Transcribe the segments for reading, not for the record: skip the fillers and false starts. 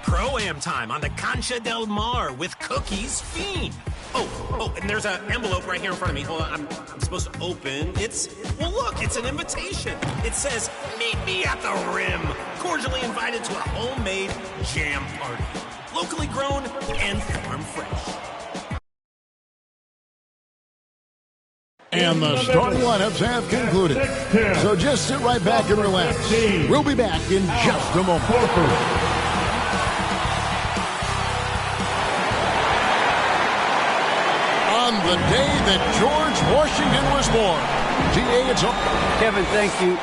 Pro-Am time on the Concha del Mar with Cookies Fiend. Oh, and there's an envelope right here in front of me. Hold on, I'm supposed to open. Well, look, it's an invitation. It says, meet me at the rim. Cordially invited to a homemade jam party. Locally grown and farm fresh. And the starting lineups have concluded. So just sit right back and relax. We'll be back in just a moment. On the day that George Washington was born. G.A., it's up. Kevin, thank you.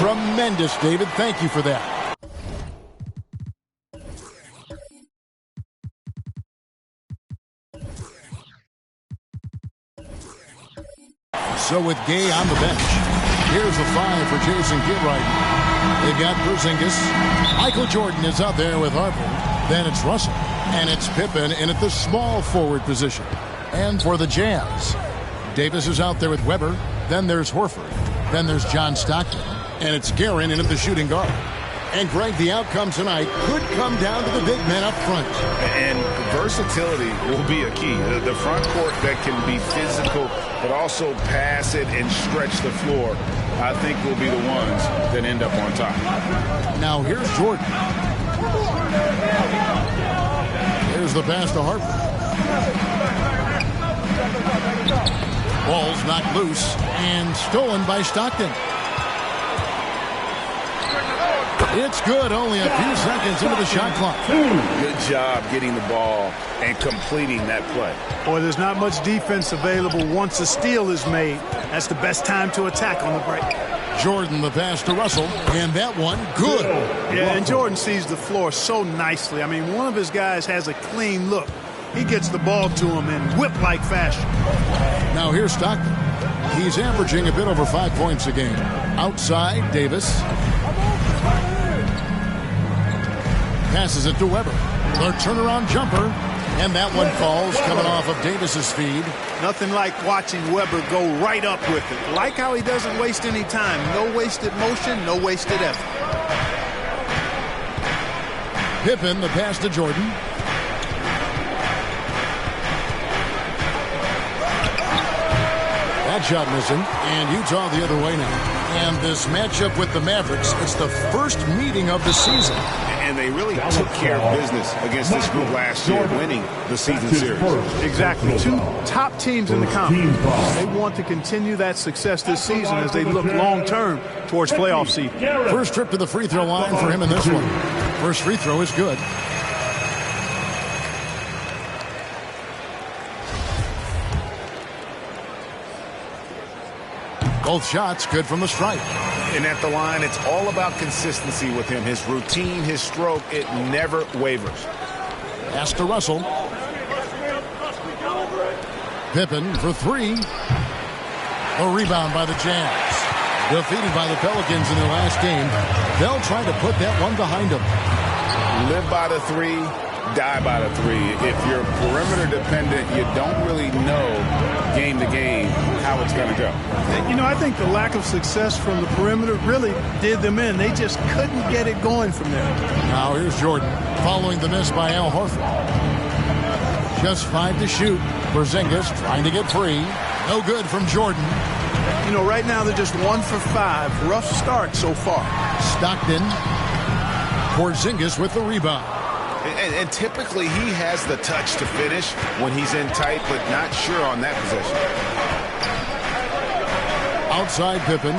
Tremendous, David. Thank you for that. So with Gay on the bench, here's the 5 for Jason Kidd. They've got Porzingis. Michael Jordan is out there with Harper. Then it's Russell. And it's Pippen in at the small forward position. And for the Jazz, Davis is out there with Weber. Then there's Horford. Then there's John Stockton. And it's Guerin in at the shooting guard. And, Greg, the outcome tonight could come down to the big men up front. And versatility will be a key. The front court that can be physical but also pass it and stretch the floor, I think will be the ones that end up on top. Now here's Jordan. Here's the pass to Harper. Ball's knocked loose and stolen by Stockton. It's good, only a few seconds into the shot clock. Good job getting the ball and completing that play. Boy, there's not much defense available once a steal is made. That's the best time to attack on the break. Jordan the pass to Russell, and that one good. Yeah, and Jordan sees the floor so nicely. I mean, one of his guys has a clean look. He gets the ball to him in whip-like fashion. Now here's Stockton. He's averaging a bit over 5 points a game. Outside, Davis. Passes it to Weber. The turnaround jumper. And that one falls, coming off of Davis's feed. Nothing like watching Weber go right up with it. Like how he doesn't waste any time. No wasted motion, no wasted effort. Pippen, the pass to Jordan. That shot missing, and Utah the other way now. And this matchup with the Mavericks, it's the first meeting of the season. And they really took care of business against this group last year, winning the season series. Exactly. 2 top teams in the conference. They want to continue that success this season as they look long-term towards playoff seed. First trip to the free throw line for him in this one. First free throw is good. Both shots good from the stripe. And at the line, it's all about consistency with him. His routine, his stroke, it never wavers. Pass to Russell. Pippen for 3. A rebound by the Jazz. Defeated by the Pelicans in their last game. They'll try to put that one behind them. Live by the 3, die by the 3. If you're perimeter dependent, you don't really know game to game how it's going to go. You know, I think the lack of success from the perimeter really did them in. They just couldn't get it going from there. Now here's Jordan following the miss by Al Horford. Just 5 to shoot. Porzingis trying to get free. No good from Jordan. You know, right now they're just 1 for 5. Rough start so far. Stockton. Porzingis with the rebound. And typically he has the touch to finish when he's in tight, but not sure on that possession. Outside Pippen.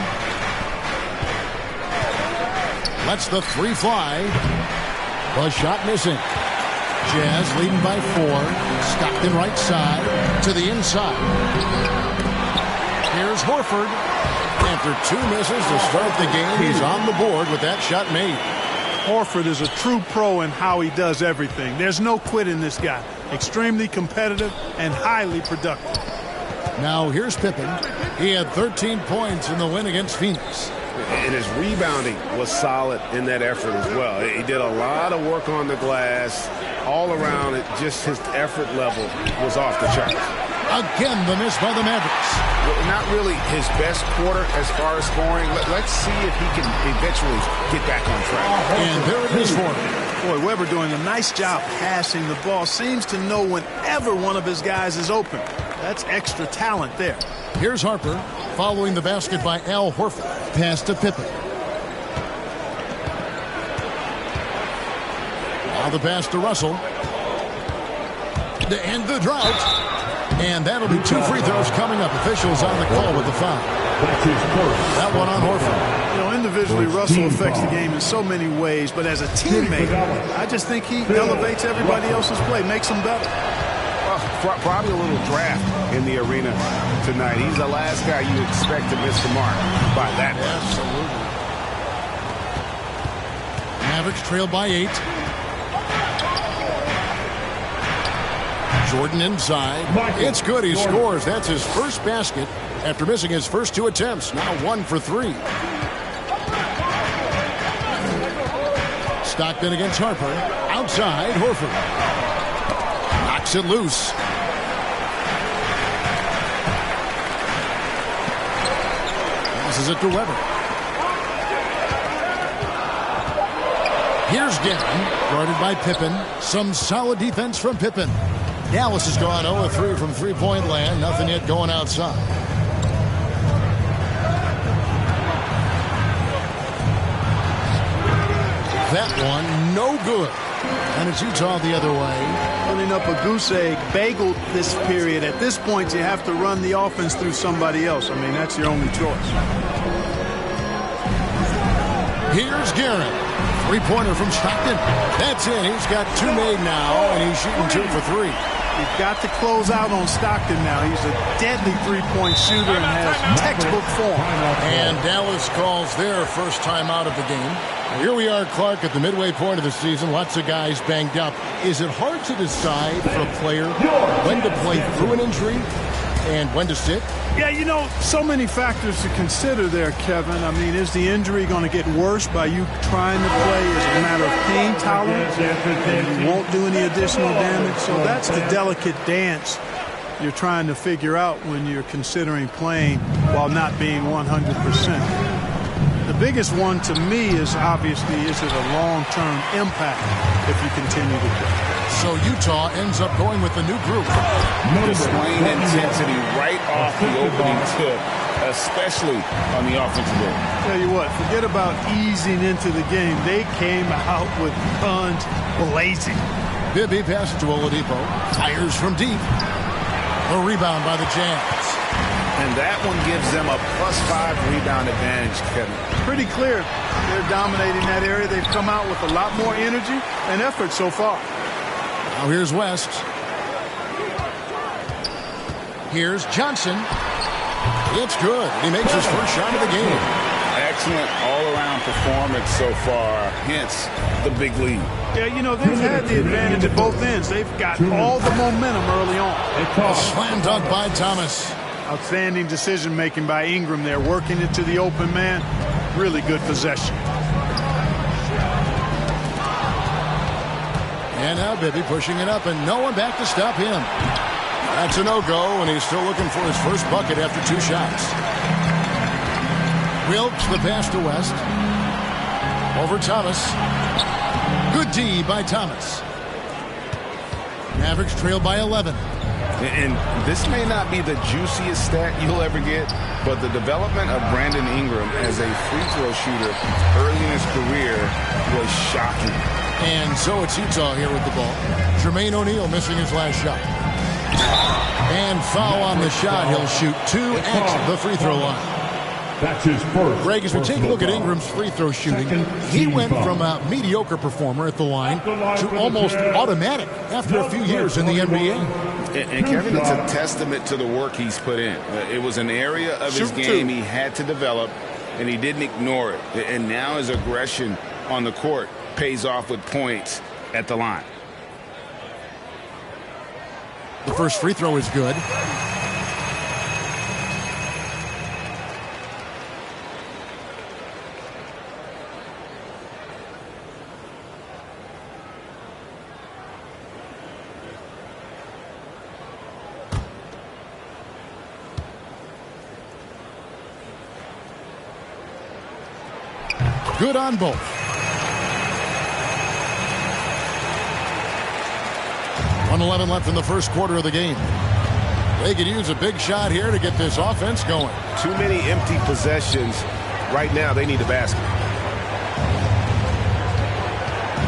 Lets the 3 fly. The shot missing. Jazz leading by 4. Stockton right side to the inside. Here's Horford. After 2 misses to start the game, he's on the board with that shot made. Horford is a true pro in how he does everything. There's no quit in this guy. Extremely competitive and highly productive. Now here's Pippen. He had 13 points in the win against Phoenix. And his rebounding was solid in that effort as well. He did a lot of work on the glass. All around it, just his effort level was off the charts. Again, the miss by the Mavericks. Not really his best quarter as far as scoring. Let's see if he can eventually get back on track. And there it is for him. Boy, Weber doing a nice job passing the ball. Seems to know whenever one of his guys is open. That's extra talent there. Here's Harper following the basket by Al Horford. Pass to Pippen. Now the pass to Russell. To end the drought. And that'll be 2 free throws coming up. Officials on the call with the foul. That one on Horford. You know, individually, Russell affects the game in so many ways, but as a teammate, I just think he elevates everybody else's play, makes them better. Well, probably a little draft in the arena tonight. He's the last guy you expect to miss the mark by that much. Absolutely. Mavericks trailed by 8. Jordan inside. It's good. He scores. That's his first basket after missing his first 2 attempts. Now 1 for 3. Stockton against Harper. Outside, Horford. Knocks it loose. Passes it to Weber. Here's Gannon, guarded by Pippen. Some solid defense from Pippen. Dallas has gone 0-3 from three-point land. Nothing yet going outside. That one, no good. And it's Utah the other way. Putting up a goose egg, bageled this period. At this point, you have to run the offense through somebody else. I mean, that's your only choice. Here's Garrett. 3-pointer from Stockton. That's in. He's got 2 made now, and he's shooting 2 for 3. You've got to close out on Stockton now. He's a deadly 3-point shooter and has textbook form. And Dallas calls their first time out of the game. Here we are, Clark, at the midway point of the season. Lots of guys banged up. Is it hard to decide for a player when to play through an injury and when to sit? Yeah, you know, so many factors to consider there, Kevin. I mean, is the injury going to get worse by you trying to play? Is it a matter of pain tolerance? And you won't do any additional damage? So that's the delicate dance you're trying to figure out when you're considering playing while not being 100%. The biggest one to me is obviously, is it a long-term impact if you continue to play? So Utah ends up going with the new group. Displaying intensity right off the opening tip, especially on the offensive end. Tell you what, forget about easing into the game. They came out with guns blazing. Bibby passes to Oladipo. Fires from deep. A rebound by the Jazz. And that one gives them a +5 rebound advantage, Kevin. Pretty clear. They're dominating that area. They've come out with a lot more energy and effort so far. Now here's West. Here's Johnson. It's good. He makes his first shot of the game. Excellent all-around performance so far, hence the big lead. Yeah, you know, they've had the advantage at both ends. They've got all the momentum early on. A slam dunk by Thomas. Outstanding decision-making by Ingram there, working it to the open man. Really good possession. And now Bibby pushing it up, and no one back to stop him. That's a no-go, and he's still looking for his first bucket after 2 shots. Wilkes the pass to West. Over Thomas. Good D by Thomas. Mavericks trail by 11. And this may not be the juiciest stat you'll ever get, but the development of Brandon Ingram as a free throw shooter early in his career was shocking. And so it's Utah here with the ball. Jermaine O'Neal missing his last shot. And foul on the shot. He'll shoot 2 at the free throw line. That's his first. Greg, as we take a look at Ingram's free throw shooting, he went from a mediocre performer at the line to almost automatic after a few years in the NBA. And Kevin, it's a testament to the work he's put in. It was an area of his game he had to develop, and he didn't ignore it. And now his aggression on the court pays off with points at the line. The first free throw is good. Good on both. 1:11 left in the first quarter of the game. They could use a big shot here to get this offense going. Too many empty possessions. Right now, they need a basket.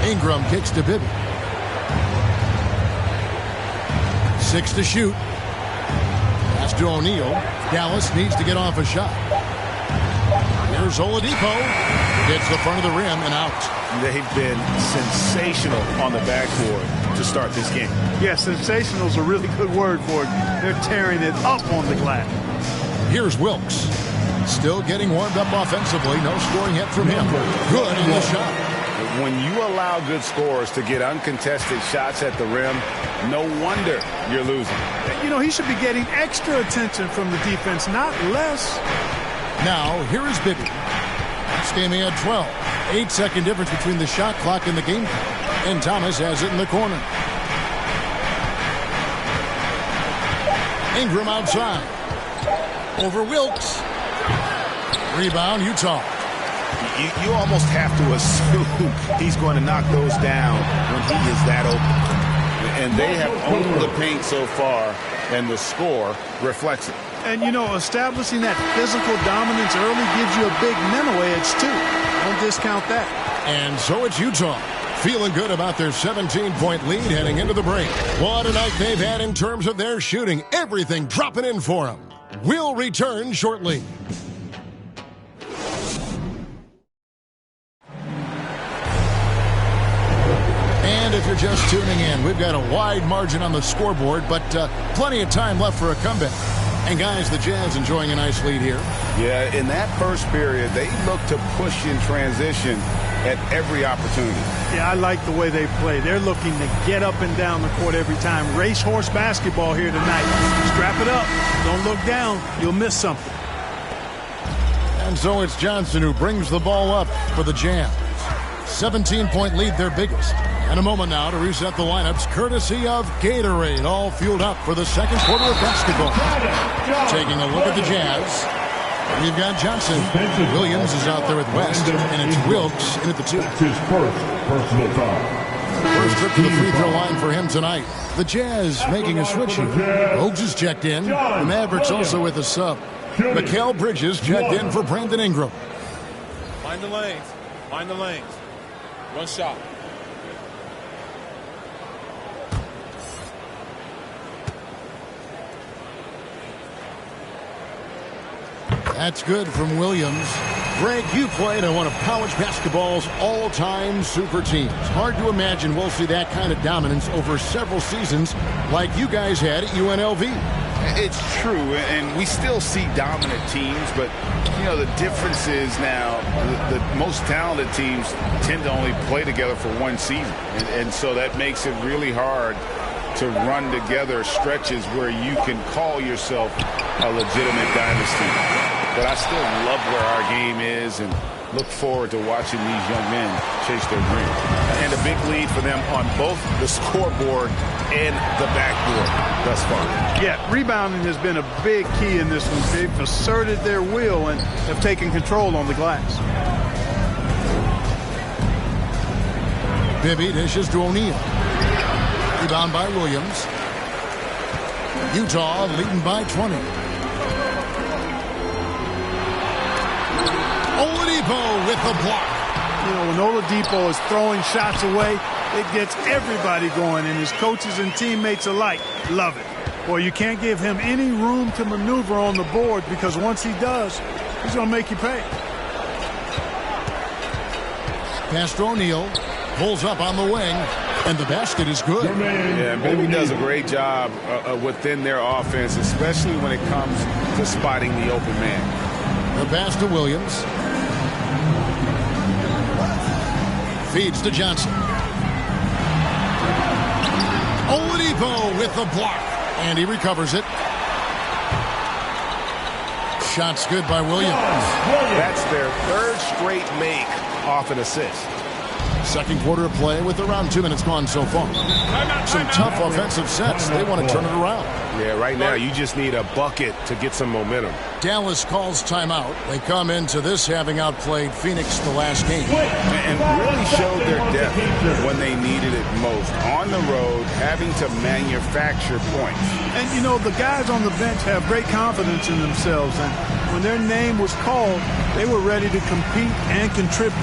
Ingram kicks to Bibby. 6 to shoot. Pass to O'Neal. Dallas needs to get off a shot. Here's Oladipo. Hits the front of the rim and out. They've been sensational on the backboard to start this game. Yeah, sensational is a really good word for it. They're tearing it up on the glass. Here's Wilkes. Still getting warmed up offensively. No scoring yet from him. Good on the shot. When you allow good scorers to get uncontested shots at the rim, no wonder you're losing. You know, he should be getting extra attention from the defense, not less. Now, here is Bibby. This game he had 12. 8-second difference between the shot clock and the game clock. And Thomas has it in the corner. Ingram outside. Over Wilkes. Rebound, Utah. You almost have to assume he's going to knock those down when he is that open. And they have owned the paint so far, and the score reflects it. And, you know, establishing that physical dominance early gives you a big mental edge, too. Don't discount that. And so it's Utah. Feeling good about their 17-point lead heading into the break. What a night they've had in terms of their shooting. Everything dropping in for them. We'll return shortly. And if you're just tuning in, we've got a wide margin on the scoreboard, but plenty of time left for a comeback. And guys, the Jazz enjoying a nice lead here. Yeah, in that first period, they look to push in transition at every opportunity. Yeah, I like the way they play. They're looking to get up and down the court every time. Racehorse basketball here tonight. Strap it up. Don't look down. You'll miss something. And so it's Johnson who brings the ball up for the Jazz. 17-point lead, their biggest. And a moment now to reset the lineups, courtesy of Gatorade, all fueled up for the second quarter of basketball. Taking a look at the Jazz, we've got Johnson. Williams is out there with West, and it's Wilkes in at the 2. That's his first personal foul. First trip to the free throw line for him tonight. The Jazz making a switch here. Oaks is checked in. The Mavericks also with a sub. Mikal Bridges checked in for Brandon Ingram. Find the lanes. Find the lanes. One shot. That's good from Williams. Greg, you played on one of college basketball's all-time super teams. Hard to imagine we'll see that kind of dominance over several seasons like you guys had at UNLV. It's true, and we still see dominant teams, but, you know, the difference is now the most talented teams tend to only play together for one season, and so that makes it really hard to run together stretches where you can call yourself a legitimate dynasty. But I still love where our game is and look forward to watching these young men chase their dreams. And a big lead for them on both the scoreboard and the backboard thus far. Yeah, rebounding has been a big key in this one. They've asserted their will and have taken control on the glass. Bibby dishes to O'Neal. Rebound by Williams. Utah leading by 20. Oladipo with the block. You know, when Oladipo is throwing shots away, it gets everybody going, and his coaches and teammates alike love it. Well, you can't give him any room to maneuver on the board, because once he does, he's going to make you pay. Pass to O'Neal. Pulls up on the wing, and the basket is good. Yeah, Bibby does a great job within their offense, especially when it comes to spotting the open man. The pass to Williams. Feeds to Johnson. Oladipo with the block, and he recovers it. Shot's good by Williams. That's their third straight make off an assist. Second quarter of play with around 2 minutes gone so far. Some tough offensive sets. They want to turn it around. Yeah, right now you just need a bucket to get some momentum. Dallas calls timeout. They come into this having outplayed Phoenix the last game. And really showed their depth when they needed it most. On the road, having to manufacture points. And, you know, the guys on the bench have great confidence in themselves. And when their name was called, they were ready to compete and contribute.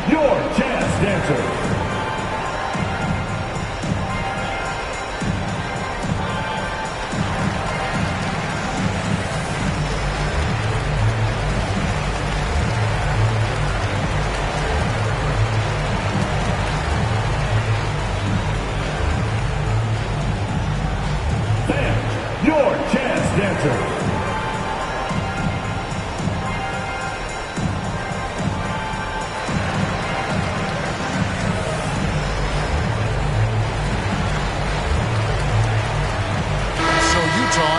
Your chance dancer. Your chance dancer.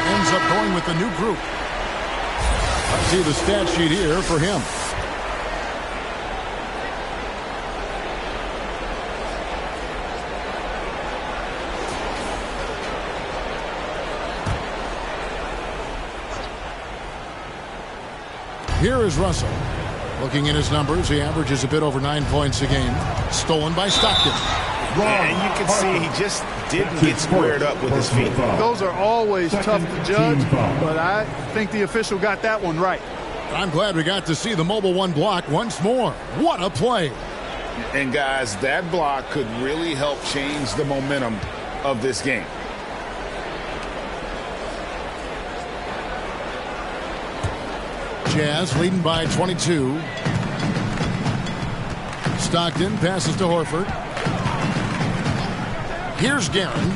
Ends up going with the new group. Let's see the stat sheet here for him. Here is Russell. Looking at his numbers, he averages a bit over 9 points a game. Stolen by Stockton. And you can see he just didn't get squared up with his feet. Those are always tough to judge, but I think the official got that one right. I'm glad we got to see the mobile one block once more. What a play. And guys, that block could really help change the momentum of this game. Jazz leading by 22. Stockton passes to Horford. Here's Guerin.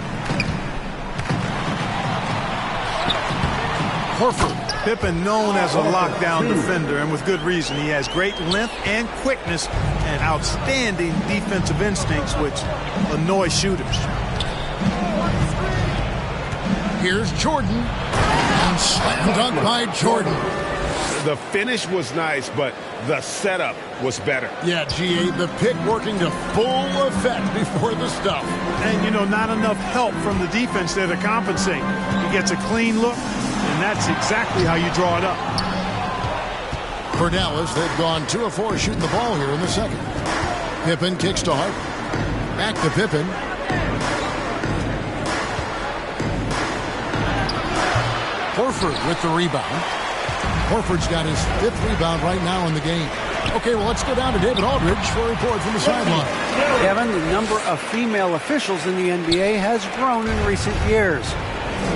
Horford. Pippen known as a lockdown defender, and with good reason. He has great length and quickness and outstanding defensive instincts, which annoy shooters. Here's Jordan. And slam dunk by Jordan. The finish was nice, but the setup was better. Yeah, G.A., the pick working to full effect before the stuff. And, you know, not enough help from the defense there to compensate. He gets a clean look, and that's exactly how you draw it up. For Dallas, they've gone 2 of 4 shooting the ball here in the second. Pippen kicks to Hart. Back to Pippen. Horford with the rebound. Horford's got his 5th rebound right now in the game. Okay, well, let's go down to David Aldridge for a report from the sideline. Kevin, the number of female officials in the NBA has grown in recent years.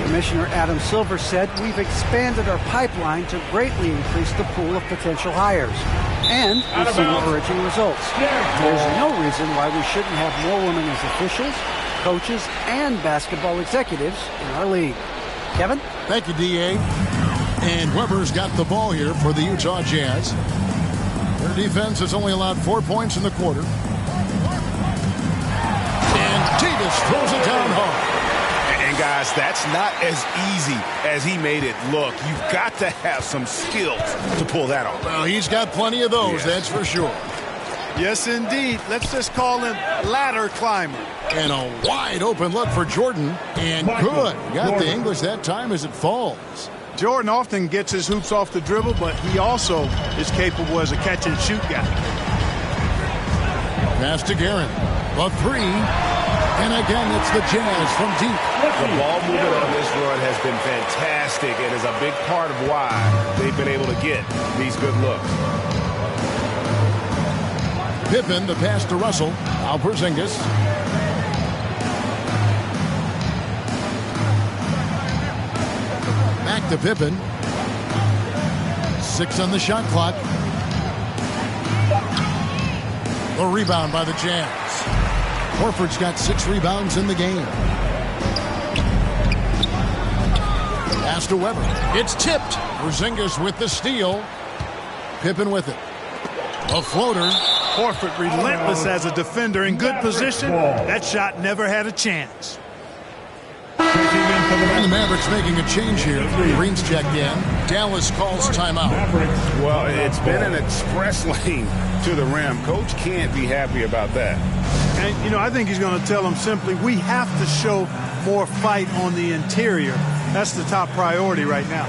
Commissioner Adam Silver said, "We've expanded our pipeline to greatly increase the pool of potential hires. And we've seen encouraging results. There's no reason why we shouldn't have more women as officials, coaches, and basketball executives in our league." Kevin? Thank you, D.A. And Weber's got the ball here for the Utah Jazz. Their defense has only allowed 4 points in the quarter. And Davis throws it down hard. And guys, that's not as easy as he made it look. You've got to have some skills to pull that off. Well, he's got plenty of those, Yes. that's for sure. Yes, indeed. Let's just call him ladder climber. And a wide open look for Jordan. And good. Got the English that time as it falls. Jordan often gets his hoops off the dribble, but he also is capable as a catch-and-shoot guy. Pass to Guerin. The three. And again, it's the Jazz from deep. The ball movement on this run has been fantastic and is a big part of why they've been able to get these good looks. Pippen, the pass to Russell. Now Porzingis. Back to Pippen. 6 on the shot clock. The rebound by the Jazz. Horford's got 6 rebounds in the game. Pass to Weber. It's tipped. Porzingis with the steal. Pippen with it. A floater. Horford relentless as a defender in good position. That shot never had a chance. And the Mavericks making a change here. Green's checked in. Dallas calls timeout. Well, it's been an express lane to the rim. Coach can't be happy about that. And, you know, I think he's going to tell them simply, we have to show more fight on the interior. That's the top priority right now.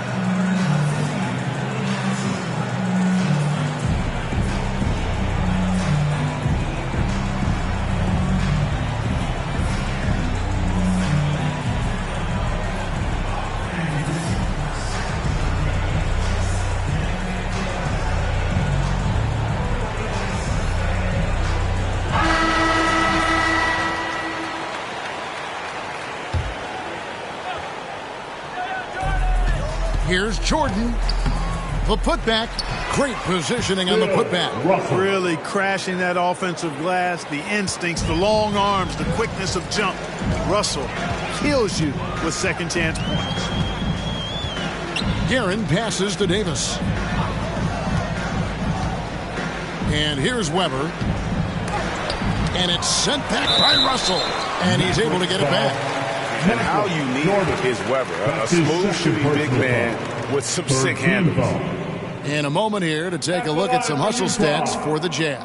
Here's Jordan. The putback. Great positioning on the putback. Really crashing that offensive glass. The instincts, the long arms, the quickness of jump. Russell kills you with second chance points. Guerin passes to Davis. And here's Weber. And it's sent back by Russell. And he's able to get it back. And how unique is Weber, a smooth shooting big man with some sick handles. In a moment here to take a look at some hustle stats for the Jazz.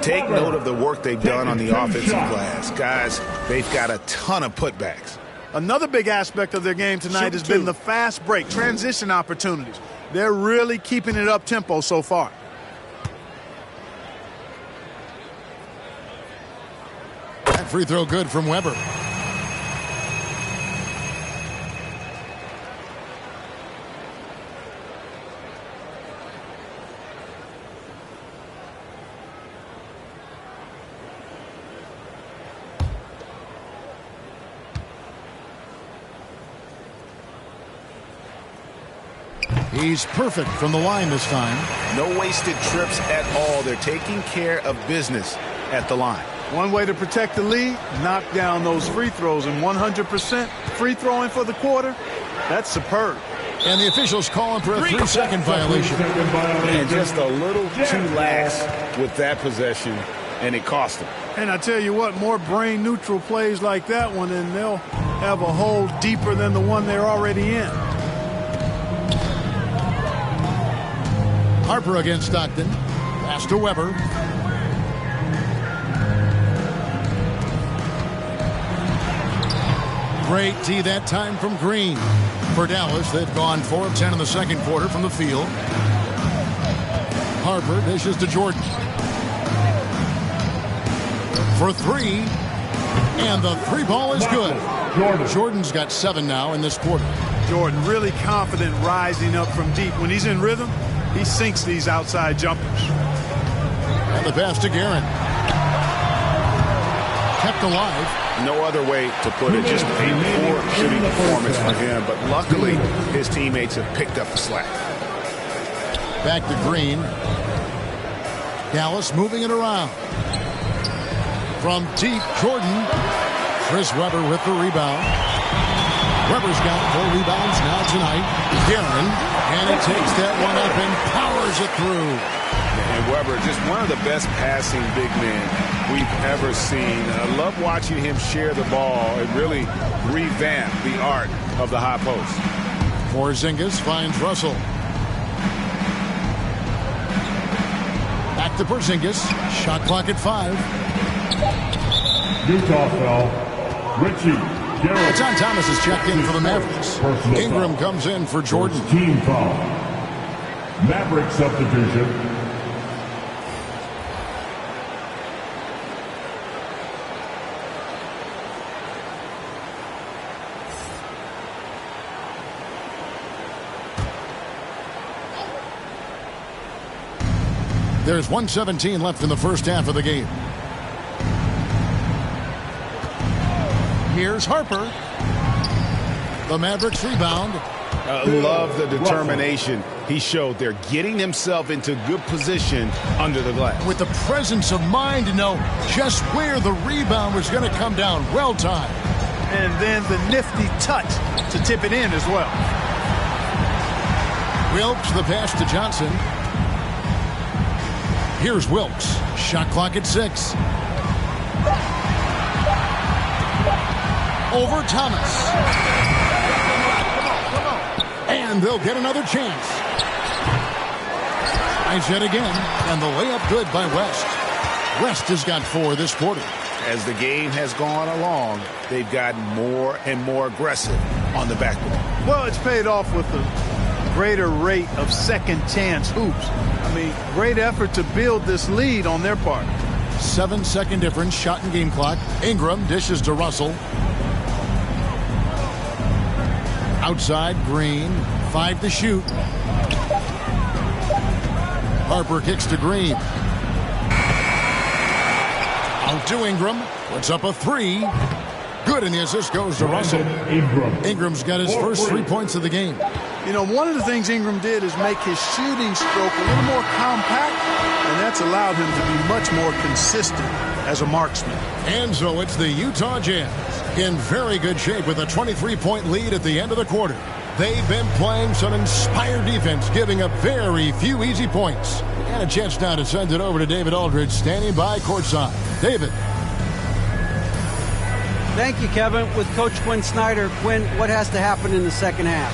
Take note of the work they've done on the offensive glass. Guys, they've got a ton of putbacks. Another big aspect of their game tonight has been the fast break, transition opportunities. They're really keeping it up tempo so far. That free throw good from Weber. He's perfect from the line this time. No wasted trips at all. They're taking care of business at the line. One way to protect the lead, knock down those free throws, and 100% free throwing for the quarter, that's superb. And the officials calling for a 3-second violation. And just a little too lax with that possession, and it cost them. And I tell you what, more brain-neutral plays like that one, and they'll have a hole deeper than the one they're already in. Harper against Stockton. Pass to Weber. Great D that time from Green. For Dallas, they've gone 4 of 10 in the second quarter from the field. Harper dishes to Jordan. For 3. And the 3 ball is good. Jordan's got 7 now in this quarter. Jordan really confident rising up from deep. When he's in rhythm, he sinks these outside jumpers. And the pass to Guerin. Kept alive. No other way to put it. Just a poor shooting performance for him. But luckily, his teammates have picked up the slack. Back to Green. Dallas moving it around. From deep, Jordan. Chris Webber with the rebound. Webber's got 4 rebounds now tonight. Guerin, and he takes that one up and powers it through. And Webber, just one of the best passing big men we've ever seen. I love watching him share the ball and really revamp the art of the high post. Porzingis finds Russell. Back to Porzingis. Shot clock at 5. Utah foul, Richie John Thomas is checked in for the Mavericks. Ingram comes in for Jordan. Team foul. Maverick substitution. There's 1:17 left in the first half of the game. Here's Harper. The Mavericks rebound. Love the determination he showed there, getting himself into good position under the glass. With the presence of mind to know just where the rebound was going to come down. Well timed. And then the nifty touch to tip it in as well. Wilkes the pass to Johnson. Here's Wilkes. Shot clock at 6. Over Thomas. And they'll get another chance. Nice hit again. And the layup good by West. West has got 4 this quarter. As the game has gone along, they've gotten more and more aggressive on the backboard. Well, it's paid off with a greater rate of second chance hoops. I mean, great effort to build this lead on their part. 7-second difference, shot and game clock. Ingram dishes to Russell. Outside, Green. 5 to shoot. Harper kicks to Green. Out to Ingram. Puts up a 3. Good, and the assist goes to Russell. Ingram's got his first 3 points of the game. You know, one of the things Ingram did is make his shooting stroke a little more compact, and that's allowed him to be much more consistent as a marksman. And so it's the Utah Jazz in very good shape with a 23-point lead at the end of the quarter. They've been playing some inspired defense, giving up very few easy points. And a chance now to send it over to David Aldridge, standing by courtside. David. Thank you, Kevin. With Coach Quinn Snyder, Quinn, what has to happen in the second half?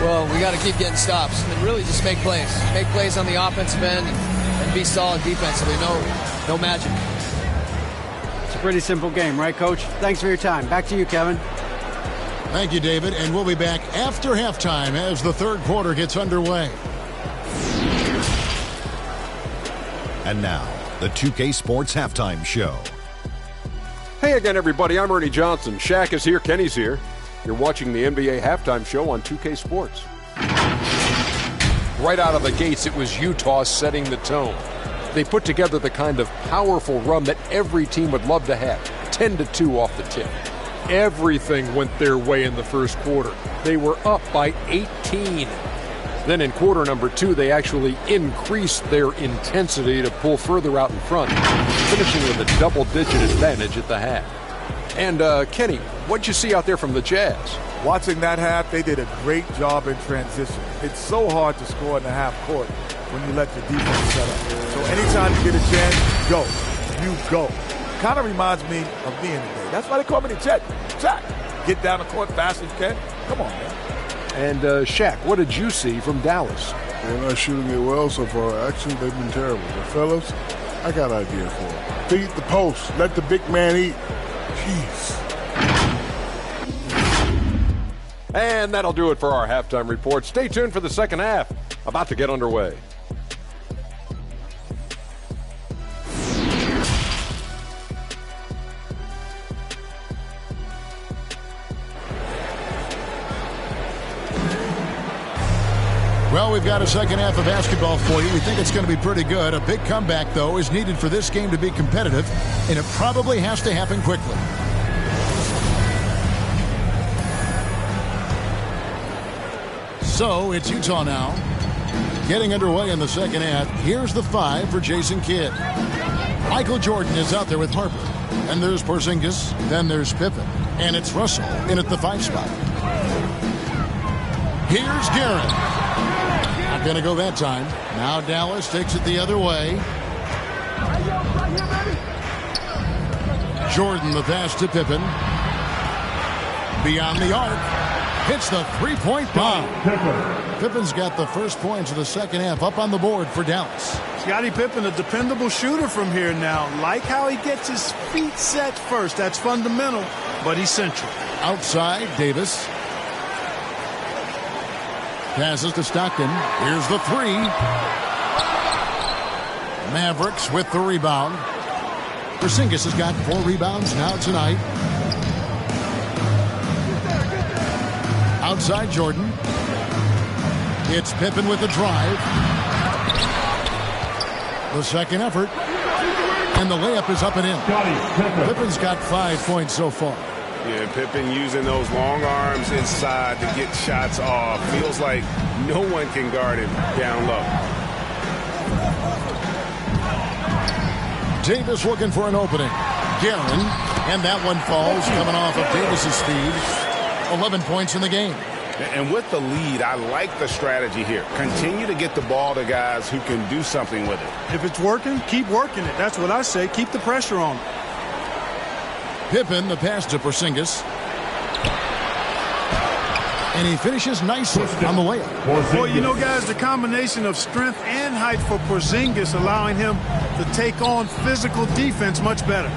Well, we got to keep getting stops and really just make plays. Make plays on the offensive end and be solid defensively. No magic. It's a pretty simple game, right, Coach? Thanks for your time. Back to you, Kevin. Thank you, David. And we'll be back after halftime as the third quarter gets underway. And now, the 2K Sports Halftime Show. Hey again, everybody. I'm Ernie Johnson. Shaq is here. Kenny's here. You're watching the NBA Halftime Show on 2K Sports. Right out of the gates, it was Utah setting the tone. They put together the kind of powerful run that every team would love to have. 10-2 off the tip. Everything went their way in the first quarter. They were up by 18. Then in quarter number 2, they actually increased their intensity to pull further out in front, finishing with a double-digit advantage at the half. And, Kenny, what'd you see out there from the Jazz? Watching that half, they did a great job in transition. It's so hard to score in the half court when you let your defense set up. So anytime you get a chance, go. You go. Kind of reminds me of me in the day. That's why they call me the Chet. Jack, get down the court fast as you can. Come on, man. And, Shaq, what did you see from Dallas? They're not shooting it well so far. Actually, they've been terrible. But, fellas, I got an idea for them. Feed the post. Let the big man eat. Jeez. And that'll do it for our halftime report. Stay tuned for the second half. About to get underway. Well, we've got a second half of basketball for you. We think it's going to be pretty good. A big comeback, though, is needed for this game to be competitive, and it probably has to happen quickly. So it's Utah now, getting underway in the second half. Here's the 5 for Jason Kidd. Michael Jordan is out there with Harper. And there's Porzingis. Then there's Pippen. And it's Russell in at the 5 spot. Here's Garrett. Not going to go that time. Now Dallas takes it the other way. Jordan the pass to Pippen. Beyond the arc. Hits the three-point bomb. Pippen's got the first points of the second half up on the board for Dallas. Scottie Pippen, a dependable shooter from here now. Like how he gets his feet set first. That's fundamental, but essential. Outside, Davis. Passes to Stockton. Here's the three. Mavericks with the rebound. Porzingis has got 4 rebounds now tonight. Outside Jordan. It's Pippen with the drive. The second effort. And the layup is up and in. Pippen's got 5 points so far. Yeah, Pippen using those long arms inside to get shots off. Feels like no one can guard him down low. Davis looking for an opening. Guerin, and that one falls coming off of Davis's speed. 11 points in the game. And with the lead, I like the strategy here. Continue to get the ball to guys who can do something with it. If it's working, keep working it. That's what I say. Keep the pressure on him. Pippen, the pass to Porzingis. And he finishes nicely on the layup. Boy, you know, guys, the combination of strength and height for Porzingis allowing him to take on physical defense much better.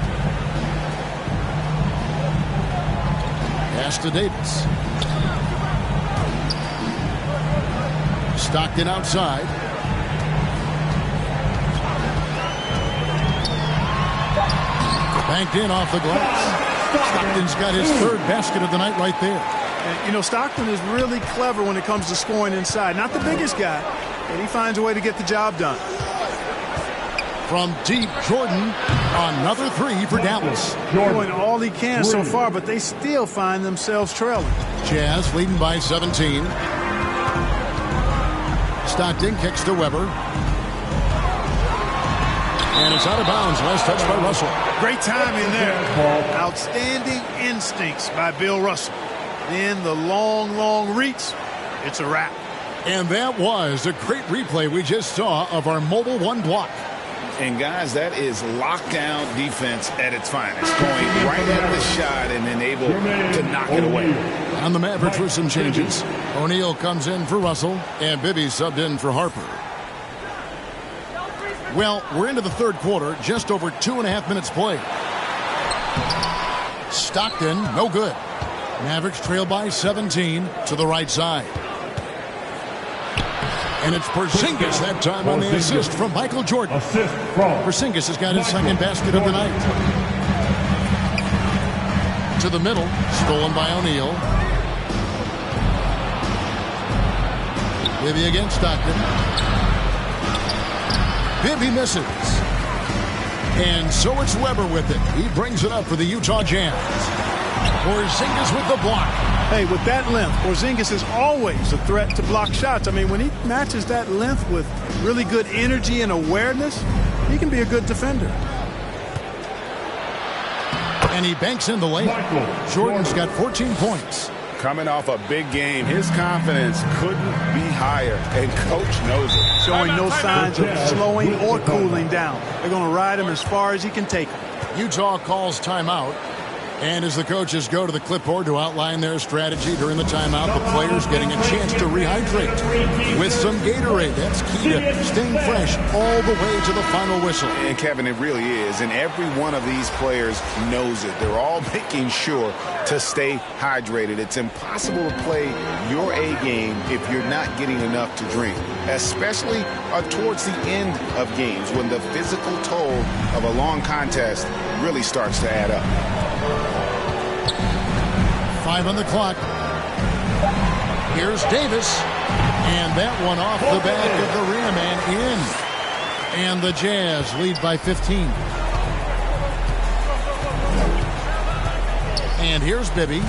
Pass to Davis. Stockton outside. Banked in off the glass. Stockton's got his 3rd basket of the night right there. And, you know, Stockton is really clever when it comes to scoring inside. Not the biggest guy, but he finds a way to get the job done. From deep, Jordan, another 3 for Dallas. Doing all he can so far, but they still find themselves trailing. Jazz leading by 17. Stockton kicks to Weber. And it's out of bounds. Last touch by Russell. Great timing there. Outstanding instincts by Bill Russell. Then the long, long reach. It's a wrap. And that was a great replay we just saw of our Mobile One block. And, guys, that is lockdown defense at its finest. Going right at the shot and then able to knock it away. On the Mavericks with some changes. O'Neal comes in for Russell, and Bibby subbed in for Harper. Well, we're into the 3rd quarter, just over 2.5 minutes played. Stockton, no good. Mavericks trail by 17 to the right side. And it's Porzingis that time on the assist from Michael Jordan. Porzingis has got his 2nd basket of the night. To the middle, stolen by O'Neal. Bibby against Stockton. Bibby misses. And so it's Weber with it. He brings it up for the Utah Jazz. Porzingis with the block. Hey, with that length, Porzingis is always a threat to block shots. I mean, when he matches that length with really good energy and awareness, he can be a good defender. And he banks in the layup. Jordan's got 14 points. Coming off a big game, his confidence couldn't be higher, and Coach knows it. Showing no signs of slowing or cooling down. They're going to ride him as far as he can take him. Utah calls timeout. And as the coaches go to the clipboard to outline their strategy during the timeout, the players getting a chance to rehydrate with some Gatorade. That's key to staying fresh all the way to the final whistle. And, Kevin, it really is. And every one of these players knows it. They're all making sure to stay hydrated. It's impossible to play your A game if you're not getting enough to drink, especially towards the end of games when the physical toll of a long contest really starts to add up. 5 on the clock. Here's Davis. And that one off the back of the rim and in. And the Jazz lead by 15. And here's Bibby.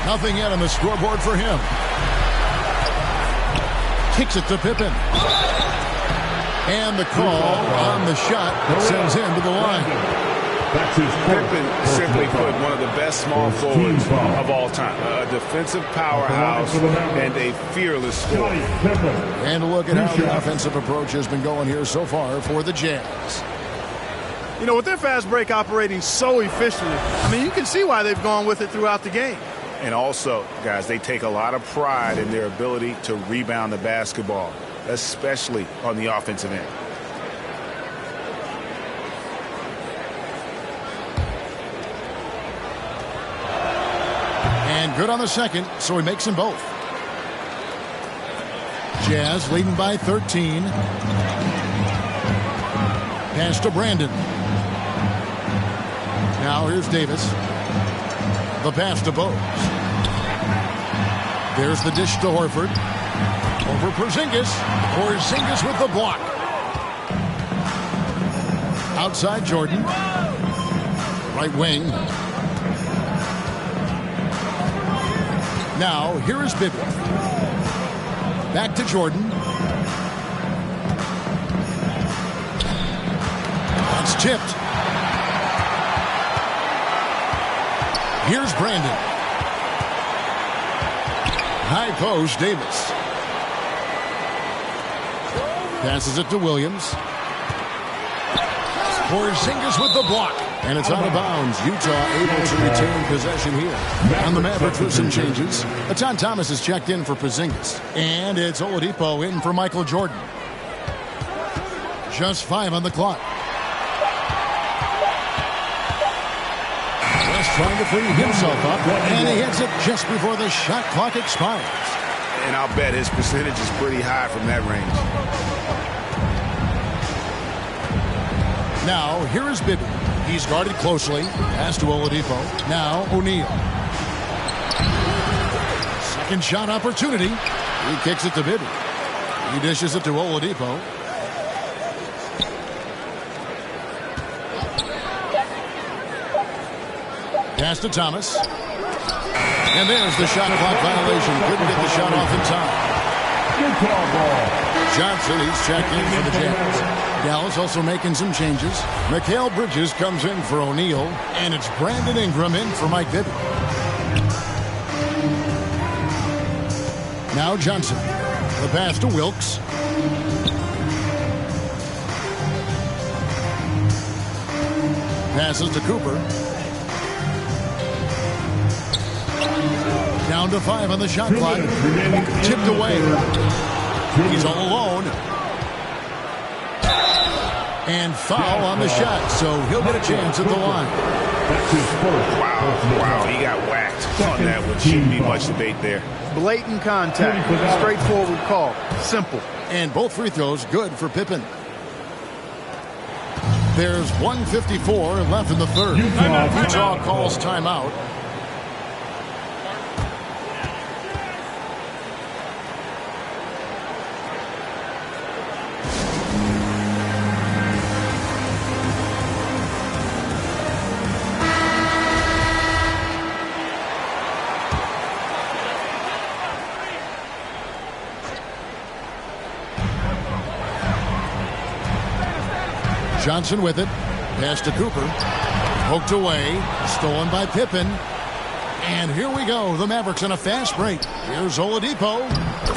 Nothing yet on the scoreboard for him. Kicks it to Pippen. And the call on the shot sends him to the line. Pippen, simply put, one of the best small forwards of all time. A defensive powerhouse and a fearless scorer. And a look at how the offensive approach has been going here so far for the Jazz. You know, with their fast break operating so efficiently, I mean, you can see why they've gone with it throughout the game. And also, guys, they take a lot of pride in their ability to rebound the basketball, especially on the offensive end. And good on the second, so he makes them both. Jazz leading by 13. Pass to Brandon. Now here's Davis. The pass to Bose. There's the dish to Horford. Over Porzingis. Porzingis with the block. Outside Jordan. Right wing. Now here is Bibby. Back to Jordan. It's tipped. Here's Brandon. High post, Davis. Passes it to Williams. Porzingis with the block. And it's out of bounds. Utah able to retain possession here. On the Mavericks with some changes. Atan Thomas is checked in for Porzingis. And it's Oladipo in for Michael Jordan. Just 5 on the clock. West trying to free himself up. And he hits it just before the shot clock expires. And I'll bet his percentage is pretty high from that range. Now, here is Bibby. He's guarded closely. Pass to Oladipo. Now, O'Neal. Second shot opportunity. He kicks it to Bibby. He dishes it to Oladipo. Pass to Thomas. And there's the shot clock violation. Couldn't get the shot off in time. Johnson, he's checked in for the Jazz. Dallas also making some changes. Mikal Bridges comes in for O'Neal. And it's Brandon Ingram in for Mike Bibby. Now Johnson. The pass to Wilkes. Passes to Cooper. Down to 5 on the shot clock. Tipped away. He's all alone. And foul on the shot, so he'll get a chance at the line. Wow, he got whacked on that one. Shouldn't be much debate there. Blatant contact. Straightforward call. Simple. And both free throws good for Pippen. There's 1:54 left in the third. Utah calls timeout. Johnson with it. Pass to Cooper. Poked away. Stolen by Pippen. And here we go. The Mavericks on a fast break. Here's Oladipo.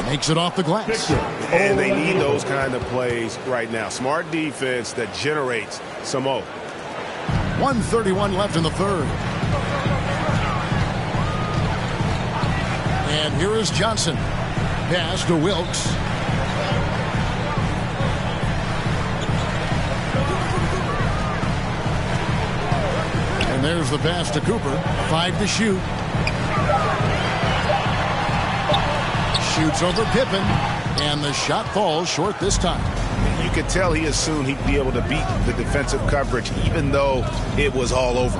Makes it off the glass. And they need those kind of plays right now. Smart defense that generates some O. 1:31 left in the third. And here is Johnson. Pass to Wilkes. There's the pass to Cooper. 5 to shoot. Shoots over Pippen. And the shot falls short this time. You could tell he assumed he'd be able to beat the defensive coverage even though it was all over.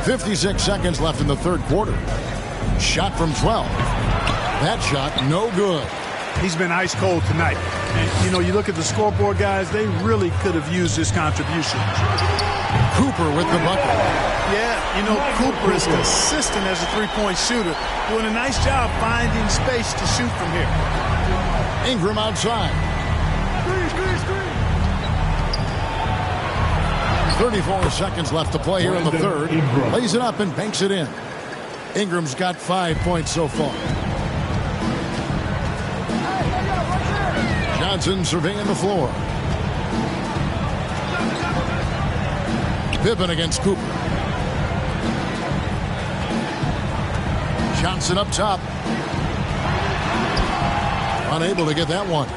56 seconds left in the third quarter. Shot from 12. That shot no good. He's been ice cold tonight. And, you know, you look at the scoreboard, guys, they really could have used this contribution. Cooper with the bucket. Yeah, you know, Cooper is consistent as a three-point shooter, doing a nice job finding space to shoot from here. Ingram outside. 34 seconds left to play here in the third. Lays it up and banks it in. Ingram's got 5 points so far. Johnson surveying the floor. Pippen against Cooper. Johnson up top. Unable to get that one.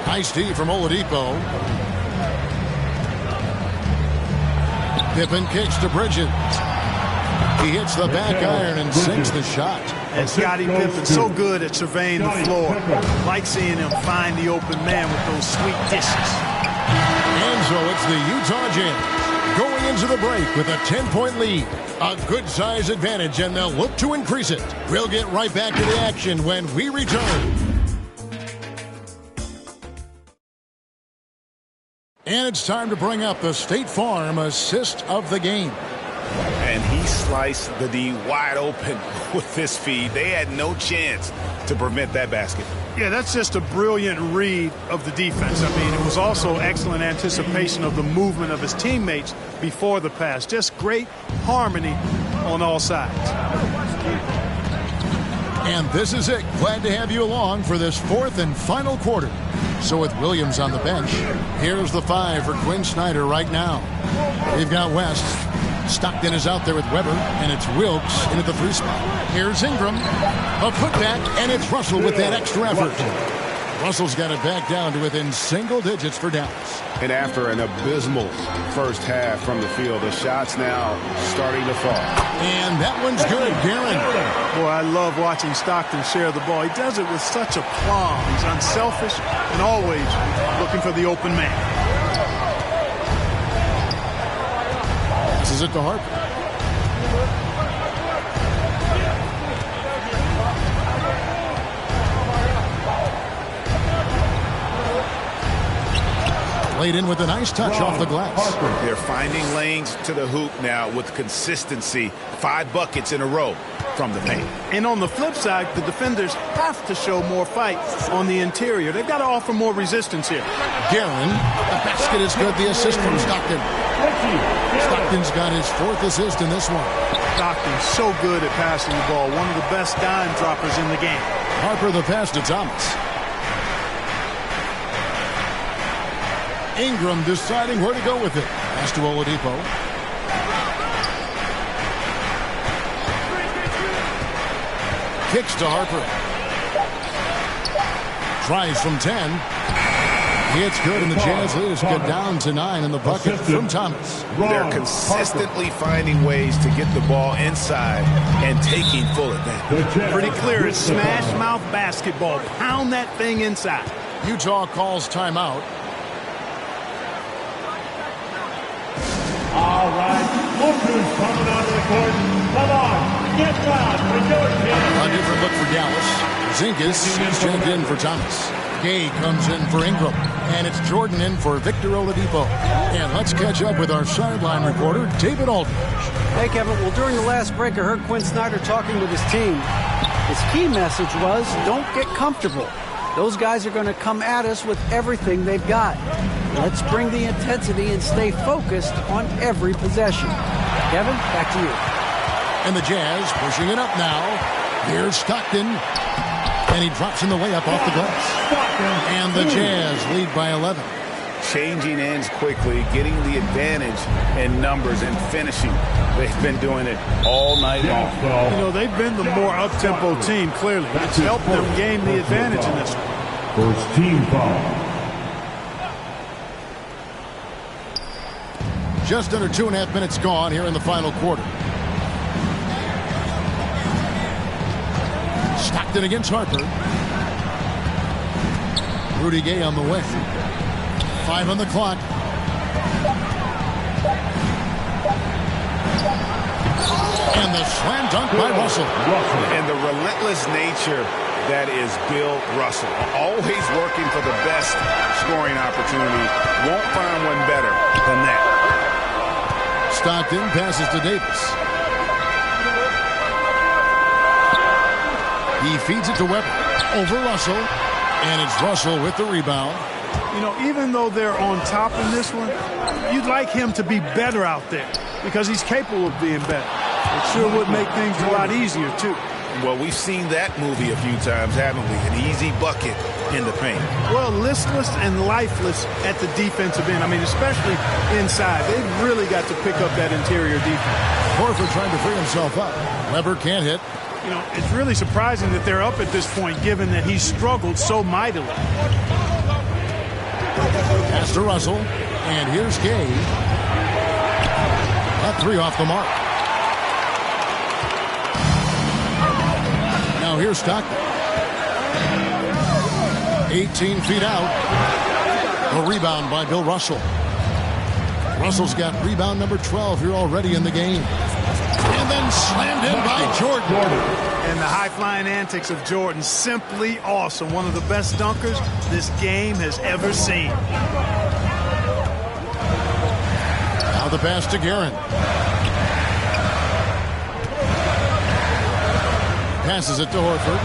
Nice D from Oladipo. Pippen kicks to Bridges. He hits the back iron and sinks the shot. And Scottie Pippen, so good at surveying the floor. Like seeing him find the open man with those sweet dishes. And so it's the Utah Jazz going into the break with a 10-point lead. A good size advantage, and they'll look to increase it. We'll get right back to the action when we return. And it's time to bring up the State Farm assist of the game. And he sliced the D wide open with this feed. They had no chance to prevent that basket. Yeah, that's just a brilliant read of the defense. I mean, it was also excellent anticipation of the movement of his teammates before the pass. Just great harmony on all sides. And this is it. Glad to have you along for this fourth and final quarter. So with Williams on the bench, here's the 5 for Quinn Snyder right now. We've got West. Stockton is out there with Weber, and it's Wilkes in at the 3 spot. Here's Ingram. A putback, and it's Russell with that extra effort. Russell's got it back down to within single digits for Dallas. And after an abysmal first half from the field, the shots now starting to fall. And that one's good, Guerin. Boy, I love watching Stockton share the ball. He does it with such aplomb. He's unselfish and always looking for the open man. This is it to Harper. Laid in with a nice touch off the glass. They're finding lanes to the hoop now with consistency. 5 buckets in a row from the paint. And on the flip side, the defenders have to show more fight on the interior. They've got to offer more resistance here. Guerin, the basket is good. The assist from Stockton. Stockton's got his 4th assist in this one. Stockton's so good at passing the ball. One of the best dime droppers in the game. Harper the pass to Thomas. Ingram deciding where to go with it. Pass to Oladipo. Kicks to Harper. Tries from 10. It's good, and the Jazz leaders get down to 9 in the bucket from Thomas. They're consistently finding ways to get the ball inside and taking full advantage. Pretty clear. It's smash mouth basketball. Pound that thing inside. Utah calls timeout. All right, look who's coming onto the court. Come on, get down for your team. A different look for Dallas. Zinkas is checked in for Thomas. Gay comes in for Ingram. And it's Jordan in for Victor Oladipo. And let's catch up with our sideline reporter, David Aldridge. Hey, Kevin. Well, during the last break, I heard Quinn Snyder talking with his team. His key message was, don't get comfortable. Those guys are going to come at us with everything they've got. Let's bring the intensity and stay focused on every possession. Kevin, back to you. And the Jazz pushing it up now. Here's Stockton. And he drops in the layup off the glass. And the Jazz lead by 11. Changing ends quickly, getting the advantage in numbers and finishing. They've been doing it all night long. You know, they've been the more up-tempo team, clearly. It's helped them gain the advantage in this one. First team foul. Just under 2.5 minutes gone here in the final quarter. Stockton against Harper. Rudy Gay on the way. 5 on the clock. And the slam dunk by Russell. And the relentless nature that is Bill Russell. Always working for the best scoring opportunity. Won't find one better than that. Stockton passes to Davis. He feeds it to Weber. Over Russell. And it's Russell with the rebound. You know, even though they're on top in this one, you'd like him to be better out there because he's capable of being better. It sure would make things a lot easier, too. Well, we've seen that movie a few times, haven't we? An easy bucket in the paint. Well, listless and lifeless at the defensive end. I mean, especially inside. They've really got to pick up that interior defense. Horford trying to free himself up. Weber can't hit. You know, it's really surprising that they're up at this point, given that he struggled so mightily. Pass to Russell, and here's Gay. That three off the mark. Now here's Stockton. 18 feet out. A rebound by Bill Russell. Russell's got rebound number 12 here already in the game. And then slammed in by Jordan. And the high-flying antics of Jordan, simply awesome. One of the best dunkers this game has ever seen. Now the pass to Guerin. Passes it to Horford.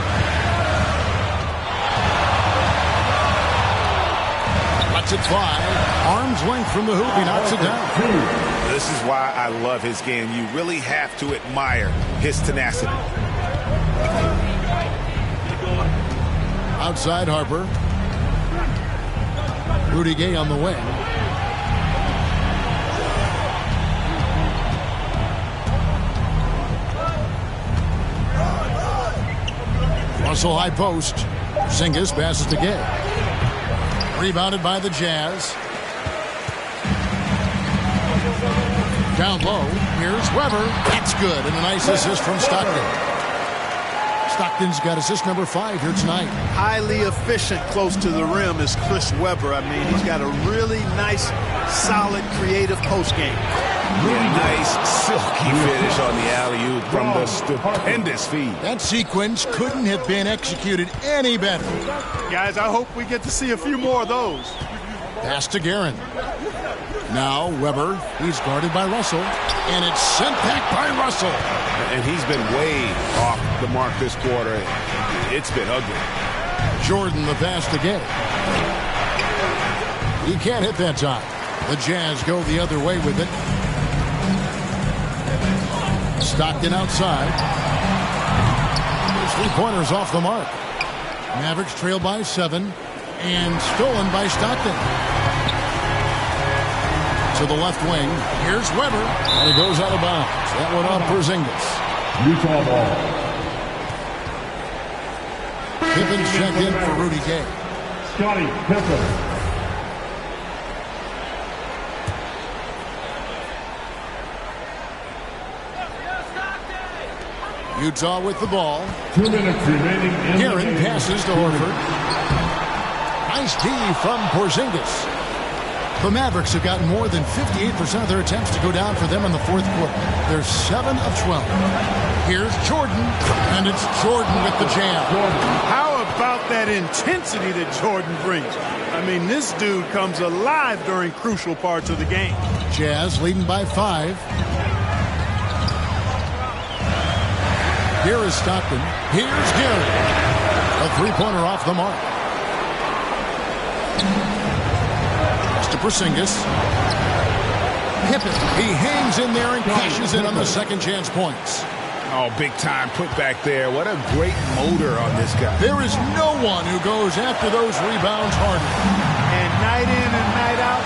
Lets it fly. Arm's length from the hoop. He knocks it down. This is why I love his game. You really have to admire his tenacity. Outside Harper. Rudy Gay on the wing. Russell high post. Porzingis passes to Gay. Rebounded by the Jazz. Down low. Here's Weber. That's good. And a nice assist from Stockton. Stockton's got assist number 5 here tonight. Highly efficient close to the rim is Chris Weber. I mean, he's got a really nice, solid, creative post game. Nice, silky finish on the alley-oop from the stupendous feed. That sequence couldn't have been executed any better. Guys, I hope we get to see a few more of those. Pass to Guerin. Now Weber, he's guarded by Russell, and it's sent back by Russell. And he's been way off the mark this quarter. It's been ugly. Jordan the pass to Gay. He can't hit that time. The Jazz go the other way with it. Stockton outside. 3-pointers off the mark. Mavericks trail by 7 and stolen by Stockton. To the left wing. Here's Weber. And it goes out of bounds. That one off Porzingis. Utah ball. Pippen's checked in for Rudy Gay. Scottie Pippen. Utah with the ball. 2 minutes remaining in Guerin the game. passes to Horford. Nice D from Porzingis. The Mavericks have gotten more than 58% of their attempts to go down for them in the fourth quarter. They're 7 of 12. Here's Jordan, and it's Jordan with the jam. How about that intensity that Jordan brings? I mean, this dude comes alive during crucial parts of the game. Jazz leading by 5. Here is Stockton. Here's Guerin. A 3-pointer off the mark. To Porzingis. Pippen. He hangs in there and cashes in on the second chance points. Oh, big time put back there. What a great motor on this guy. There is no one who goes after those rebounds harder. And night in and night out,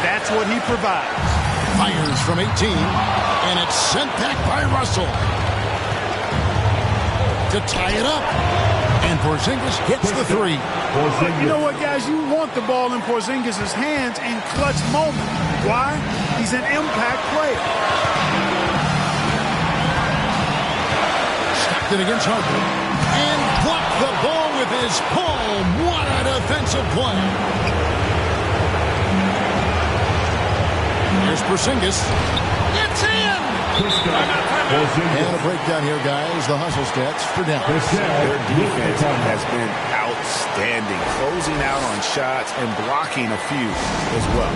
that's what he provides. Fires from 18, and it's sent back by Russell. To tie it up. And Porzingis hits the 3. You know what, guys? You want the ball in Porzingis' hands in clutch moments. Why? He's an impact player. Stockton against Harper. And blocked the ball with his palm. What a defensive play. Here's Porzingis. It's in! And a breakdown here, guys. The hustle stats for Dallas. Their defense has been outstanding, closing out on shots and blocking a few as well.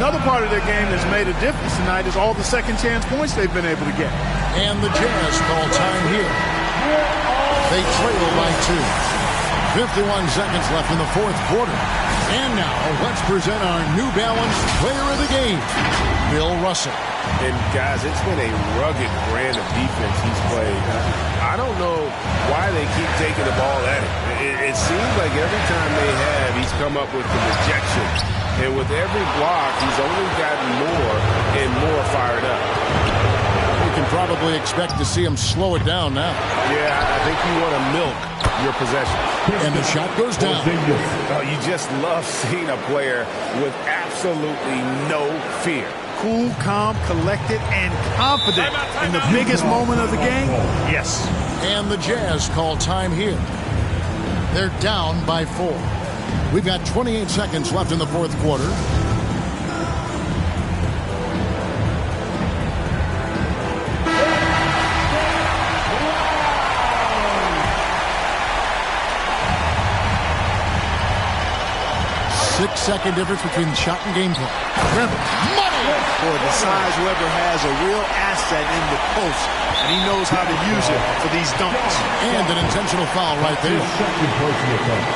Another part of their game that's made a difference tonight is all the second chance points they've been able to get. And the Jazz call time here. They trail by 2. 51 seconds left in the fourth quarter. And now, let's present our New Balance player of the game, Bill Russell. And, guys, it's been a rugged brand of defense he's played. I don't know why they keep taking the ball at him. It seems like every time they have, he's come up with the rejection. And with every block, he's only gotten more and more fired up. You can probably expect to see him slow it down now. Yeah, I think you want to milk your possession. And the shot goes down. Oh, you just love seeing a player with absolutely no fear. cool, calm, collected, and confident in the biggest moment of the game? Yes. And the Jazz call time here. They're down by 4. We've got 28 seconds left in the fourth quarter. Six-second difference between shot and game clock. Weber, money! Boy, besides Weber has a real asset in the post, and he knows how to use it for these dunks. And an intentional foul right there. Second personal foul.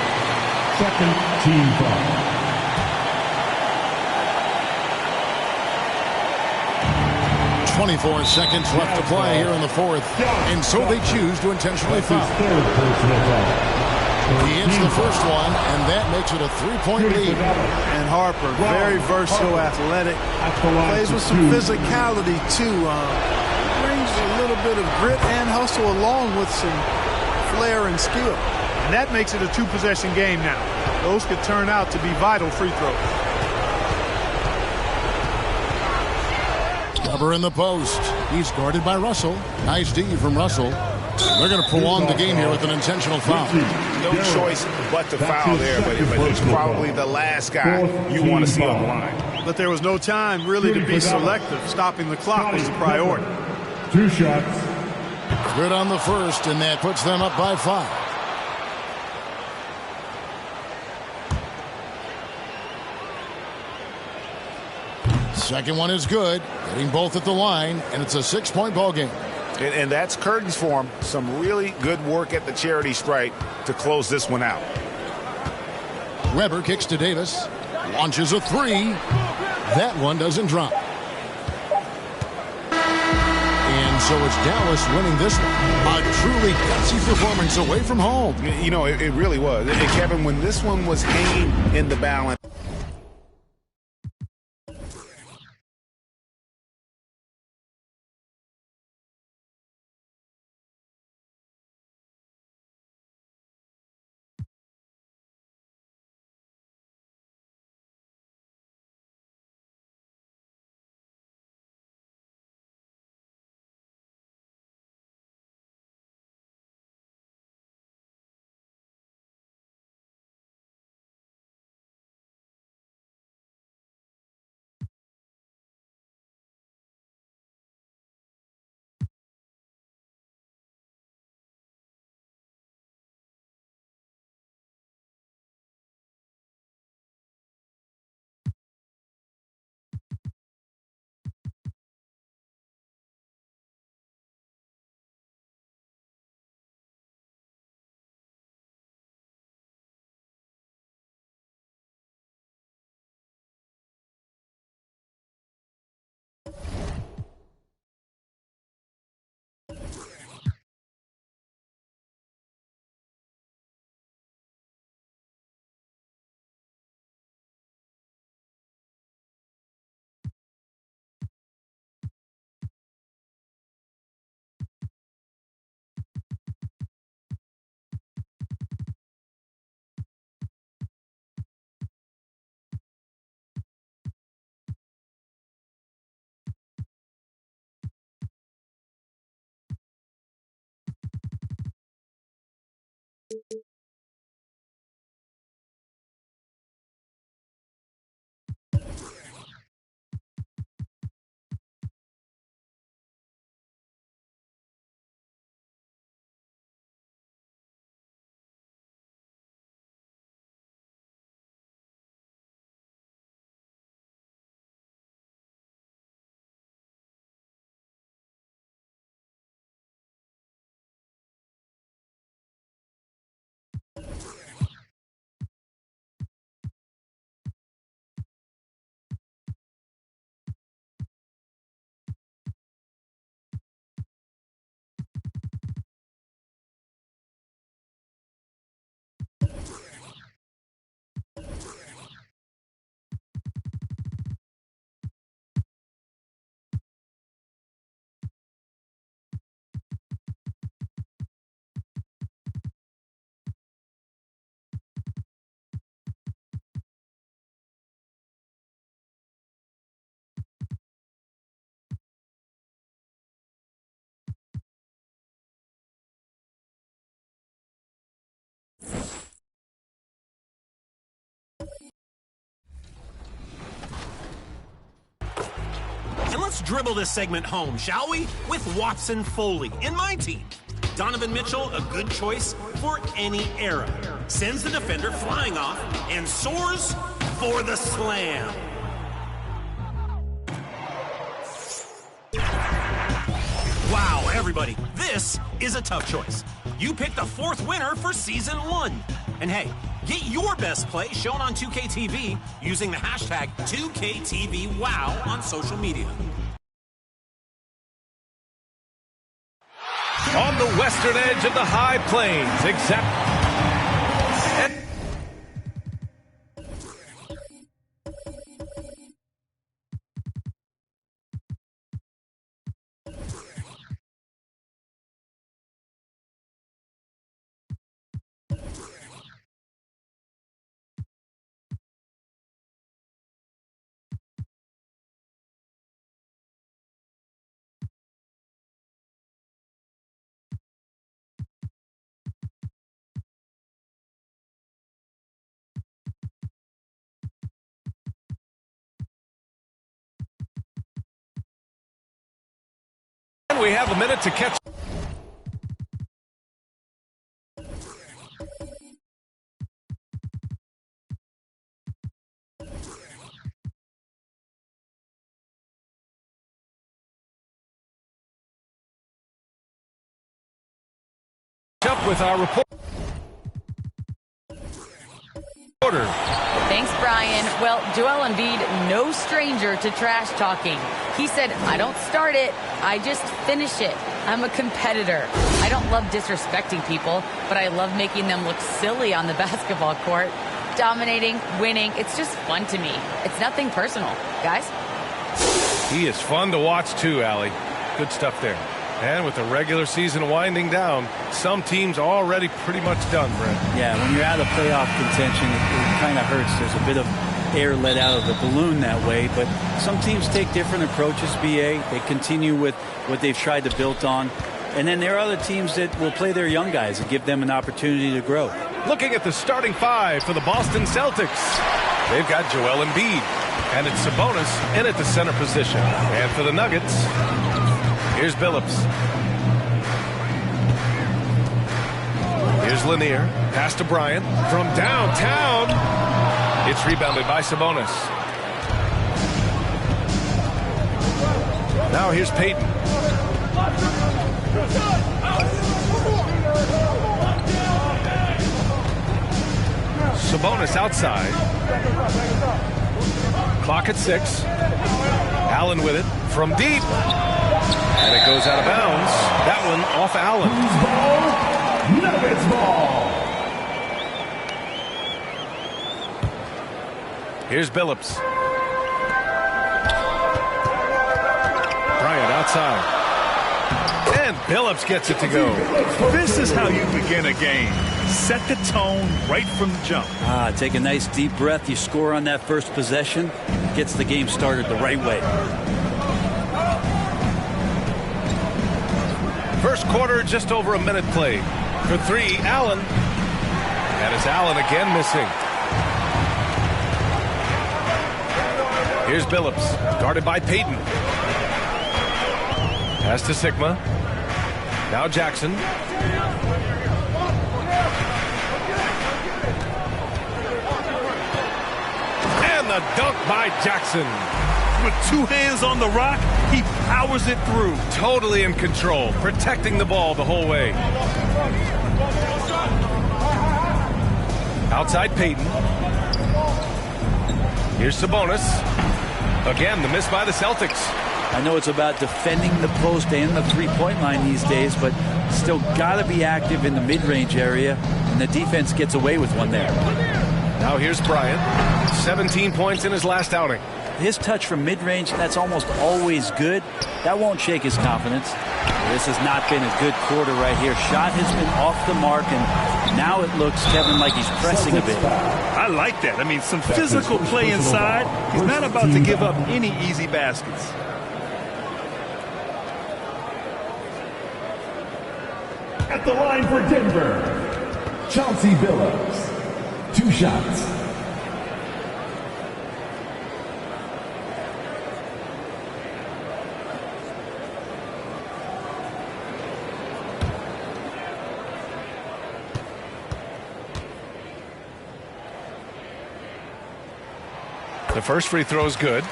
Second team foul. .24 seconds left to play here in the fourth, and so they choose to intentionally foul. Third personal foul. He hits the first one, and that makes it a 3-point lead. And Harper, very versatile, athletic, plays with some physicality too. Brings a little bit of grit and hustle along with some flair and skill. And that makes it a two-possession game now. Those could turn out to be vital free throws. Weber in the post. He's guarded by Russell. Nice D from Russell. They're going to prolong the game here with an intentional foul. No choice but to foul there, but he's probably the last guy you want to see on the line. But there was no time really to be selective. Stopping the clock was the priority. 2 shots. Good on the first, and that puts them up by 5. Second one is good. Hitting both at the line, and it's a 6-point ball game. And that's curtains for him. Some really good work at the charity stripe to close this one out. Weber kicks to Davis. Launches a 3. That one doesn't drop. And so it's Dallas winning this one. A truly gutsy performance away from home. You know, it really was. And Kevin, when this one was hanging in the balance, Let's dribble this segment home, shall we? With Watson Foley in my team. Donovan Mitchell, a good choice for any era. Sends the defender flying off and soars for the slam. Wow, everybody, this is a tough choice. You picked the fourth winner for Season 1. And hey, get your best play shown on 2KTV using the hashtag 2KTVWow on social media. On the western edge of the High Plains, we have a minute to catch. Up with our report. Thanks, Brian. Well, Joel Embiid, no stranger to trash talking. He said, I don't start it, I just finish it. I'm a competitor. I don't love disrespecting people, but I love making them look silly on the basketball court. Dominating, winning, it's just fun to me. It's nothing personal. Guys? He is fun to watch too, Allie. Good stuff there. And with the regular season winding down, some teams already pretty much done, Brent. Yeah, when you're out of playoff contention, it kind of hurts. There's a bit of air let out of the balloon that way, but some teams take different approaches, BA. They continue with what they've tried to build on. And then there are other teams that will play their young guys and give them an opportunity to grow. Looking at the starting five for the Boston Celtics. They've got Joel Embiid, and it's Sabonis in at the center position. And for the Nuggets, here's Billups. Here's Lanier. Pass to Bryant from downtown. It's rebounded by Sabonis. Now here's Payton. Sabonis outside. Clock at 6. Allen with it from deep. And it goes out of bounds. That one off Allen. Nuggets ball. Here's Billups. Bryant outside. And Billups gets it to go. This is how you begin a game. Set the tone right from the jump. Take a nice deep breath. You score on that first possession. Gets the game started the right way. First quarter, just over a minute played. For 3, Allen. And it's Allen again missing. Here's Billups, guarded by Payton. Pass to Sigma. Now Jackson. And the dunk by Jackson. With 2 hands on the rock, he powers it through. Totally in control, protecting the ball the whole way. Outside Payton. Here's Sabonis. Again, the miss by the Celtics. I know it's about defending the post and the three-point line these days, but still got to be active in the mid-range area, and the defense gets away with one there. Now here's Bryant. 17 points in his last outing. His touch from mid-range, that's almost always good. That won't shake his confidence. This has not been a good quarter right here. Shot has been off the mark, and now it looks, Kevin, like he's pressing a bit. I like that. I mean, some physical play inside. He's not about to give up any easy baskets. At the line for Denver, Chauncey Billups. 2 shots. The first free throw is good.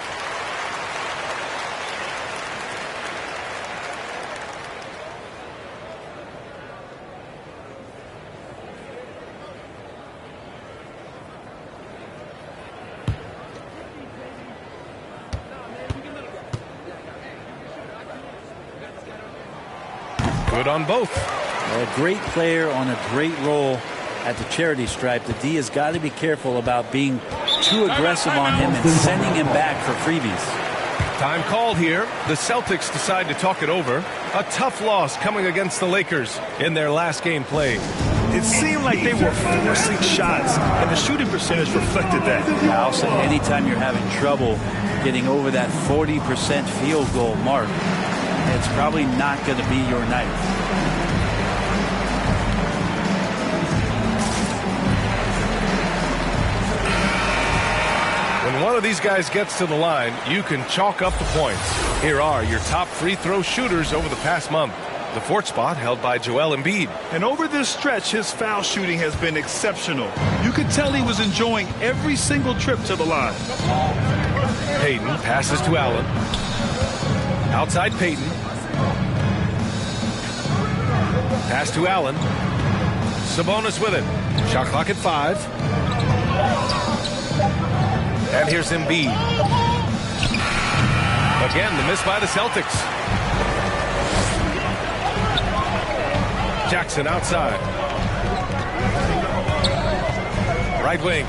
Good on both. A great player on a great role at the charity stripe. The D has got to be careful about being too aggressive on him and sending him back for freebies. Time called here. The Celtics decide to talk it over. A tough loss coming against the Lakers in their last game played. It seemed like they were forcing shots, and the shooting percentage reflected that. Also, anytime you're having trouble getting over that 40% field goal mark, it's probably not going to be your night. When one of these guys gets to the line, you can chalk up the points. Here are your top free throw shooters over the past month. The fourth spot held by Joel Embiid. And over this stretch, his foul shooting has been exceptional. You could tell he was enjoying every single trip to the line. Payton passes to Allen. Outside Payton. Pass to Allen. Sabonis with it. Shot clock at 5. And here's Embiid. Again, the miss by the Celtics. Jackson outside. Right wing.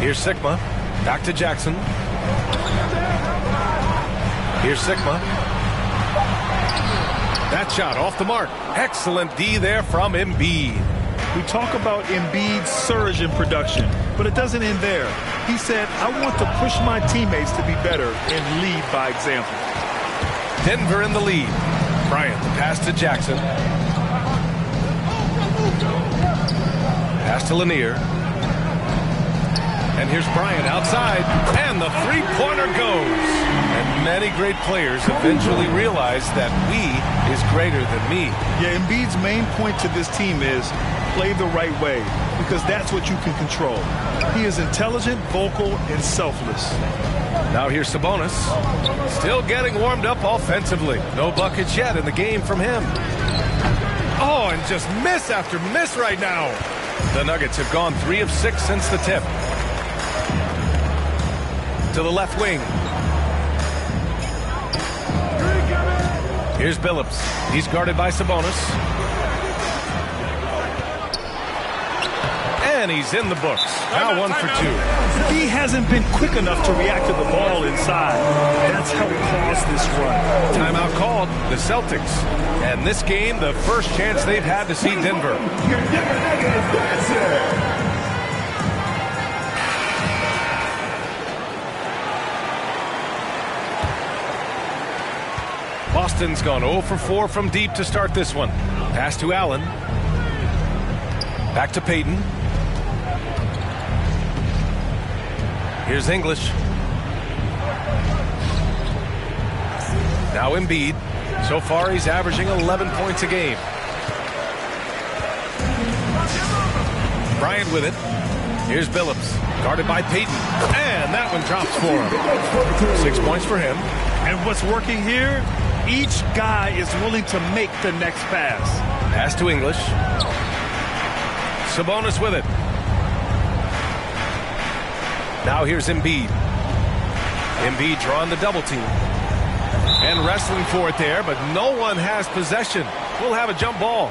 Here's Sigma. Back to Jackson. Here's Sigma. That shot off the mark. Excellent D there from Embiid. We talk about Embiid's surge in production, but it doesn't end there. He said, I want to push my teammates to be better and lead by example. Denver in the lead. Bryant, the pass to Jackson. Pass to Lanier. And here's Bryant outside, and the three-pointer goes. And many great players eventually realize that we is greater than me. Yeah, Embiid's main point to this team is play the right way, because that's what you can control. He is intelligent, vocal, and selfless. Now here's Sabonis. Still getting warmed up offensively. No buckets yet in the game from him. Oh, and just miss after miss right now. The Nuggets have gone 3 of 6 since the tip. To the left wing. Here's Billups. He's guarded by Sabonis. And he's in the books. Now 1 for 2. He hasn't been quick enough to react to the ball inside. That's helped cause this run. Timeout called. The Celtics. And this game, the first chance they've had to see Denver. Boston's gone 0 for 4 from deep to start this one. Pass to Allen. Back to Payton. Here's English. Now Embiid. So far he's averaging 11 points a game. Bryant with it. Here's Billups. Guarded by Payton. And that one drops for him. 6 points for him. And what's working here? Each guy is willing to make the next pass. Pass to English. Sabonis with it. Now here's Embiid. Embiid drawing the double team. And wrestling for it there, but no one has possession. We'll have a jump ball.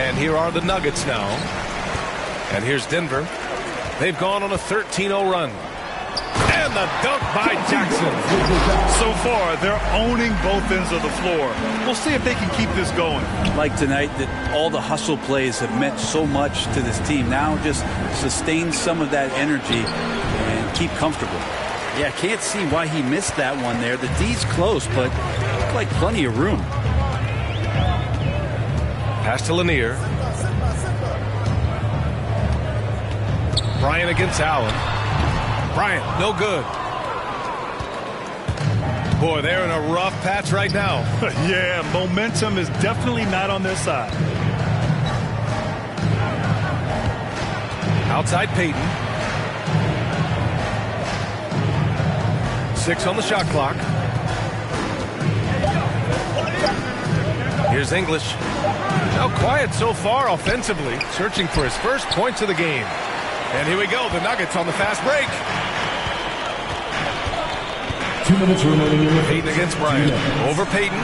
And here are the Nuggets now. And here's Denver. They've gone on a 13-0 run. And the dunk by Jackson. So far, they're owning both ends of the floor. We'll see if they can keep this going. Like tonight, that all the hustle plays have meant so much to this team. Now just sustain some of that energy and keep comfortable. Yeah, can't see why he missed that one there. The D's close, but looked like plenty of room. Pass to Lanier. Bryant against Allen. Bryant, no good. Boy, they're in a rough patch right now. Yeah, momentum is definitely not on their side. Outside Peyton. 6 on the shot clock. Here's English. Now quiet so far offensively, searching for his first points of the game. And here we go, the Nuggets on the fast break. 2 minutes remaining in the Peyton against Bryant. Over Peyton.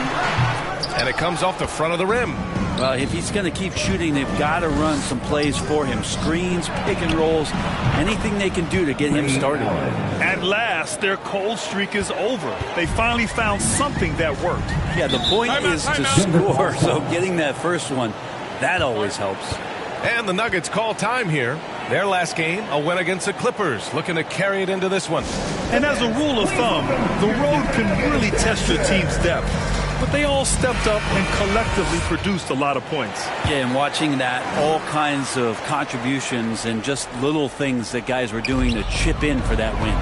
And it comes off the front of the rim. Well, if he's going to keep shooting, they've got to run some plays for him. Screens, pick and rolls, anything they can do to get him started. At last, their cold streak is over. They finally found something that worked. Yeah, the point is to score, so getting that first one, that always helps. And the Nuggets call time here. Their last game, a win against the Clippers, looking to carry it into this one. And as a rule of thumb, the road can really test your team's depth. But they all stepped up and collectively produced a lot of points. Yeah, and watching that, all kinds of contributions and just little things that guys were doing to chip in for that win.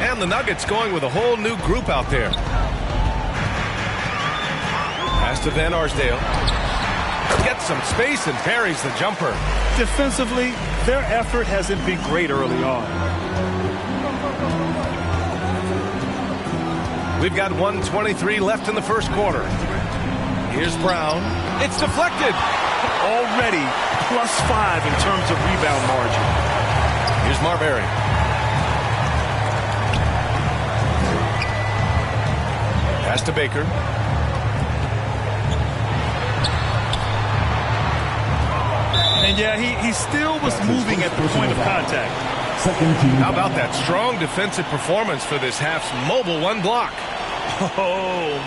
And the Nuggets going with a whole new group out there. Pass to Van Arsdale. Gets some space and buries the jumper. Defensively, their effort hasn't been great early on. We've got 1:23 left in the first quarter. Here's Brown. It's deflected. Already +5 in terms of rebound margin. Here's Marbury. Pass to Baker. And yeah, he still was moving at the point of contact. How about that strong defensive performance for this half's mobile one block? Oh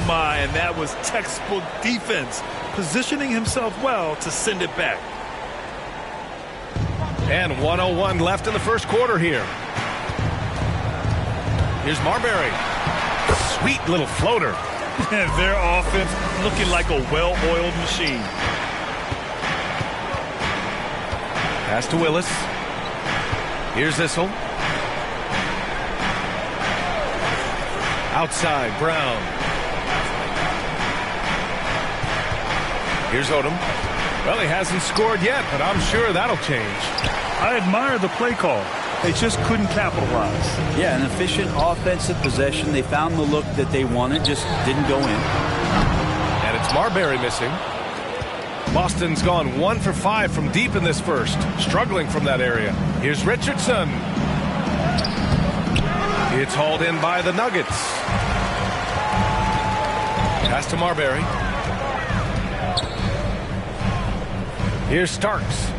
my, and that was textbook defense, positioning himself well to send it back. And 1:01 left in the first quarter here. Here's Marbury. Sweet little floater. Their offense looking like a well-oiled machine. Pass to Willis. Here's Issel. Outside, Brown. Here's Odom. Well, he hasn't scored yet, but I'm sure that'll change. I admire the play call. They just couldn't capitalize. Yeah, an efficient offensive possession. They found the look that they wanted, just didn't go in. And it's Marbury missing. Boston's gone 1 for 5 from deep in this first, struggling from that area. Here's Richardson. It's hauled in by the Nuggets. Pass to Marbury. Here's Starks.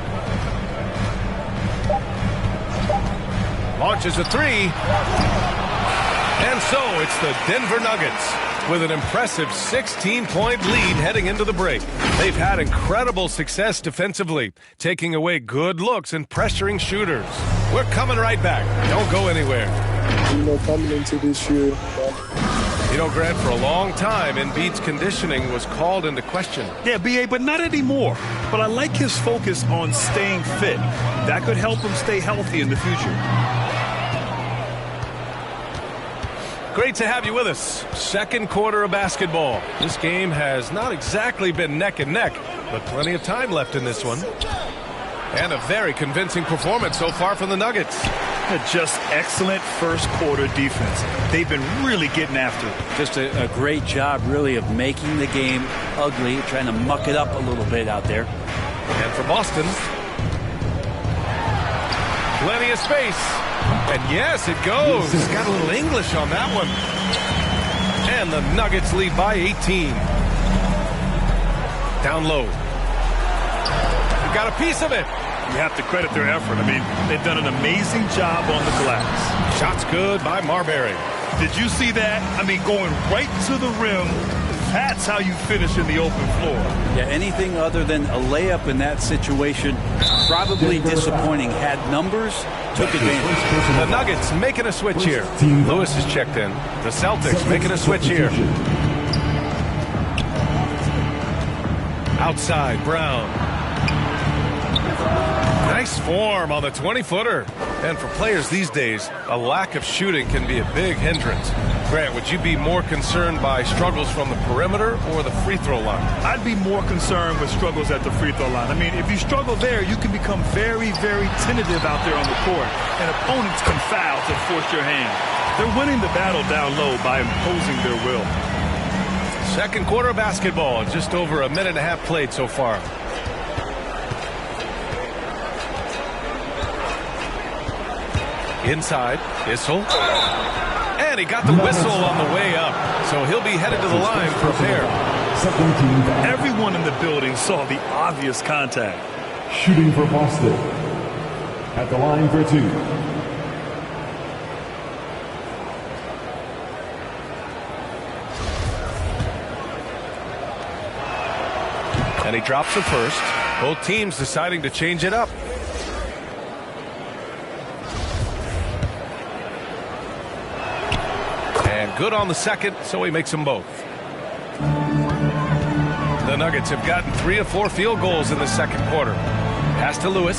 Launches a 3. And so it's the Denver Nuggets with an impressive 16-point lead heading into the break. They've had incredible success defensively, taking away good looks and pressuring shooters. We're coming right back. Don't go anywhere. Coming into this year. You know, Grant, for a long time, Embiid's conditioning was called into question. Yeah, B.A., but not anymore. But I like his focus on staying fit. That could help him stay healthy in the future. Great to have you with us. Second quarter of basketball. This game has not exactly been neck and neck, but plenty of time left in this one. And a very convincing performance so far from the Nuggets. Just excellent first quarter defense. They've been really getting after it. Just a great job, really, of making the game ugly, trying to muck it up a little bit out there. And for Boston, plenty of space. And yes, it goes. It's got a little English on that one. And the Nuggets lead by 18. Down low. We've got a piece of it. You have to credit their effort. I mean, they've done an amazing job on the glass. Shots good by Marbury. Did you see that? I mean, going right to the rim. That's how you finish in the open floor. Yeah, anything other than a layup in that situation, probably disappointing. Had numbers, took advantage. The Nuggets making a switch here. Lewis is checked in. The Celtics making a switch here. Outside, Brown. Nice form on the 20-footer. And for players these days, a lack of shooting can be a big hindrance. Grant, would you be more concerned by struggles from the perimeter or the free throw line? I'd be more concerned with struggles at the free throw line. I mean, if you struggle there, you can become very, very tentative out there on the court, and opponents can foul to force your hand. They're winning the battle down low by imposing their will. Second quarter basketball, just over a minute and a half played so far. Inside, Issel. And he got the whistle on the way up. So he'll be headed to the line for a pair. Everyone in the building saw the obvious contact. Shooting for Boston. At the line for 2. And he drops the first. Both teams deciding to change it up. And good on the second, so he makes them both. The Nuggets have gotten 3 of 4 field goals in the second quarter. Pass to Lewis.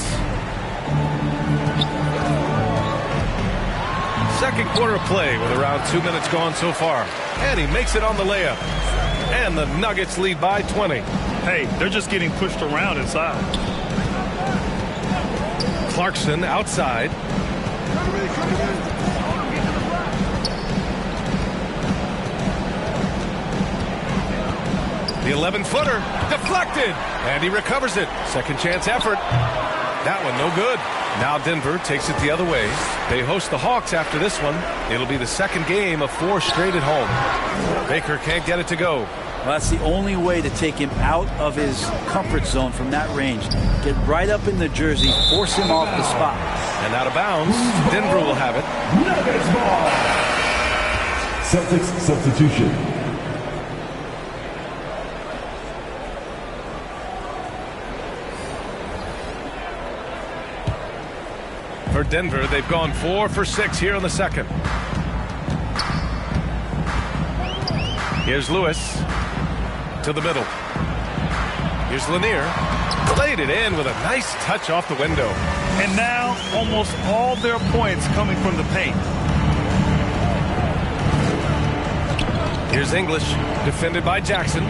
Second quarter of play with around 2 minutes gone so far. And he makes it on the layup. And the Nuggets lead by 20. Hey, they're just getting pushed around inside. Clarkson outside. The 11-footer deflected, and he recovers it. Second chance effort. That one no good. Now Denver takes it the other way. They host the Hawks after this one. It'll be the second game of 4 straight at home. Baker can't get it to go. Well, that's the only way to take him out of his comfort zone from that range. Get right up in the jersey, force him off the spot. And out of bounds, Denver will have it. Nuggets ball. Celtics substitution. For Denver, they've gone 4 for 6 here in the second. Here's Lewis. To the middle. Here's Lanier. Laid it in with a nice touch off the window. And now almost all their points coming from the paint. Here's English, defended by Jackson.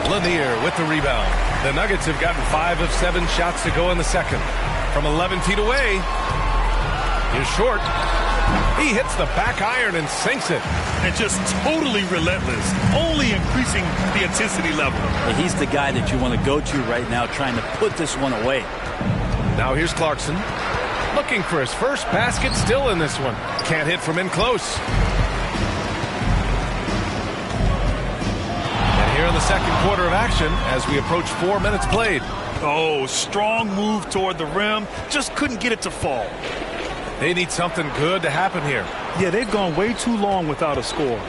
Lanier with the rebound. The Nuggets have gotten 5 of 7 shots to go in the second. From 11 feet away. Here's Short. He hits the back iron and sinks it. And just totally relentless, only increasing the intensity level. He's the guy that you want to go to right now, trying to put this one away. Now here's Clarkson. Looking for his first basket, still in this one. Can't hit from in close. And here in the second quarter of action, as we approach 4 minutes played. Oh, strong move toward the rim. Just couldn't get it to fall. They need something good to happen here. Yeah, they've gone way too long without a score.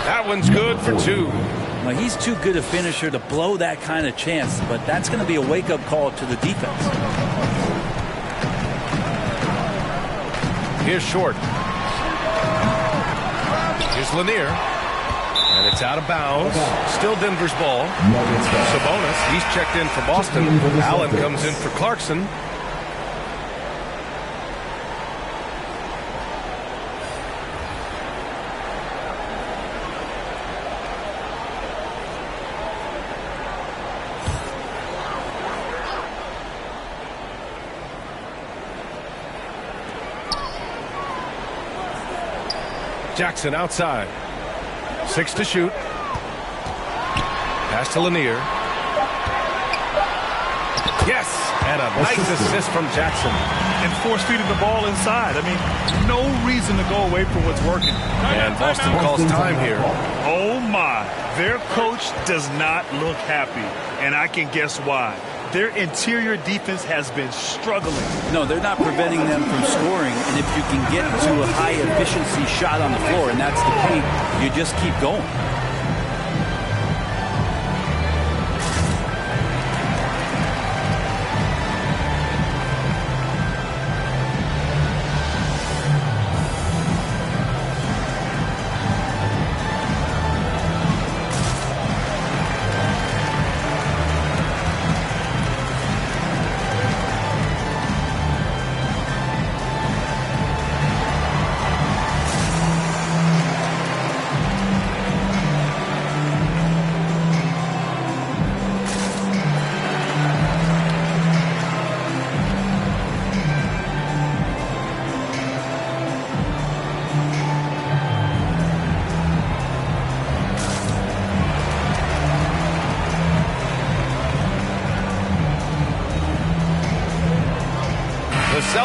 That one's good for 2. Now, he's too good a finisher to blow that kind of chance, but that's going to be a wake-up call to the defense. Here's Short. Here's Lanier. And it's out of bounds. Still Denver's ball. Sabonis, he's checked in for Boston. Allen comes in for Clarkson. Jackson outside. 6 to shoot. Pass to Lanier. Yes, and a nice assist from Jackson. And force feeding the ball inside. I mean, no reason to go away from what's working. And Boston calls time here. Oh my, their coach does not look happy, and I can guess why. Their interior defense has been struggling. No, they're not preventing them from scoring, and if you can get to a high-efficiency shot on the floor, and that's the key, you just keep going.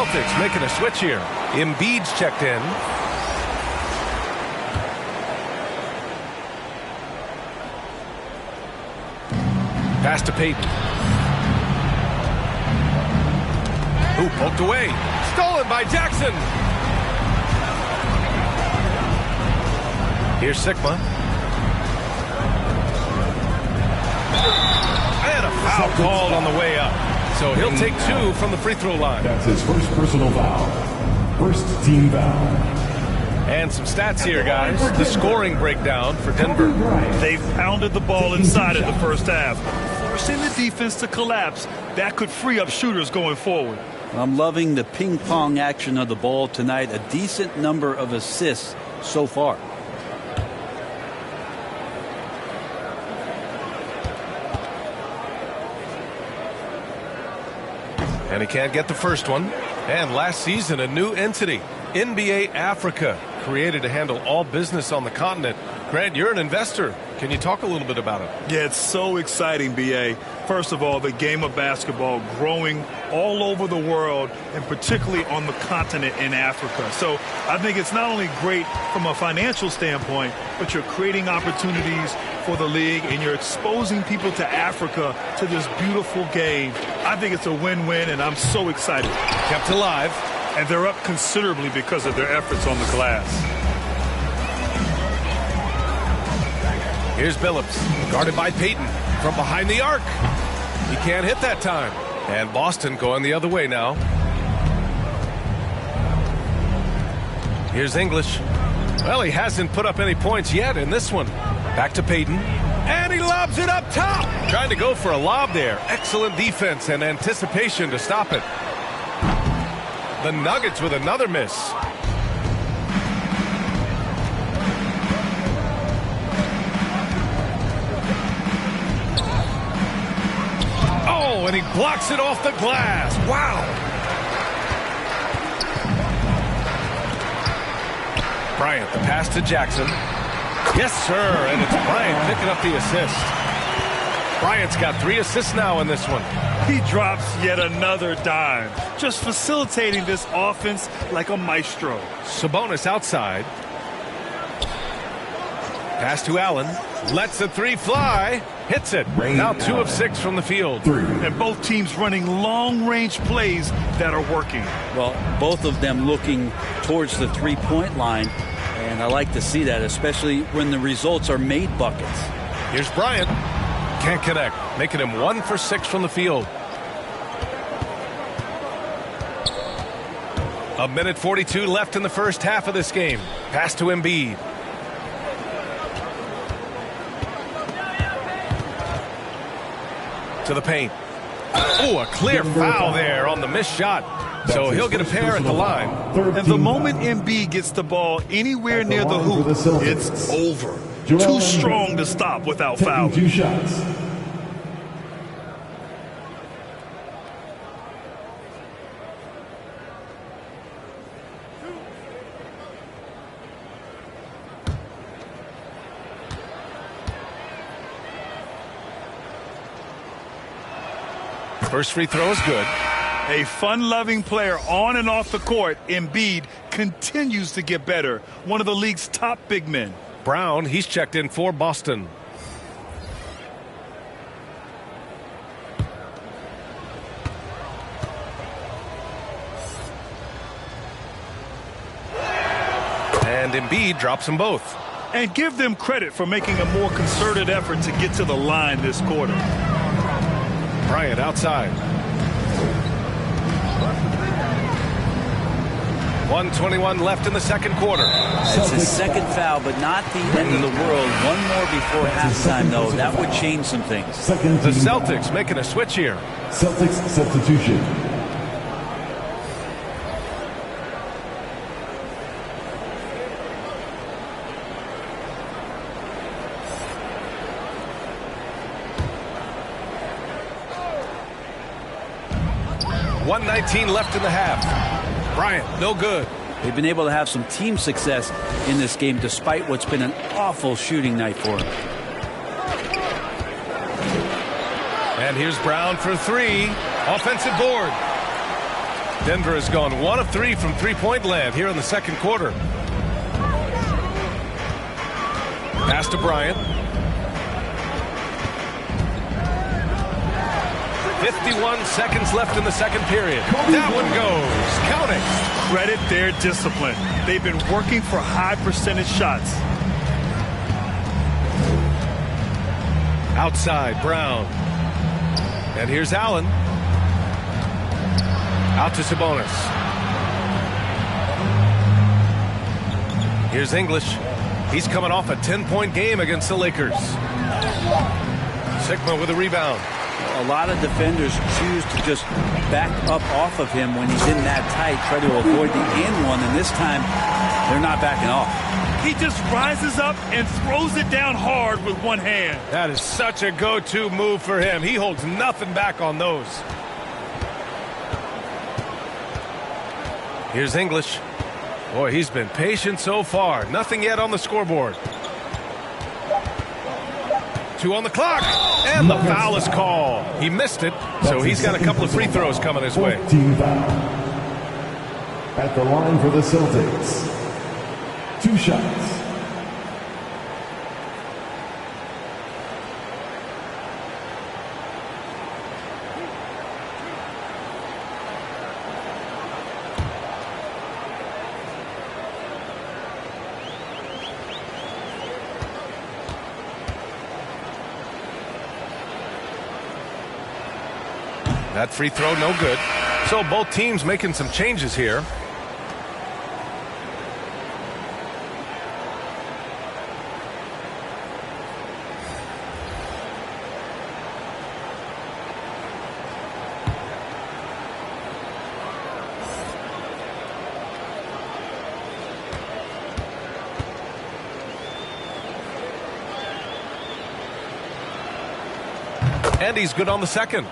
Celtics making a switch here. Embiid's checked in. Pass to Payton. Ooh, poked away. Stolen by Jackson. Here's Sigma. And a foul called on the way up. So he'll take 2 from the free throw line. That's his first personal foul. First team foul. And some stats here, guys. The scoring breakdown for Denver. They've pounded the ball inside in the first half, forcing the defense to collapse. That could free up shooters going forward. I'm loving the ping pong action of the ball tonight. A decent number of assists so far. And he can't get the first one. And last season, a new entity, NBA Africa, created to handle all business on the continent. Grant, you're an investor. Can you talk a little bit about it? Yeah, it's so exciting, B.A. First of all, the game of basketball growing all over the world, and particularly on the continent in Africa. So I think it's not only great from a financial standpoint, but you're creating opportunities for the league, and you're exposing people to Africa, to this beautiful game. I think it's a win-win, and I'm so excited. Kept alive. And they're up considerably because of their efforts on the glass. Here's Billups, guarded by Payton from behind the arc. He can't hit that time. And Boston going the other way now. Here's English. Well, he hasn't put up any points yet in this one. Back to Payton. And he lobs it up top. Trying to go for a lob there. Excellent defense and anticipation to stop it. The Nuggets with another miss. Oh, and he blocks it off the glass. Wow. Bryant, the pass to Jackson. Yes, sir, and it's Bryant picking up the assist. Bryant's got 3 assists now in this one. He drops yet another dime, just facilitating this offense like a maestro. Sabonis outside. Pass to Allen. Lets the 3 fly. Hits it. Now 2 of 6 from the field. And both teams running long-range plays that are working. Well, both of them looking towards the three-point line. And I like to see that, especially when the results are made buckets. Here's Bryant. Can't connect, making him 1 for 6 from the field. A minute 42 left in the first half of this game. Pass to Embiid. To the paint. Oh, a clear foul there on the missed shot. So he'll get a pair at the line. And the moment Embiid gets the ball anywhere near the hoop, it's over. Too strong to stop without fouling. 2 shots. First free throw is good. A fun-loving player on and off the court, Embiid continues to get better. One of the league's top big men. Brown, he's checked in for Boston. And Embiid drops them both. And give them credit for making a more concerted effort to get to the line this quarter. Bryant outside. 1:21 left in the second quarter. It's his second foul, but not the end of the world. One more before halftime, though. That would change some things. The Celtics making a switch here. Celtics substitution. .119 left in the half. Bryant, no good. They've been able to have some team success in this game despite what's been an awful shooting night for them. And here's Brown for 3. Offensive board. Denver has gone 1 of 3 from three-point land here in the second quarter. Pass to Bryant. 51 seconds left in the second period. That one goes. Counting. Credit their discipline. They've been working for high percentage shots. Outside, Brown. And here's Allen. Out to Sabonis. Here's English. He's coming off a 10-point game against the Lakers. Sigma with a rebound. A lot of defenders choose to just back up off of him when he's in that tight, try to avoid the and one, and this time they're not backing off. He just rises up and throws it down hard with one hand. That is such a go-to move for him. He holds nothing back on those. Here's English. Boy, he's been patient so far. Nothing yet on the scoreboard. 2 on the clock, and the foul is called. He missed it, so he's got a couple of free throws coming his way. Team foul. At the line for the Celtics. 2 shots. That free throw, no good. So both teams making some changes here. And he's good on the second.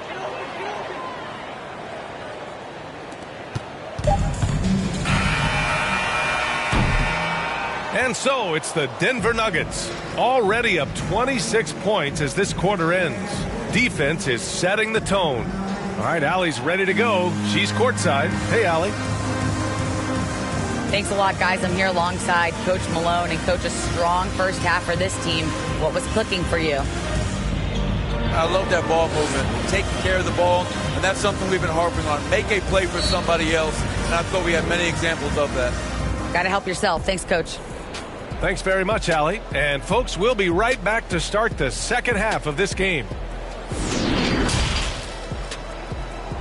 And so it's the Denver Nuggets, already up 26 points as this quarter ends. Defense is setting the tone. All right, Allie's ready to go. She's courtside. Hey, Allie. Thanks a lot, guys. I'm here alongside Coach Malone, and Coach, a strong first half for this team. What was clicking for you? I love that ball movement, taking care of the ball, and that's something we've been harping on. Make a play for somebody else, and I thought we had many examples of that. Got to help yourself. Thanks, Coach. Thanks very much, Allie. And, folks, we'll be right back to start the second half of this game.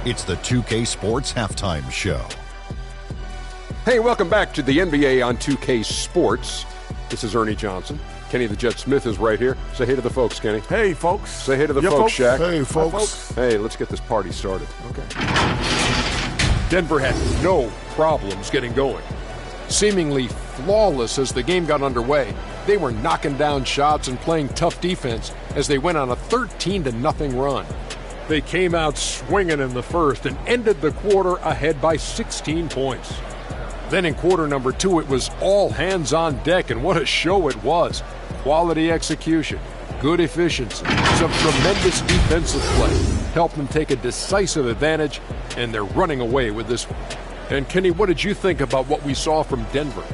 It's the 2K Sports Halftime Show. Hey, welcome back to the NBA on 2K Sports. This is Ernie Johnson. Kenny the Jet Smith is right here. Say hey to the folks, Kenny. Hey, folks. Say hey to the folks, Shaq. Hey, folks. Hi, folks. Hey, let's get this party started. Okay. Denver had no problems getting going. Seemingly flawless as the game got underway. They were knocking down shots and playing tough defense as they went on a 13-0 run. They came out swinging in the first and ended the quarter ahead by 16 points. Then in quarter number 2, it was all hands on deck, and what a show it was. Quality execution, good efficiency, some tremendous defensive play helped them take a decisive advantage, and they're running away with this one. And Kenny, what did you think about what we saw from Denver?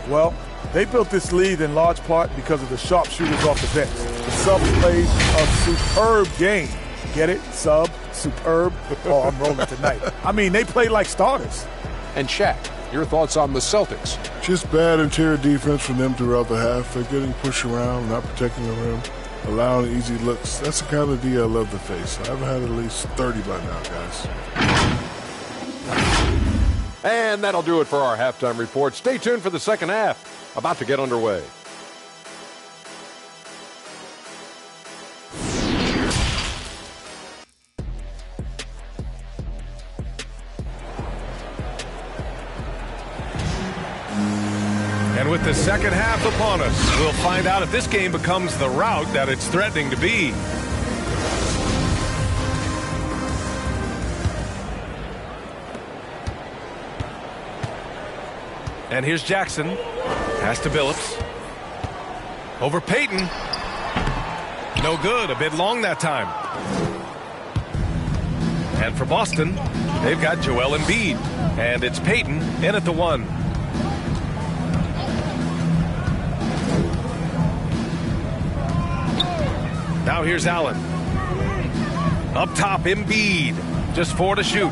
Well, they built this lead in large part because of the sharpshooters off the bench. The subs played a superb game. Get it? Sub, superb. Oh, I'm rolling tonight. I mean, they played like starters. And Shaq, your thoughts on the Celtics? Just bad interior defense from them throughout the half. They're getting pushed around, not protecting the rim, allowing easy looks. That's the kind of D I love to face. I've had at least 30 by now, guys. And that'll do it for our halftime report. Stay tuned for the second half, about to get underway. And with the second half upon us, we'll find out if this game becomes the rout that it's threatening to be. And here's Jackson. Pass to Billups. Over Payton. No good. A bit long that time. And for Boston, they've got Joel Embiid. And it's Payton in at the 1. Now here's Allen. Up top, Embiid. Just 4 to shoot.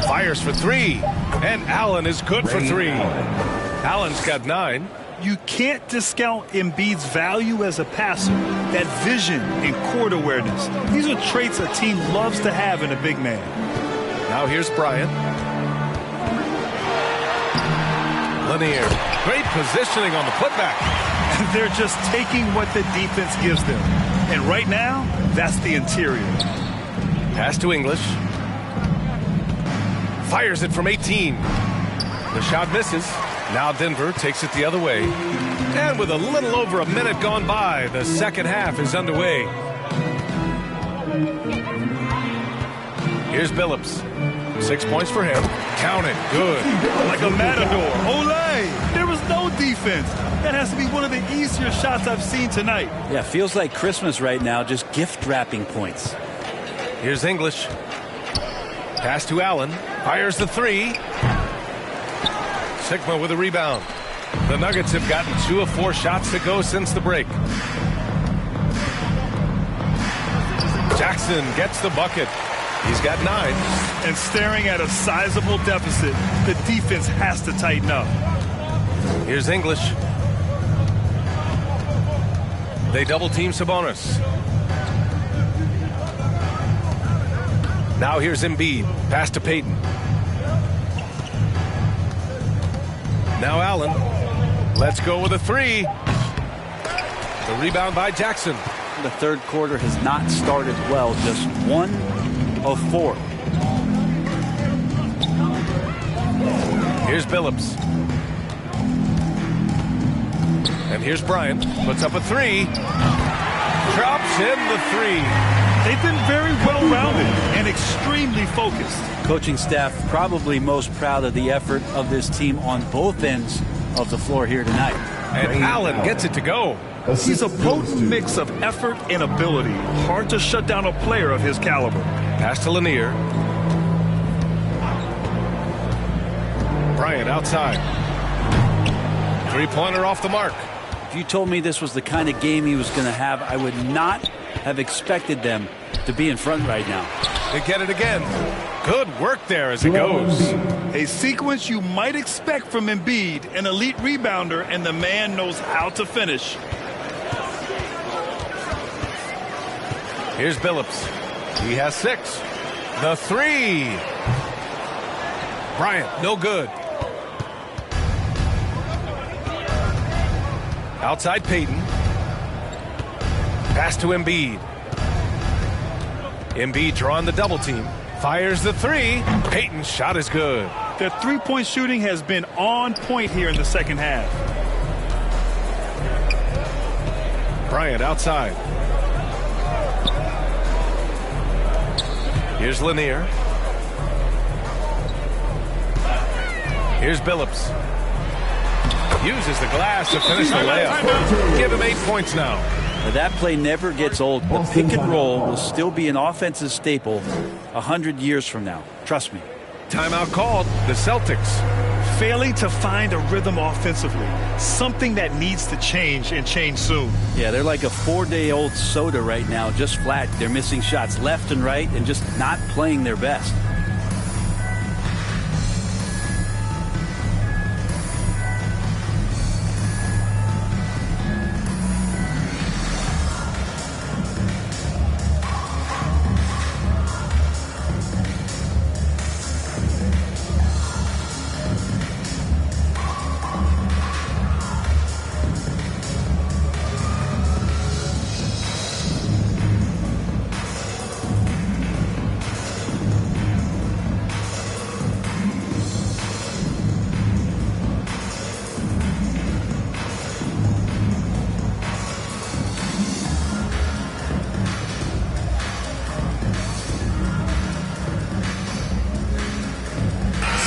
Fires for 3. And Allen is good for 3. Allen's got 9. You can't discount Embiid's value as a passer. That vision and court awareness. These are traits a team loves to have in a big man. Now here's Bryant. Lanier. Great positioning on the putback. They're just taking what the defense gives them. And right now, that's the interior. Pass to English. Fires it from 18. The shot misses. Now Denver takes it the other way. And with a little over a minute gone by, the second half is underway. Here's Billups. 6 points for him. Count it. Good. Like a matador. Olay! There was no defense. That has to be one of the easier shots I've seen tonight. Yeah, feels like Christmas right now, just gift wrapping points. Here's English. Pass to Allen. Fires the 3. Sigma with a rebound. The Nuggets have gotten 2 of 4 shots to go since the break. Jackson gets the bucket. He's got 9. And staring at a sizable deficit, the defense has to tighten up. Here's English. They double team Sabonis. Now here's Embiid. Pass to Payton. Now Allen. Let's go with a 3. The rebound by Jackson. The third quarter has not started well. Just 1 of 4. Here's Billups. And here's Bryant. Puts up a 3. Drops in the 3. They've been very well-rounded and extremely focused. Coaching staff probably most proud of the effort of this team on both ends of the floor here tonight. And Allen gets it to go. He's a potent mix of effort and ability. Hard to shut down a player of his caliber. Pass to Lanier. Bryant outside. 3-pointer off the mark. If you told me this was the kind of game he was going to have, I would not have expected them to be in front right now. They get it again. Good work there as it goes. A sequence you might expect from Embiid, an elite rebounder, and the man knows how to finish. Here's Billups. He has 6. The 3. Bryant, no good. Outside Payton. Pass to Embiid. Embiid drawing the double team. Fires the 3. Payton's shot is good. Their three-point shooting has been on point here in the second half. Bryant outside. Here's Lanier. Here's Billups. Uses the glass to finish the layup. Give him 8 points now. Now that play never gets old. The pick and roll will still be an offensive staple 100 years from now. Trust me. Timeout called. The Celtics. Failing to find a rhythm offensively. Something that needs to change and change soon. Yeah, they're like a 4-day-old soda right now, just flat. They're missing shots left and right and just not playing their best.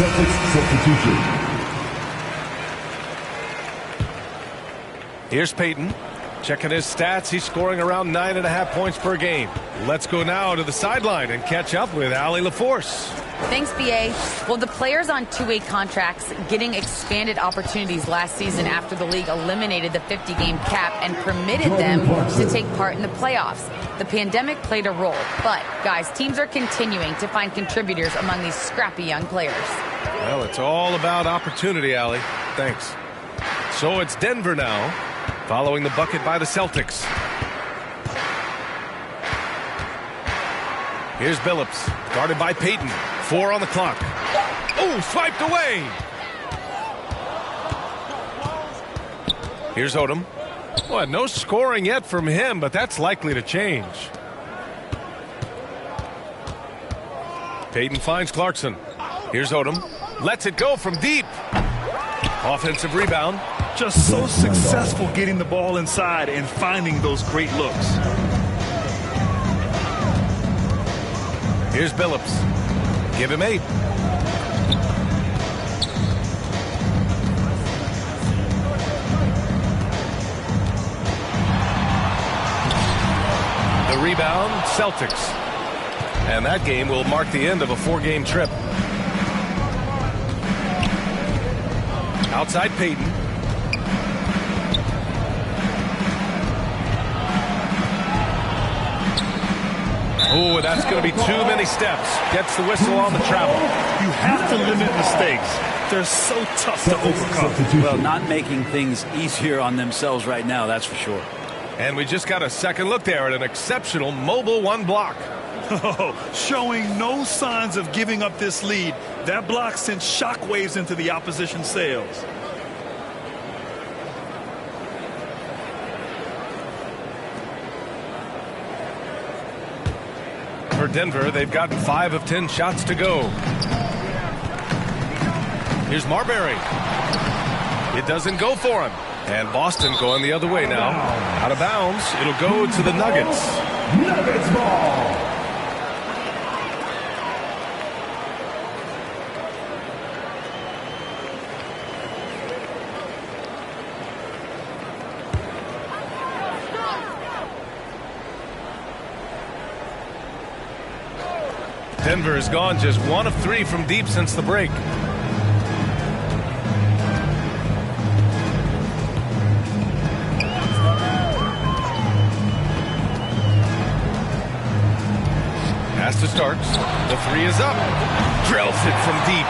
Celtics substitution. Here's Payton. Checking his stats, he's scoring around 9.5 points per game. Let's go now to the sideline and catch up with Allie LaForce. Thanks, BA. Well, the players on two-way contracts getting expanded opportunities last season after the league eliminated the 50-game cap and permitted them to take part in the playoffs. The pandemic played a role, but, guys, teams are continuing to find contributors among these scrappy young players. Well, it's all about opportunity, Allie. Thanks. So it's Denver now, following the bucket by the Celtics. Here's Billups, guarded by Payton. 4 on the clock. Oh, swiped away. Here's Odom. Well, no scoring yet from him, but that's likely to change. Payton finds Clarkson. Here's Odom. Lets it go from deep. Offensive rebound. Just so successful getting the ball inside and finding those great looks. Here's Billups. Give him 8. The rebound, Celtics. And that game will mark the end of a 4-game trip. Outside Payton. Oh, that's going to be too many steps. Gets the whistle on the travel. You have to limit mistakes. They're so tough to overcome. Well, not making things easier on themselves right now, that's for sure. And we just got a second look there at an exceptional mobile 1 block. Showing no signs of giving up this lead. That block sent shockwaves into the opposition sails. For Denver, they've gotten 5 of 10 shots to go. Here's Marbury. It doesn't go for him. And Boston going the other way now. Out of bounds. It'll go to the Nuggets. Nuggets ball. Denver has gone just 1 of 3 from deep since the break. Pass to Starks. The 3 is up. Drills it from deep.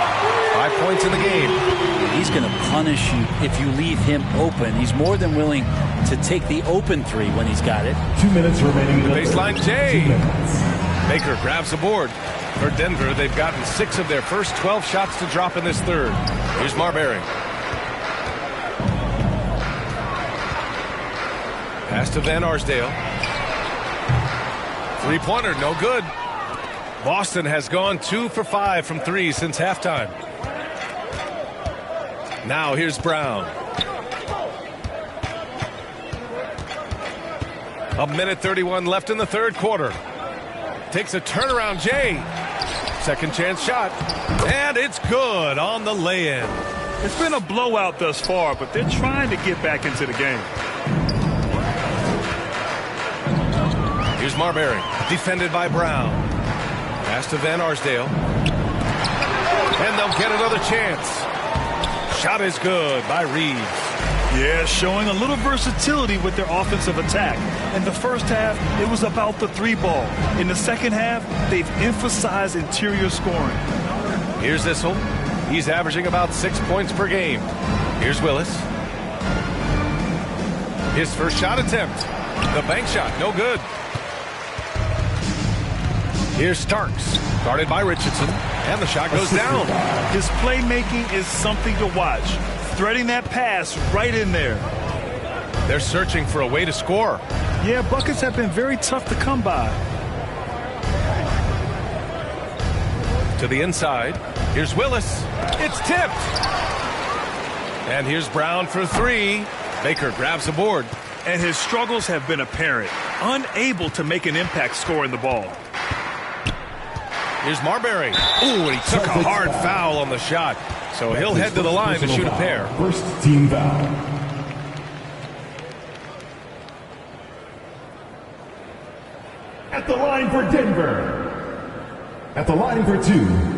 5 points in the game. He's going to punish you if you leave him open. He's more than willing to take the open 3 when he's got it. 2 minutes remaining. The baseline Jay. Baker grabs the board. For Denver, they've gotten 6 of their first 12 shots to drop in this third. Here's Marbury. Pass to Van Arsdale. 3-pointer, no good. Boston has gone 2 for 5 from 3 since halftime. Now here's Brown. 1:31 left in the third quarter. Takes a turnaround, Jay. Second chance shot. And it's good on the lay-in. It's been a blowout thus far, but they're trying to get back into the game. Here's Marbury. Defended by Brown. Pass to Van Arsdale. And they'll get another chance. Shot is good by Reeves. Yeah, showing a little versatility with their offensive attack. In the first half, it was about the 3-ball. In the second half, they've emphasized interior scoring. Here's Issel. He's averaging about 6 points per game. Here's Willis. His first shot attempt. The bank shot, no good. Here's Starks, guarded by Richardson, and the shot goes down. His playmaking is something to watch. Threading that pass right in there. They're searching for a way to score. Yeah, buckets have been very tough to come by. To the inside. Here's Willis. It's tipped. And here's Brown for 3. Baker grabs the board. And his struggles have been apparent. Unable to make an impact scoring the ball. Here's Marbury. Ooh, and he took a hard foul on the shot. So he'll head to the line to shoot a pair. First team foul. At the line for Denver. At the line for 2.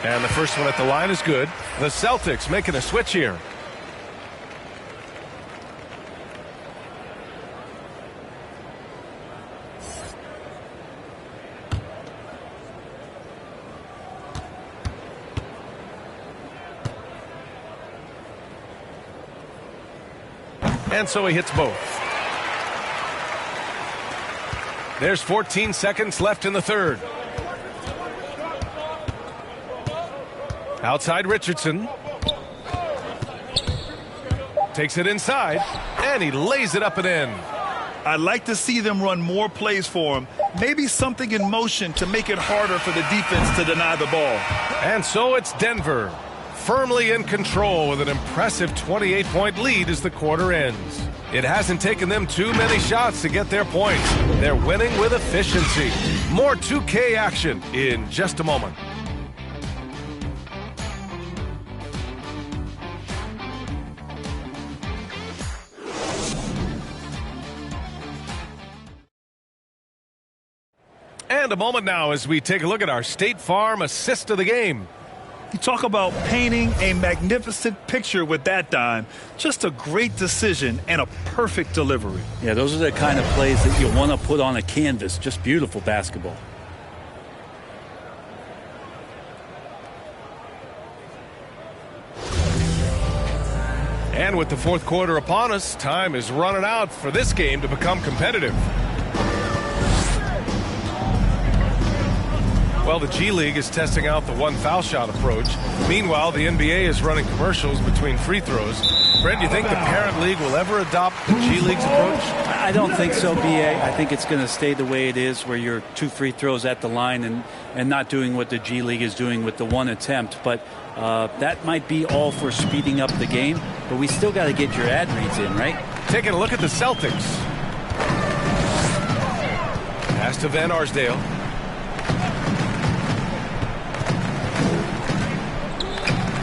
And the first one at the line is good. The Celtics making a switch here. And so he hits both. There's 14 seconds left in the third. Outside Richardson. Takes it inside, and he lays it up and in. I'd like to see them run more plays for him. Maybe something in motion to make it harder for the defense to deny the ball. And so it's Denver, firmly in control with an impressive 28-point lead as the quarter ends. It hasn't taken them too many shots to get their points. They're winning with efficiency. More 2K action in just a moment. And a moment now as we take a look at our State Farm assist of the game. You talk about painting a magnificent picture with that dime. Just a great decision and a perfect delivery. Yeah, those are the kind of plays that you want to put on a canvas. Just beautiful basketball. And with the fourth quarter upon us, time is running out for this game to become competitive. Well, the G League is testing out the one foul shot approach. Meanwhile, the NBA is running commercials between free throws. Brent, do you think the parent league will ever adopt the G League's approach? I don't think so, BA. I think it's going to stay the way it is, where you're 2 free throws at the line and not doing what the G League is doing with the one attempt. But that might be all for speeding up the game. But we still got to get your ad reads in, right? Taking a look at the Celtics. Pass to Van Arsdale.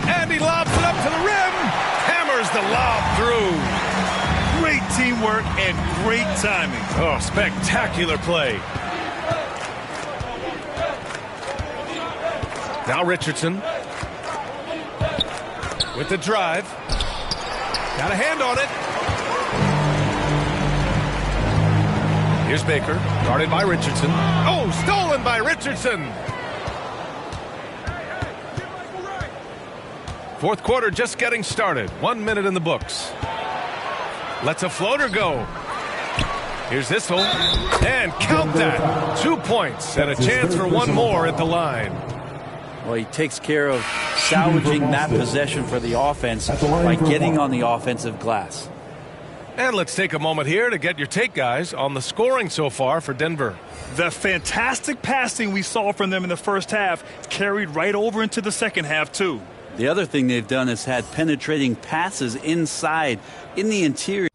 And he lobs it up to the rim. Hammers the lob through. Great teamwork and great timing. Oh, spectacular play. Now Richardson. With the drive. Got a hand on it. Here's Baker. Guarded by Richardson. Oh, stolen by Richardson. Fourth quarter just getting started. 1 minute in the books. Lets a floater go. Here's this hole. And count that. 2 points and a chance for one more at the line. Well, he takes care of salvaging that possession for the offense by getting on the offensive glass. And let's take a moment here to get your take, guys, on the scoring so far for Denver. The fantastic passing we saw from them in the first half carried right over into the second half, too. The other thing they've done is had penetrating passes inside, in the interior.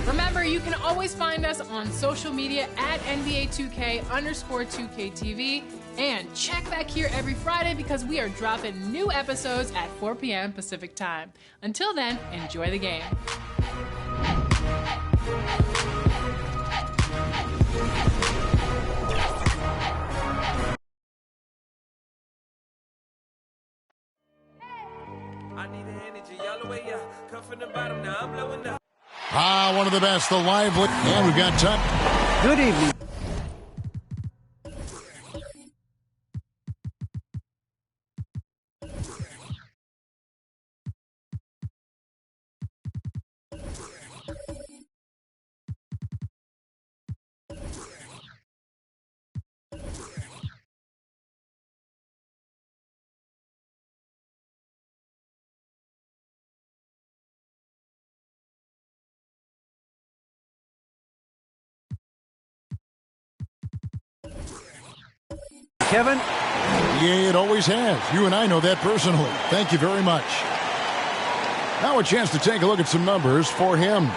Remember, you can always find us on social media at NBA2K_2KTV. And check back here every Friday because we are dropping new episodes at 4 p.m. Pacific time. Until then, enjoy the game. I need the energy all the way up. Come from the bottom, now I'm blowing up. One of the best, the lively. And we've got Tuck. Good evening. Kevin? Yeah, it always has. You and I know that personally. Thank you very much. Now a chance to take a look at some numbers for him.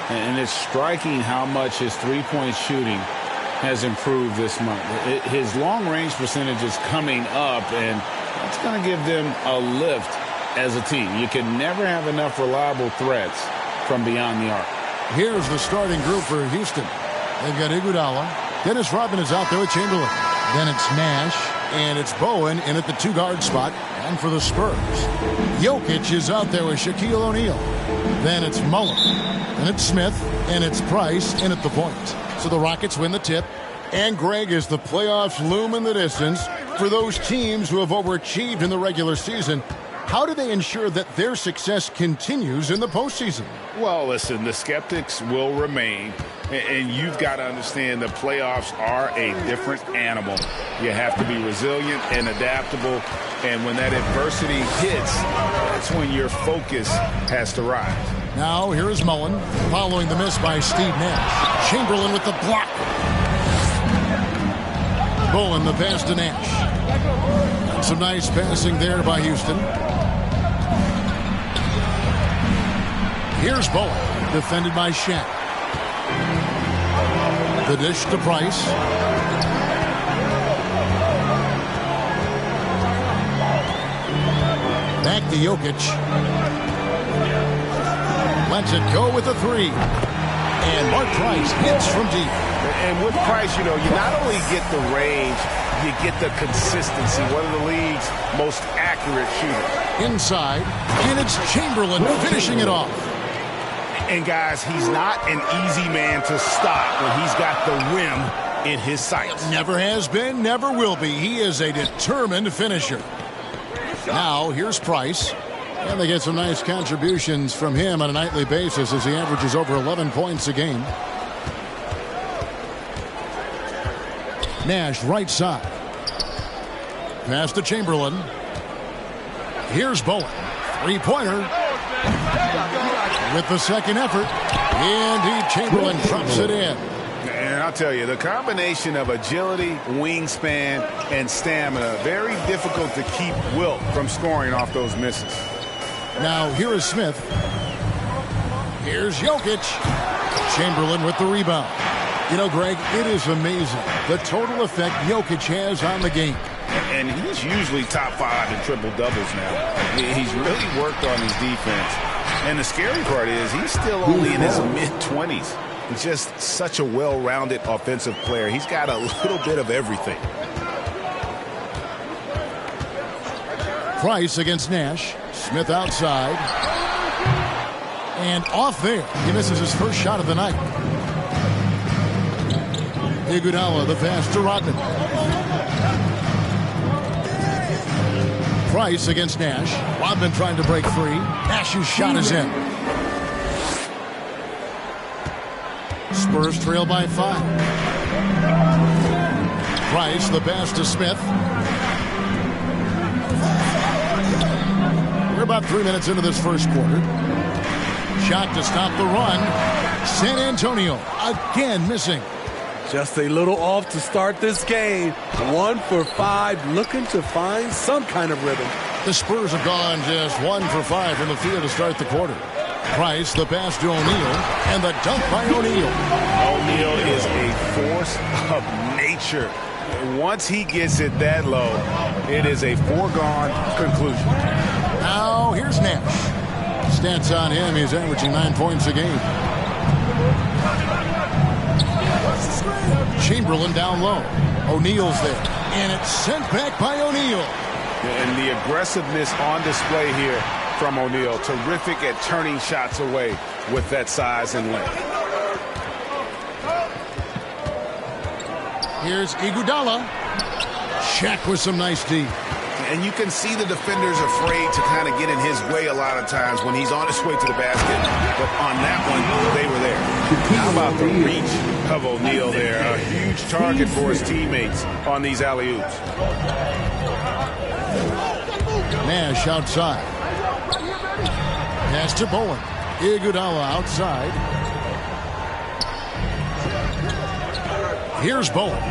And it's striking how much his three-point shooting has improved this month. His long-range percentage is coming up, and that's going to give them a lift as a team. You can never have enough reliable threats from beyond the arc. Here's the starting group for Houston. They've got Iguodala. Dennis Rodman is out there with Chamberlain. Then it's Nash, and it's Bowen in at the two-guard spot. And for the Spurs, Jokic is out there with Shaquille O'Neal. Then it's Mullen, and it's Smith, and it's Price in at the point. So the Rockets win the tip. And Greg, as the playoffs loom in the distance, for those teams who have overachieved in the regular season, how do they ensure that their success continues in the postseason? Well, listen, the skeptics will remain, and you've got to understand the playoffs are a different animal. You have to be resilient and adaptable, and when that adversity hits, that's when your focus has to rise. Now, here is Mullen, following the miss by Steve Nash. Chamberlain with the block. Bowen, the pass to Nash. Some nice passing there by Houston. Here's Bowen, defended by Shaq. The dish to Price. Back to Jokic. Lets it go with a three. And Mark Price hits from deep. And with Price, you not only get the range, you get the consistency. One of the league's most accurate shooters. Inside, and it's Chamberlain finishing it off. And guys, he's not an easy man to stop when he's got the rim in his sights. Never has been, never will be. He is a determined finisher. Now, here's Price. And they get some nice contributions from him on a nightly basis as he averages over 11 points a game. Nash, right side. Pass to Chamberlain. Here's Bowen. Three-pointer. With the second effort. Indeed, Chamberlain drops it in. And I'll tell you, the combination of agility, wingspan, and stamina, very difficult to keep Wilt from scoring off those misses. Now, here is Smith. Here's Jokic. Chamberlain with the rebound. You know, Greg, it is amazing the total effect Jokic has on the game. And he's usually top 5 in triple-doubles now. He's really worked on his defense. And the scary part is he's still only in his mid-20s. He's just such a well-rounded offensive player. He's got a little bit of everything. Price against Nash. Smith outside. And off there. He misses his first shot of the night. Iguodala, the pass to Rodman. Price against Nash. Rodman trying to break free. Nash's shot is in. Spurs trail by 5. Price, the pass to Smith. We're about 3 minutes into this first quarter. Shot to stop the run. San Antonio again missing. Just a little off to start this game. 1 for 5, looking to find some kind of rhythm. The Spurs have gone just 1 for 5 from the field to start the quarter. Price, the pass to O'Neal, and the dunk by O'Neal. O'Neal is a force of nature. Once he gets it that low, it is a foregone conclusion. Now here's Nash. Stats on him, he's averaging 9 points a game. Chamberlain down low. O'Neal's there, and it's sent back by O'Neal. And the aggressiveness on display here from O'Neal. Terrific at turning shots away with that size and length. Here's Iguodala. Shaq with some nice D. And you can see the defenders afraid to kind of get in his way a lot of times when he's on his way to the basket. But on that one, they were there. How about the reach of O'Neal there? A huge target for his teammates on these alley-oops. Nash outside. Pass to Bowen. Iguodala outside. Here's Bowen.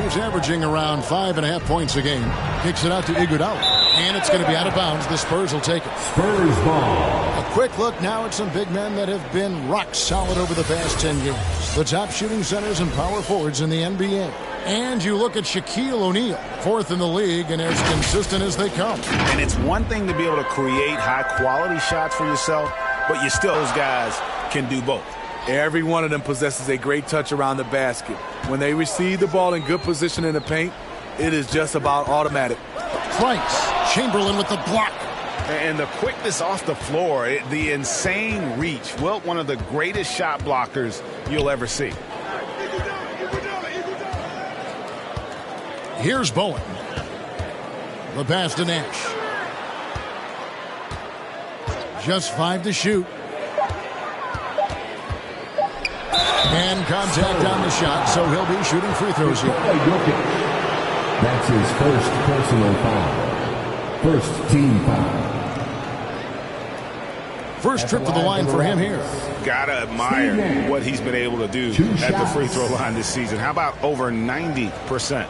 He's averaging around 5.5 points a game. Kicks it out to Iguodala. And it's going to be out of bounds. The Spurs will take it. Spurs ball. A quick look now at some big men that have been rock solid over the past 10 games. The top shooting centers and power forwards in the NBA. And you look at Shaquille O'Neal, 4th in the league and as consistent as they come. And it's one thing to be able to create high-quality shots for yourself, but you still, those guys can do both. Every one of them possesses a great touch around the basket. When they receive the ball in good position in the paint, it is just about automatic. Price, Chamberlain with the block. And the quickness off the floor, the insane reach. Well, one of the greatest shot blockers you'll ever see. Here's Bowen. The pass to Nash. Just 5 to shoot. And contact on the shot, so he'll be shooting free throws here. That's his first personal foul. First team foul. First trip to the line for him here. Gotta admire what he's been able to do at the free throw line this season. How about over 90%?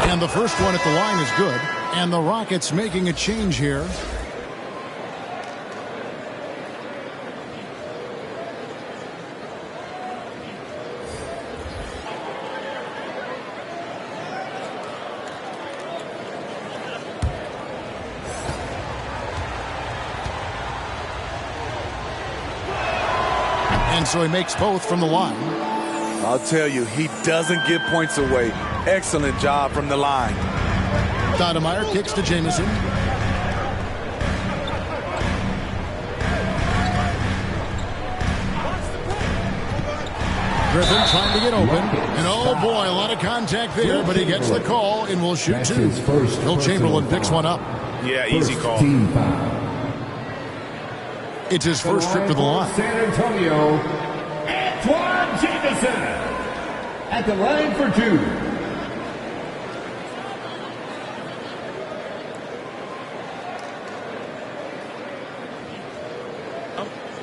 And the first one at the line is good. And the Rockets making a change here. And so he makes both from the line. I'll tell you, he doesn't give points away. Excellent job from the line. Stoudemire kicks to Jamison. Griffin trying to get open. And oh boy, a lot of contact there, but he gets the call and will shoot 2. Will Chamberlain picks one up. Yeah, easy call. It's his first trip to the line. San Antonio, Antoine Jamison at the line for 2.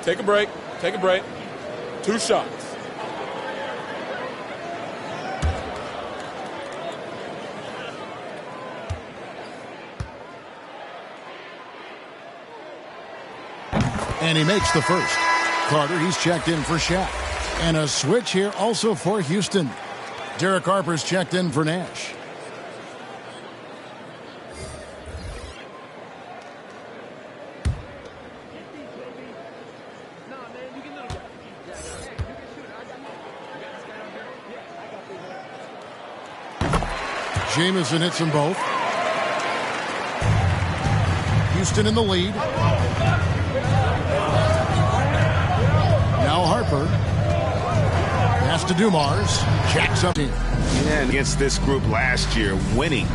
Take a break. Take a break. 2 shots. And he makes the first. Carter, he's checked in for Shaq. And a switch here also for Houston. Derek Harper's checked in for Nash. Jamison hits them both. Houston in the lead. Now Harper. Pass Pass to Dumars. Jacks up. Yeah, against this group last year, winning.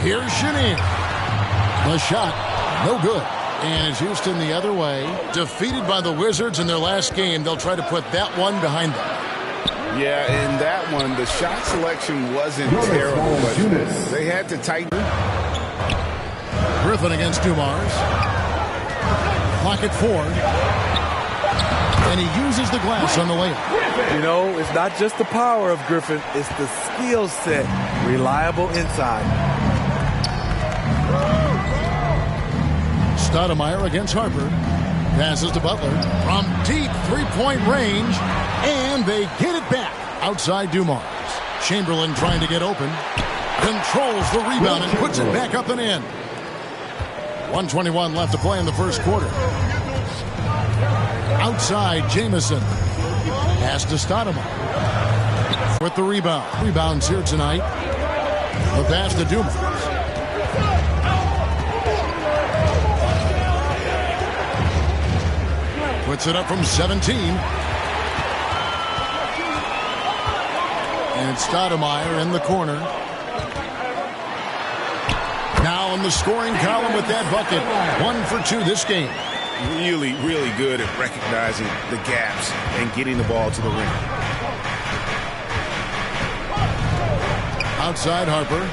Here's Shaneen. The shot, no good. And it's Houston the other way. Defeated by the Wizards in their last game. They'll try to put that one behind them. Yeah, in that one, the shot selection wasn't terrible, but they had to tighten. Griffin against Dumars. Clock at 4. And he uses the glass on the layup. You know, it's not just the power of Griffin, it's the skill set. Reliable inside. Stoudemire against Harper. Passes to Butler from deep three-point range, and they get it back outside Dumars. Chamberlain trying to get open. Controls the rebound and puts it back up and in. 1:21 left to play in the first quarter. Outside, Jamison. Pass to Stoudemire. With the rebound. Rebounds here tonight. The pass to Dumars. Puts it up from 17. And Stoudemire in the corner. Now in the scoring column with that bucket. 1 for 2 this game. Really, really good at recognizing the gaps and getting the ball to the rim. Outside Harper.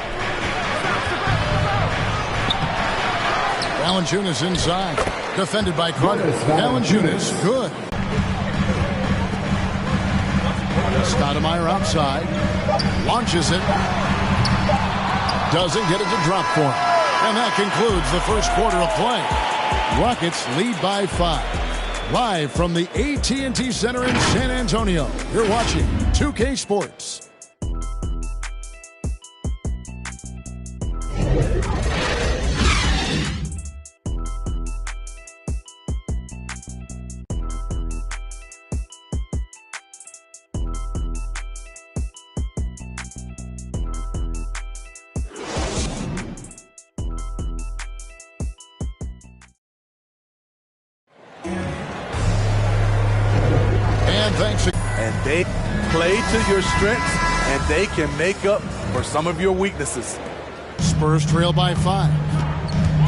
Valanciunas inside. Defended by Carter. Valanciunas, good. Stoudemire outside. Launches it. Doesn't get it to drop for him. And that concludes the first quarter of play. Rockets lead by 5. Live from the AT&T Center in San Antonio. You're watching 2K Sports. And they play to your strengths, and they can make up for some of your weaknesses. Spurs trail by 5.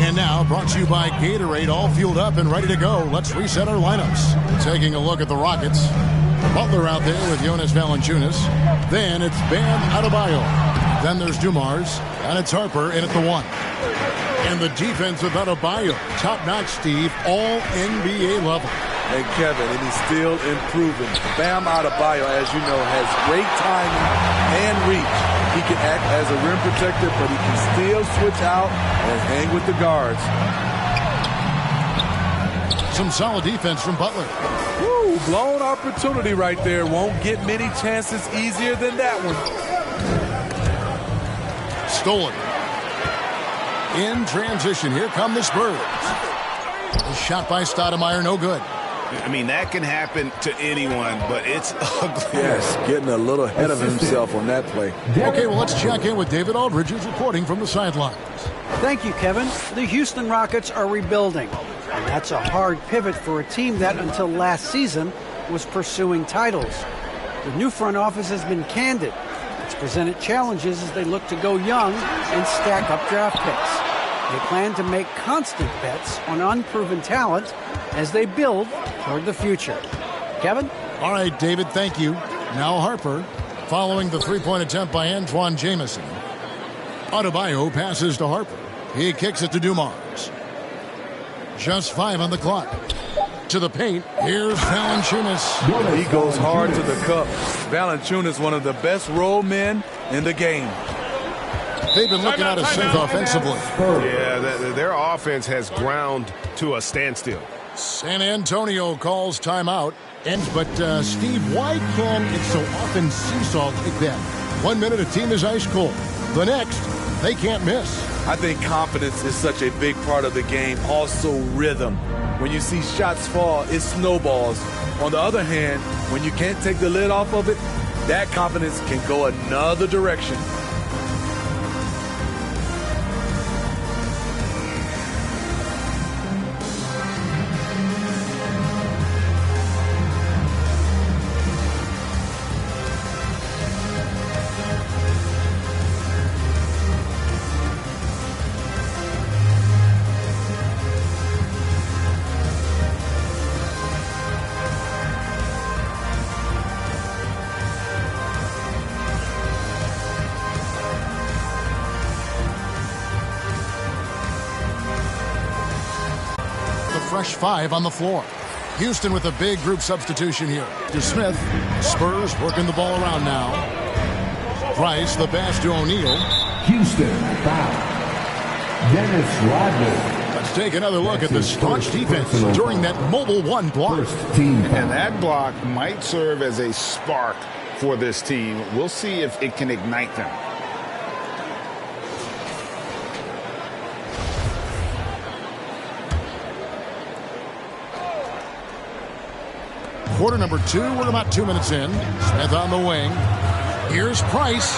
And now, brought to you by Gatorade, all fueled up and ready to go. Let's reset our lineups. Taking a look at the Rockets. Butler out there with Jonas Valanciunas. Then it's Bam Adebayo. Then there's Dumars. And it's Harper in at the 1. And the defense of Adebayo. Top-notch, Steve. All NBA level. And Kevin, and he's still improving. Bam Adebayo, as you know, has great timing and reach. He can act as a rim protector, but he can still switch out and hang with the guards. Some solid defense from Butler. Woo, blown opportunity right there. Won't get many chances easier than that one. Stolen. In transition, here come the Spurs. A shot by Stoudemire, no good. I mean, that can happen to anyone, but it's ugly. Yes, getting a little ahead of himself on that play. Okay, well, let's check in with David Aldridge, who's reporting from the sidelines. Thank you, Kevin. The Houston Rockets are rebuilding, and that's a hard pivot for a team that, until last season, was pursuing titles. The new front office has been candid. It's presented challenges as they look to go young and stack up draft picks. They plan to make constant bets on unproven talent as they build toward the future. Kevin? All right, David, thank you. Now Harper, following the three-point attempt by Antoine Jamison. Adebayo passes to Harper. He kicks it to Dumars. Just 5 on the clock. To the paint, here's Valanciunas. He goes hard to the cup. Valanciunas, one of the best roll men in the game. They've been looking out of sync offensively. Yeah, their offense has ground to a standstill. San Antonio calls timeout. But, Steve, why can it so often seesaw like that? 1 minute a team is ice cold. The next, they can't miss. I think confidence is such a big part of the game. Also rhythm. When you see shots fall, it snowballs. On the other hand, when you can't take the lid off of it, that confidence can go another direction. Fresh 5 on the floor. Houston with a big group substitution here. To Smith. Spurs working the ball around now. Price, the pass to O'Neal. Houston foul. Dennis Rodman. Let's take another look at the staunch defense during that mobile 1 block. And that block might serve as a spark for this team. We'll see if it can ignite them. Quarter number 2, we're about 2 minutes in. Smith on the wing. Here's Price.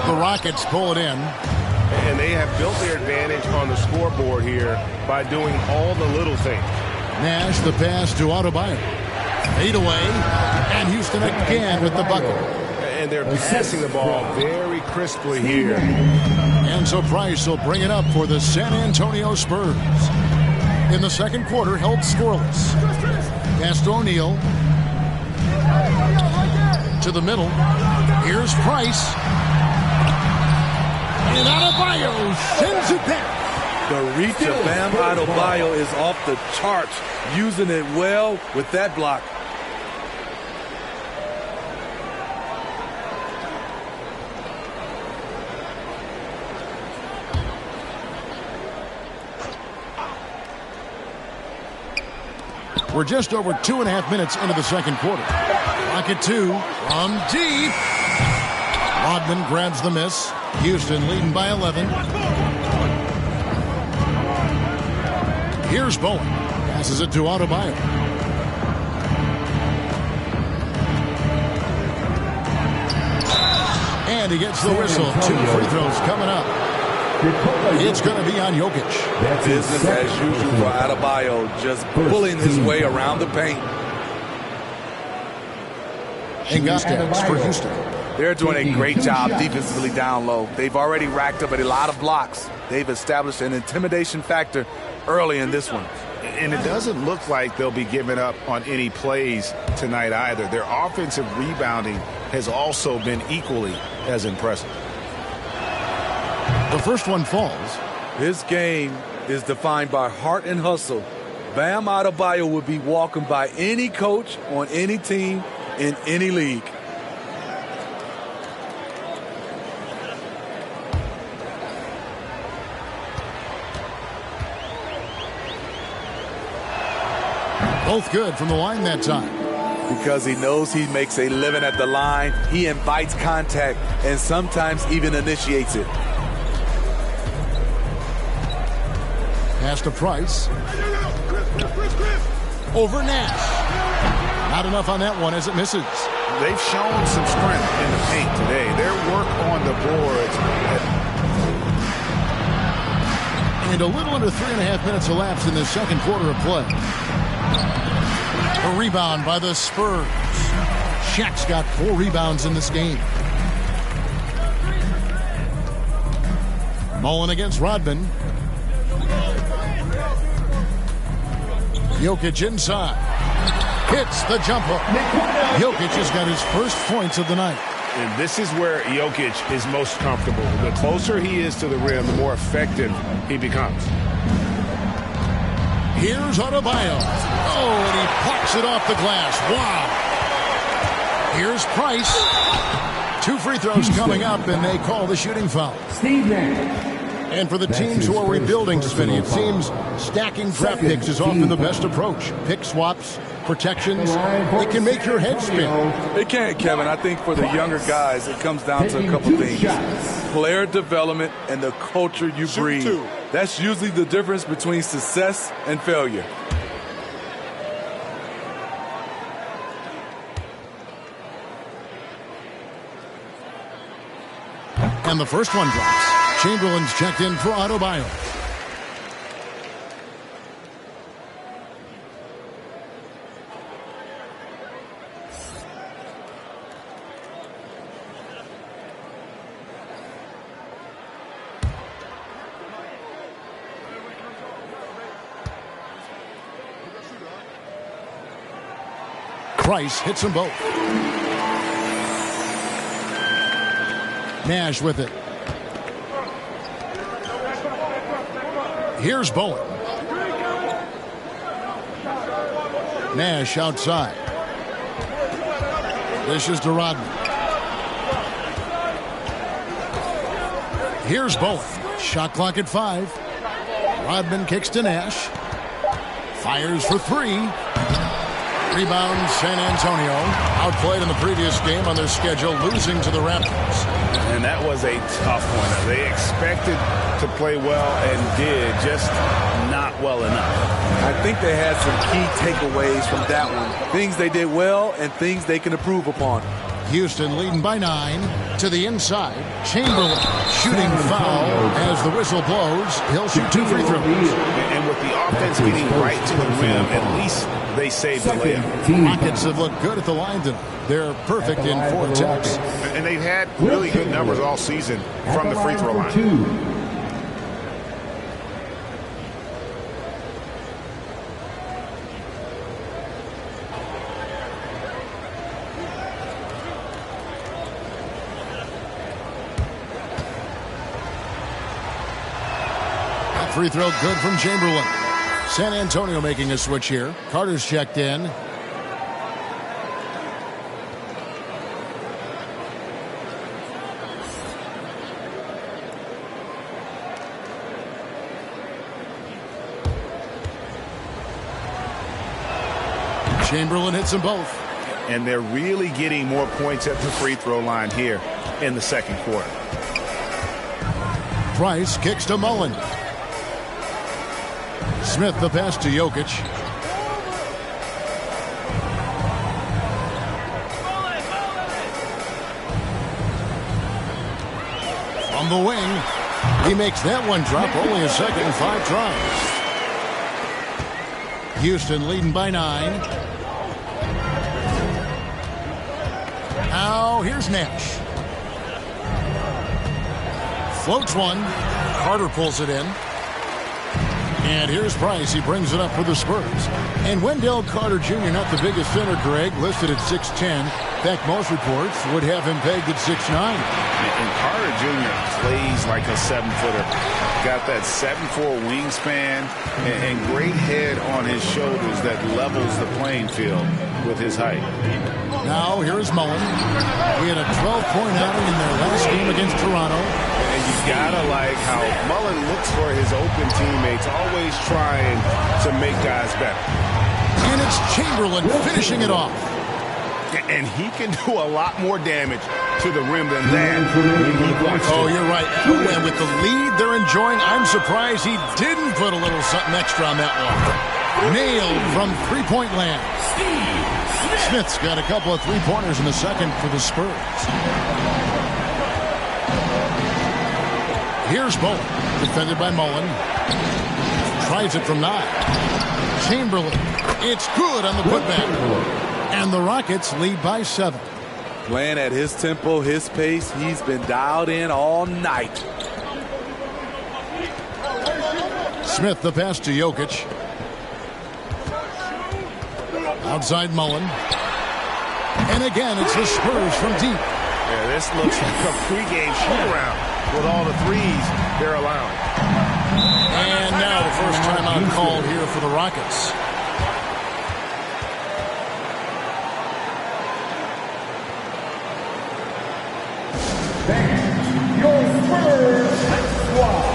The Rockets pull it in. And they have built their advantage on the scoreboard here by doing all the little things. Nash, the pass to Adebayo. 8 away. And Houston again with the bucket. And they're passing the ball very crisply here. And so Price will bring it up for the San Antonio Spurs. In the second quarter, held scoreless. Pass to O'Neal. To the middle. Here's Price. And Adebayo sends it back. The reach of Bam Adebayo is off the charts. Using it well with that block. We're just over 2.5 minutes into the second quarter. Rocket 2 from deep. Rodman grabs the miss. Houston leading by 11. Here's Bowen. Passes it to Adebayo. And he gets the whistle. 2 free throws coming up. It's going to be on Jokic. Business as usual for Adebayo, just pulling his way around the paint. And Gostas for Houston. They're doing a great job defensively down low. They've already racked up a lot of blocks. They've established an intimidation factor early in this one. And it doesn't look like they'll be giving up on any plays tonight either. Their offensive rebounding has also been equally as impressive. The first one falls. This game is defined by heart and hustle. Bam Adebayo would be welcomed by any coach on any team in any league. Both good from the line that time. Because he knows he makes a living at the line, he invites contact and sometimes even initiates it. Pass to Price. Over Nash. Not enough on that one as it misses. They've shown some strength in the paint today. Their work on the boards. And a little under 3.5 minutes elapsed in the second quarter of play. A rebound by the Spurs. Shaq's got 4 rebounds in this game. Mullen against Rodman. Jokic inside. Hits the jumper. Jokic has got his first points of the night. And this is where Jokic is most comfortable. The closer he is to the rim, the more effective he becomes. Here's Adebayo. Oh, and he plucks it off the glass. Wow. Here's Price. 2 free throws coming up, and they call the shooting foul. And for the teams who are rebuilding, Smitty, it seems stacking draft picks is often the best approach. Pick swaps, protections, it can make your head spin. It can, Kevin. I think for the younger guys, it comes down to a couple things. Player development and the culture you breed. That's usually the difference between success and failure. And the first one drops. Chamberlain's checked in for Adebayo. Price hits them both. Nash with it. Here's Bowen. Nash outside. Dishes to Rodman. Here's Bowen. Shot clock at 5. Rodman kicks to Nash. Fires for 3. Rebound, San Antonio. Outplayed in the previous game on their schedule, losing to the Raptors. And that was a tough one. They expected to play well and did, just not well enough. I think they had some key takeaways from that one. Things they did well and things they can improve upon. Houston leading by 9 to the inside. Chamberlain shooting foul as the whistle blows. He'll shoot 2 free throws. And with the offense getting right to the rim, at least they saved the layup. Rockets have looked good at the line tonight. They're perfect in 4 attempts. And they've had really good numbers all season from the free throw line. Free throw good from Chamberlain. San Antonio making a switch here. Carter's checked in. Chamberlain hits them both. And they're really getting more points at the free throw line here in the second quarter. Price kicks to Mullen. Smith the pass to Jokic. From the wing, he makes that one drop. Only a second and 5 tries. Houston leading by 9. Now here's Nash. Floats one. Carter pulls it in. And here's Price. He brings it up for the Spurs. And Wendell Carter Jr., not the biggest center, Greg, listed at 6'10". In fact, most reports would have him pegged at 6'9". And Carter Jr. plays like a 7-footer. Got that 7'4" wingspan and great head on his shoulders that levels the playing field with his height. Now here's Mullen. He had a 12-point outing in their last game against Toronto. And you gotta like how Mullen looks for his open teammates, always trying to make guys better. And it's Chamberlain finishing it off. And he can do a lot more damage to the rim than that. Oh, you're right. And with the lead they're enjoying, I'm surprised he didn't put a little something extra on that one. Nailed from three-point land. Smith's got a couple of three-pointers in the second for the Spurs. Here's Bowen, defended by Mullen. Tries it from 9. Chamberlain, it's good on the putback. And the Rockets lead by 7. Playing at his tempo, his pace. He's been dialed in all night. Smith the pass to Jokic. Outside Mullen. And again, it's the Spurs from deep. Yeah, this looks like a pregame shoot-around with all the threes they're allowing. And now the first timeout called here for the Rockets. Your Spurs squad.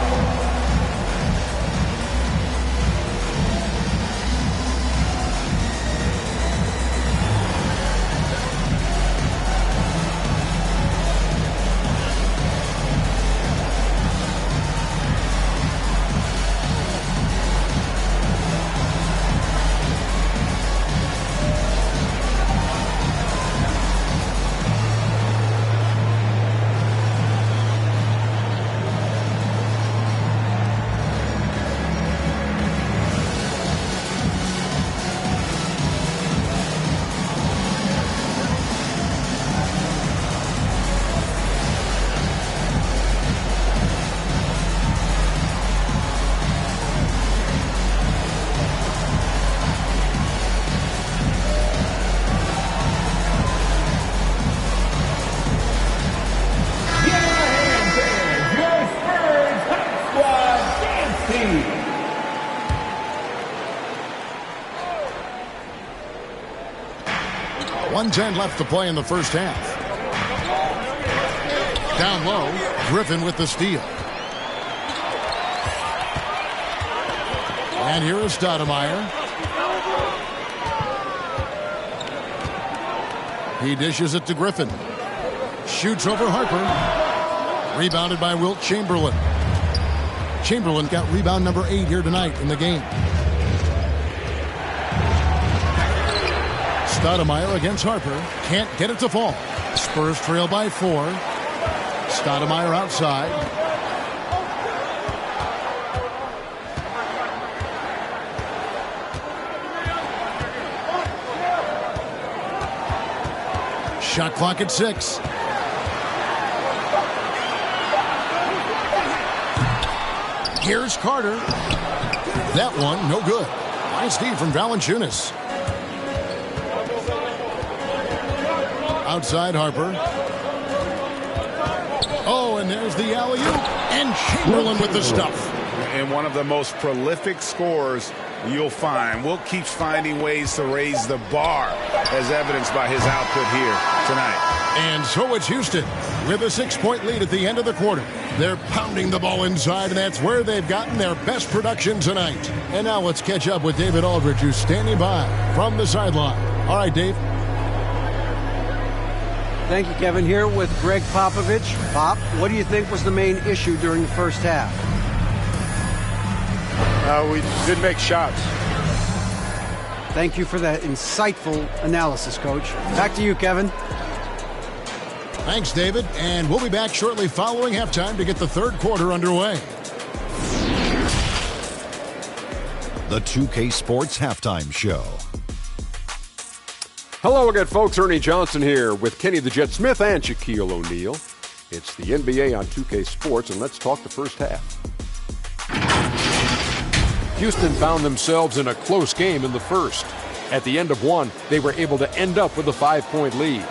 1:10 left to play in the first half. Down low, Griffin with the steal. And here is Stoudemire. He dishes it to Griffin. Shoots over Harper. Rebounded by Wilt Chamberlain. Chamberlain got rebound number 8 here tonight in the game. Stoudemire against Harper. Can't get it to fall. Spurs trail by 4. Stoudemire outside. Shot clock at 6. Here's Carter. That one, no good. Nice D from Valanciunas. Outside Harper. Oh, and there's the alley-oop. And Chamberlain with the stuff. And one of the most prolific scorers you'll find. Wilt keeps finding ways to raise the bar, as evidenced by his output here tonight. And so it's Houston with a 6-point lead at the end of the quarter. They're pounding the ball inside, and that's where they've gotten their best production tonight. And now let's catch up with David Aldridge, who's standing by from the sideline. All right, Dave. Thank you, Kevin. Here with Greg Popovich. Pop, what do you think was the main issue during the first half? We didn't make shots. Thank you for that insightful analysis, Coach. Back to you, Kevin. Thanks, David. And we'll be back shortly following halftime to get the third quarter underway. The 2K Sports Halftime Show. Hello again, folks. Ernie Johnson here with Kenny the Jet Smith and Shaquille O'Neal. It's the NBA on 2K Sports, and let's talk the first half. Houston found themselves in a close game in the first. At the end of one, they were able to end up with a 5-point lead.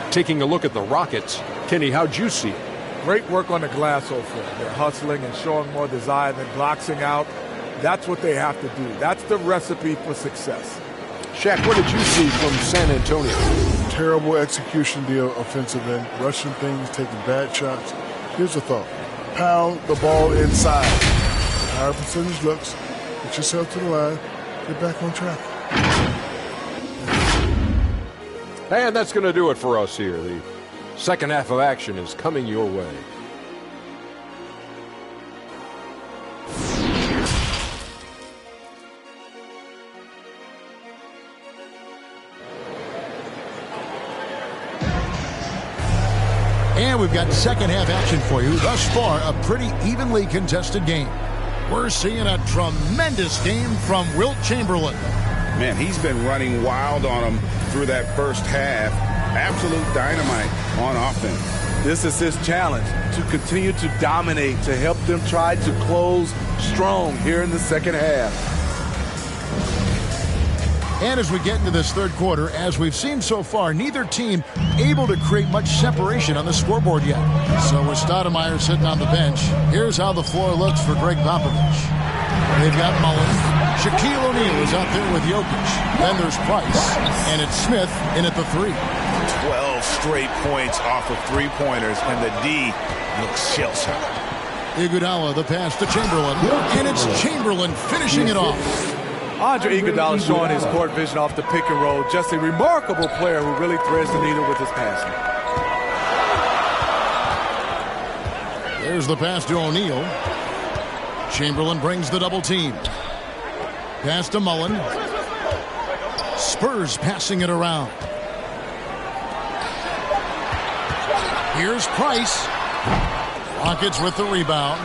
Taking a look at the Rockets, Kenny, how'd you see it? Great work on the glass so far. They're hustling and showing more desire than boxing out. That's what they have to do. That's the recipe for success. Shaq, what did you see from San Antonio? Terrible execution deal, offensive end, rushing things, taking bad shots. Here's the thought. Pound the ball inside. Higher percentage looks. Get yourself to the line. Get back on track. And that's going to do it for us here. The second half of action is coming your way. And we've got second half action for you. Thus far, a pretty evenly contested game. We're seeing a tremendous game from Wilt Chamberlain. Man, he's been running wild on them through that first half. Absolute dynamite on offense. This is his challenge, to continue to dominate, to help them try to close strong here in the second half. And as we get into this third quarter, as we've seen so far, neither team able to create much separation on the scoreboard yet. So with Stoudemire sitting on the bench, here's how the floor looks for Greg Popovich. They've got Mullen. Shaquille O'Neal is out there with Jokic. Then there's Price. And it's Smith in at the 3. 12 straight points off of three-pointers, and the D looks shell-shocked. Iguodala, the pass to Chamberlain. And it's Chamberlain finishing it off. Andre Iguodala showing his court vision off the pick and roll. Just a remarkable player who really threads the needle with his passing. There's the pass to O'Neal. Chamberlain brings the double team. Pass to Mullen. Spurs passing it around. Here's Price. Rockets with the rebound.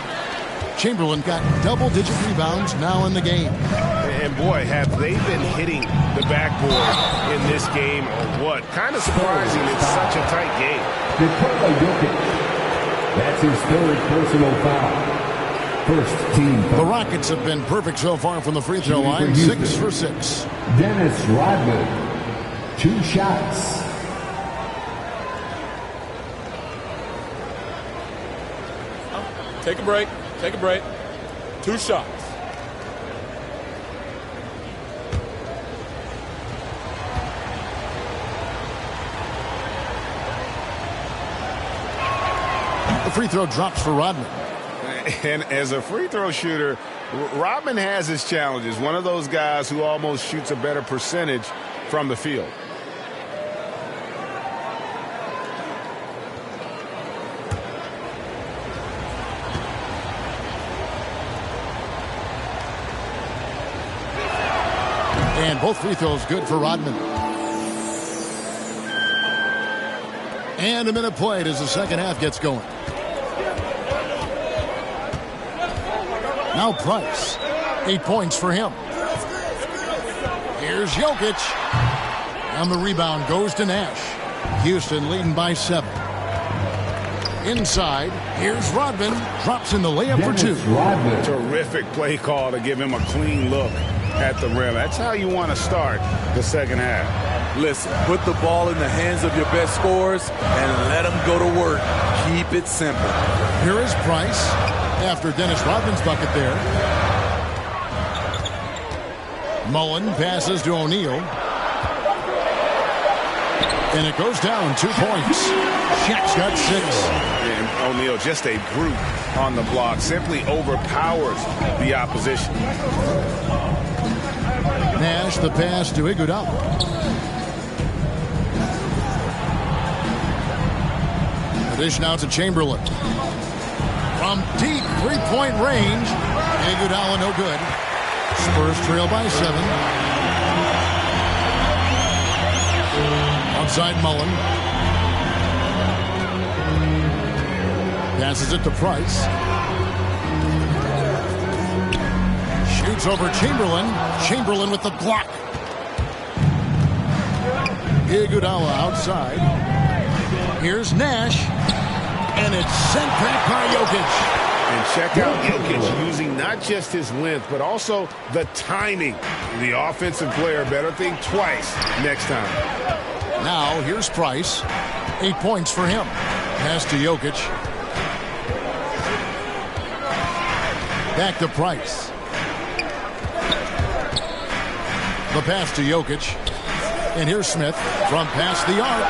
Chamberlain got double-digit rebounds now in the game. And boy, have they been hitting the backboard in this game or what? Kind of surprising. It's such a tight game. That's his third personal foul. First team foul. The Rockets have been perfect so far from the free throw line. 6 for 6. Dennis Rodman, 2 shots. Take a break. Take a break. 2 shots. free throw drops for Rodman. And as a free throw shooter, Rodman has his challenges. One of those guys who almost shoots a better percentage from the field. And both free throws good for Rodman. And a minute played as the second half gets going. Now Price. 8 points for him. Here's Jokic. And the rebound goes to Nash. Houston leading by 7. Inside, here's Rodman. Drops in the layup for 2. Terrific play call to give him a clean look at the rim. That's how you want to start the second half. Listen, put the ball in the hands of your best scorers and let them go to work. Keep it simple. Here is Price after Dennis Rodman's bucket there. Mullen passes to O'Neal. And it goes down 2 points. Shaq's got 6. And O'Neal, just a brute on the block, simply overpowers the opposition. Nash the pass to Iguodala. The dish now to Chamberlain. From deep three-point range. Iguodala no good. Spurs trail by 7. Outside Mullen. Passes it to Price. Shoots over Chamberlain. Chamberlain with the block. Iguodala outside. Here's Nash. And it's sent back by Jokic. And check out Jokic using not just his length, but also the timing. The offensive player better think twice next time. Now here's Price. 8 points for him. Pass to Jokic. Back to Price. The pass to Jokic. And here's Smith from past the arc.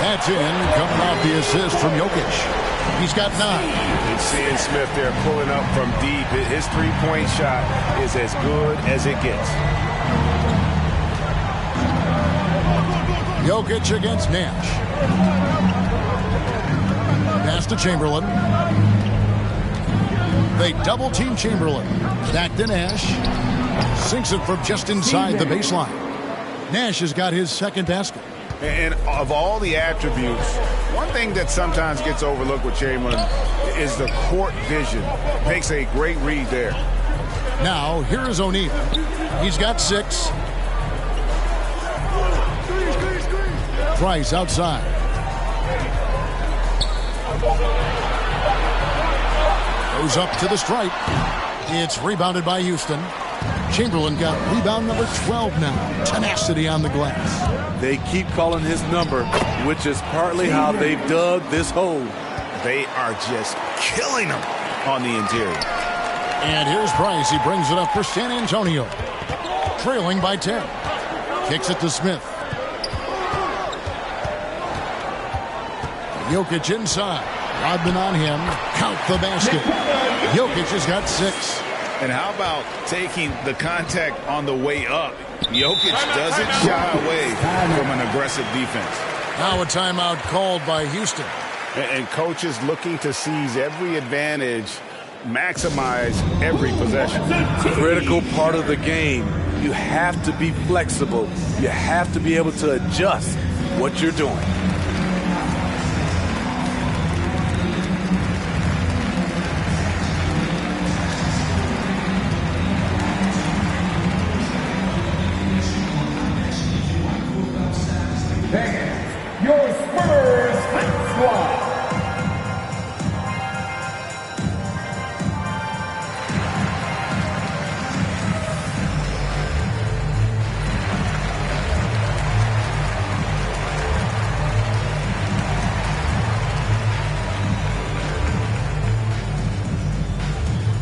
That's in. Coming off the assist from Jokic. He's got 9. And seeing Smith there pulling up from deep. His three-point shot is as good as it gets. Jokic against Nash. Pass to Chamberlain. They double-team Chamberlain. Back to Nash. Sinks it from just inside the baseline. Nash has got his second basket. And of all the attributes, one thing that sometimes gets overlooked with Chamberlain is the court vision. Makes a great read there. Now, here is O'Neal. He's got 6. Price outside. Goes up to the stripe. It's rebounded by Houston. Chamberlain got rebound number 12 now. Tenacity on the glass. They keep calling his number, which is partly how they've dug this hole. They are just killing him on the interior. And here's Price. He brings it up for San Antonio. Trailing by 10. Kicks it to Smith. Jokic inside. Rodman on him. Count the basket. Jokic has got 6. And how about taking the contact on the way up? Jokic doesn't shy away from an aggressive defense. Now a timeout called by Houston. And coaches looking to seize every advantage, maximize every possession. Critical part of the game. You have to be flexible. You have to be able to adjust what you're doing. Your Spurs squad.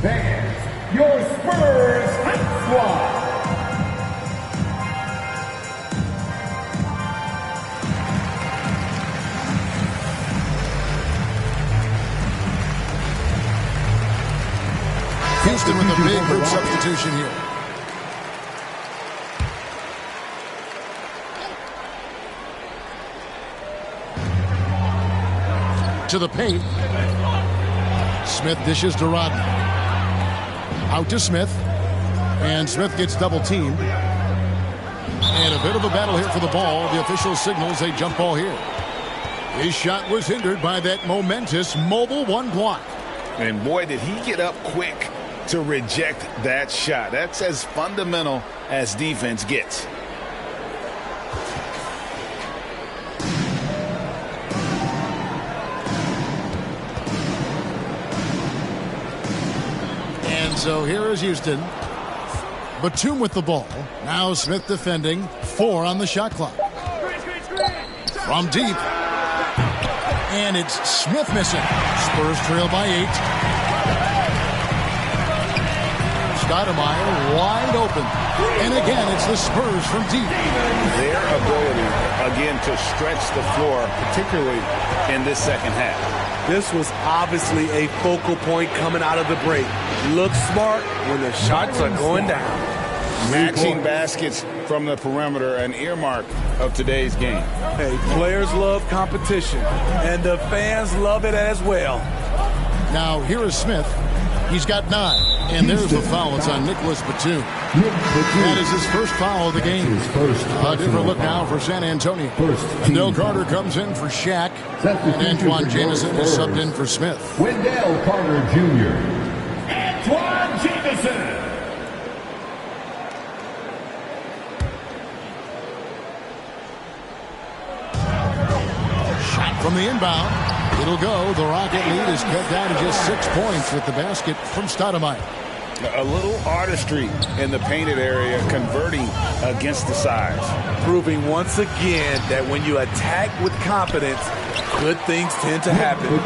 Fans, your Spurs squad. Houston with a big group substitution here. To the paint. Smith dishes to Rodney. Out to Smith. And Smith gets double-teamed. And a bit of a battle here for the ball. The official signals a jump ball here. His shot was hindered by that momentous mobile one block. And boy, did he get up quick to reject that shot. That's as fundamental as defense gets. And so here is Houston. Batum with the ball. Now Smith defending. 4 on the shot clock. From deep. And it's Smith missing. Spurs trail by 8. Stoudemire wide open. And again, it's the Spurs from deep. Their ability, again, to stretch the floor, particularly in this second half. This was obviously a focal point coming out of the break. Look smart when the shots are going down. Matching baskets from the perimeter, an earmark of today's game. Hey, players love competition, and the fans love it as well. Now, here is Smith. He's got 9. And there's the foul. It's on Nicholas Batum. That is his first foul of the game. A different look now for San Antonio. Wendell Carter comes in for Shaq. And Antoine Jamison is subbed in for Smith. Wendell Carter Jr. Antoine Jamison. From the inbound, it'll go. The Rocket lead is cut down to just 6 points with the basket from Stoudemire. A little artistry in the painted area, converting against the size. Proving once again that when you attack with confidence, good things tend to happen.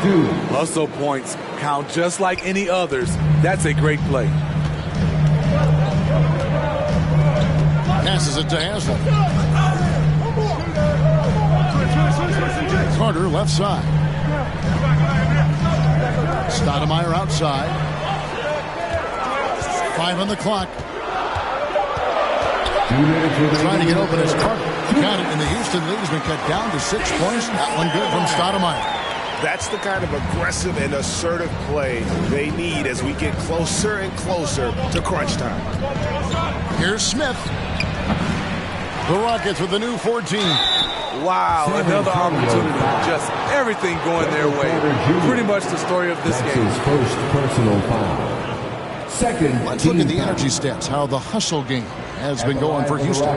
Hustle points count just like any others. That's a great play. Passes it to Haslam. Carter left side. Stoudemire outside. 5 on the clock. Trying to get open as Carter. Count it, and the Houston lead has been cut down to 6 points. That one good from Stoudemire. That's the kind of aggressive and assertive play they need as we get closer and closer to crunch time. Here's Smith. The Rockets with the new 14. Wow, another opportunity. Just everything going their way. Pretty much the story of this game. First personal foul. Second, let's look at the energy stats, how the hustle game has been going for Houston.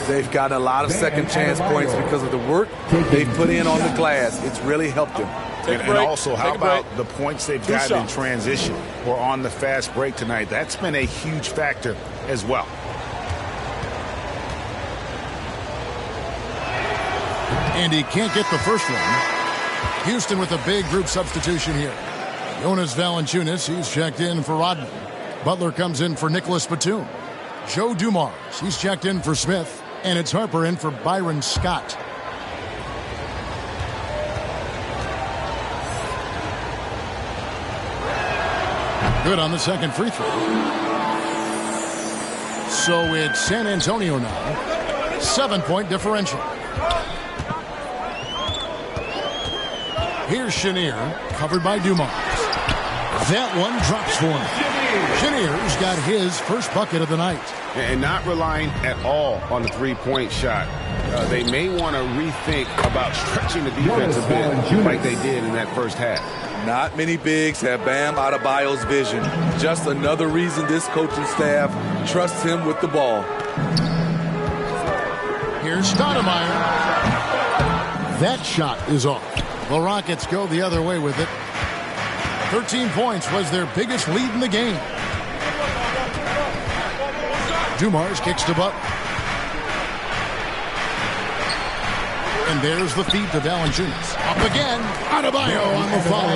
They've gotten a lot of second chance points because of the work they've put in on the glass. It's really helped them. And also, how about the points they've gotten in transition or on the fast break tonight? That's been a huge factor as well. And he can't get the first one. Houston with a big group substitution here. Jonas Valanciunas, he's checked in for Rodman. Butler comes in for Nicholas Batum. Joe Dumars, he's checked in for Smith. And it's Harper in for Byron Scott. Good on the second free throw. So it's San Antonio now. 7-point differential. Here's Chenier, covered by Dumars. That one drops for him. Chenier's got his first bucket of the night. And not relying at all on the three-point shot. They may want to rethink about stretching the defense a bit like they did in that first half. Not many bigs have Bam Adebayo's vision. Just another reason this coaching staff trusts him with the ball. Here's Stoudemire. That shot is off. The Rockets go the other way with it. 13 points was their biggest lead in the game. Dumars kicks to Butler. And there's the feed to Valanciunas. Up again. Adebayo on the follow.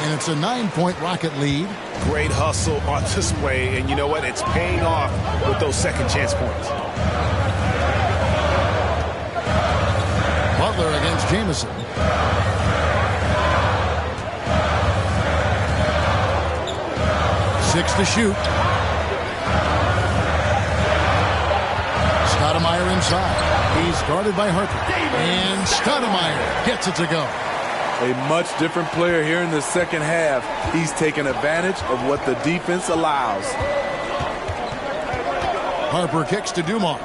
And it's a 9-point Rocket lead. Great hustle on display. And you know what? It's paying off with those second chance points. Butler against Jamison. 6 to shoot. Stoudemire inside. He's guarded by Harper. And Stoudemire gets it to go. A much different player here in the second half. He's taken advantage of what the defense allows. Harper kicks to Dumars.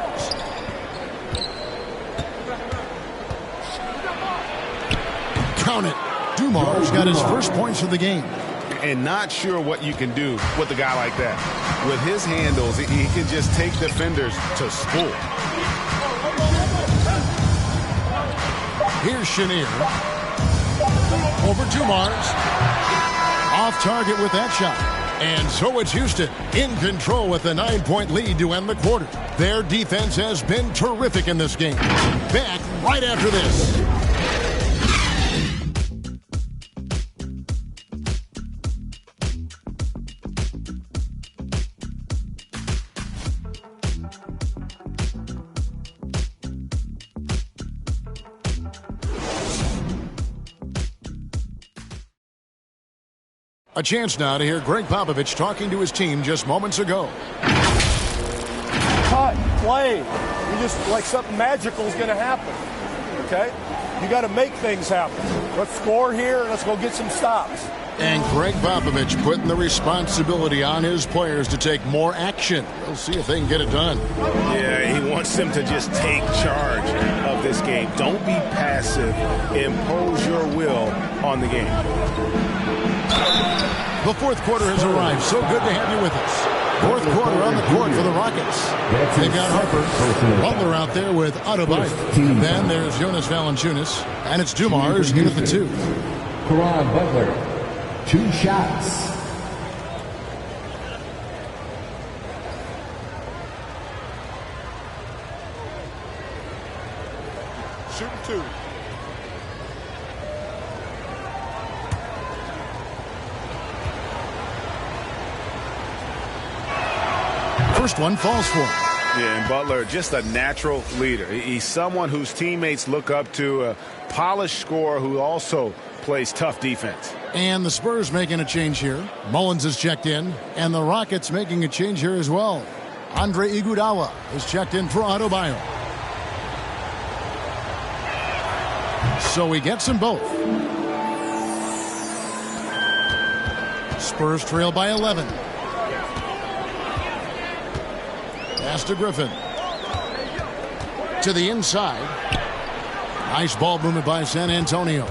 Count it. Dumars got his first points of the game. And not sure what you can do with a guy like that. With his handles, he can just take defenders to school. Here's Chenier. Over Dumars. Off target with that shot. And so it's Houston in control with a 9-point lead to end the quarter. Their defense has been terrific in this game. Back right after this. A chance now to hear Greg Popovich talking to his team just moments ago. Cut, play. We just, like something magical is going to happen. Okay? You got to make things happen. Let's score here and let's go get some stops. And Greg Popovich putting the responsibility on his players to take more action. We'll see if they can get it done. Yeah, he wants them to just take charge of this game. Don't be passive. Impose your will on the game. The fourth quarter has arrived. So good to have you with us. Fourth quarter on the court for the Rockets. They've got Harper. Butler out there with Adebayo. And then there's Jonas Valanciunas. And it's Dumars in at the 2. Caron Butler, 2 shots. Shooting 2. First one falls for him. Yeah, and Butler, just a natural leader. He's someone whose teammates look up to, a polished scorer who also plays tough defense. And the Spurs making a change here. Mullins is checked in, and the Rockets making a change here as well. Andre Iguodala is checked in for Adebayo. So he gets them both. Spurs trail by 11. Pass to Griffin. To the inside. Nice ball movement by San Antonio.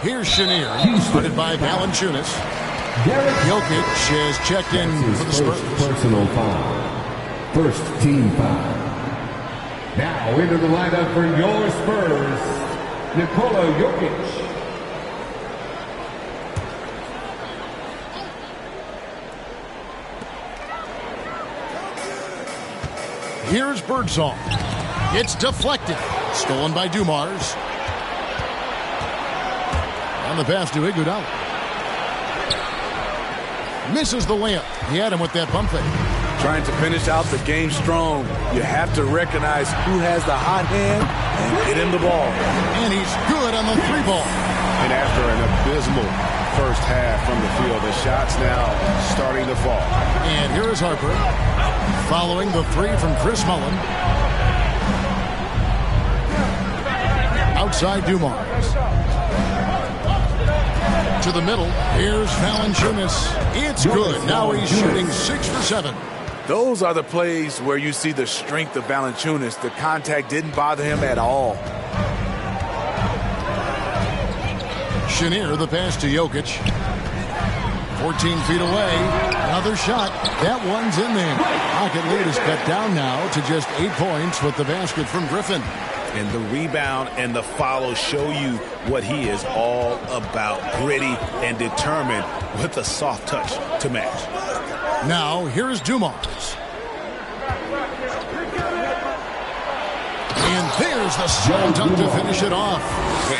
Here's Chenier. Started by Valanciunas. Jokic is checked in for the Spurs. Personal foul. First team foul. Now into the lineup for your Spurs, Nikola Jokic. Here's Birdsong. It's deflected. Stolen by Dumars. On the pass to Iguodala. Misses the layup. He had him with that bump fake. Trying to finish out the game strong. You have to recognize who has the hot hand and get him the ball. And he's good on the 3-ball. And after an abysmal first half from the field, the shots now starting to fall. And here is Harper. Following the 3 from Chris Mullin. Outside Dumars. To the middle. Here's Valanciunas. It's good. Now he's shooting 6 for 7. Those are the plays where you see the strength of Valanciunas. The contact didn't bother him at all. Chenier, the pass to Jokic. 14 feet away. Another shot. That one's in there. Rocket lead is cut down now to just 8 points with the basket from Griffin. And the rebound and the follow show you what he is all about. Gritty and determined with a soft touch to match. Now, here's Dumars. And there's the slam dunk to finish it off.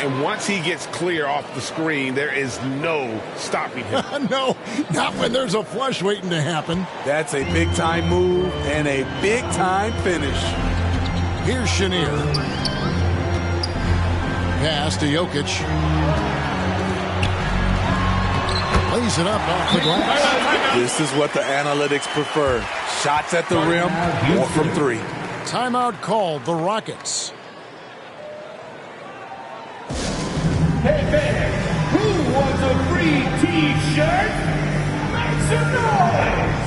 And once he gets clear off the screen, there is no stopping him. No, not when there's a flush waiting to happen. That's a big-time move and a big-time finish. Here's Chenier. Pass to Jokic. lays it up off the glass. This is what the analytics prefer. Shots at the rim or from three. Timeout called, the Rockets. Hey, fans, who wants a free T-shirt? Make some noise!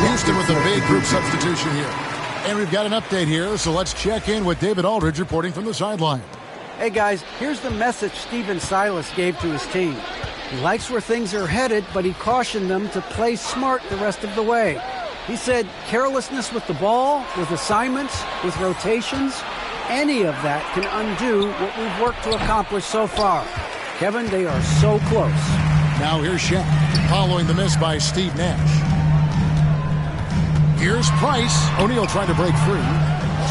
Houston with a big group substitution here. And we've got an update here, so let's check in with David Aldridge reporting from the sideline. Hey guys, here's the message Stephen Silas gave to his team. He likes where things are headed, but he cautioned them to play smart the rest of the way. He said carelessness with the ball, with assignments, with rotations, any of that can undo what we've worked to accomplish so far. Kevin, they are so close. Now here's Shaq, following the miss by Steve Nash. Here's Price. O'Neal trying to break free.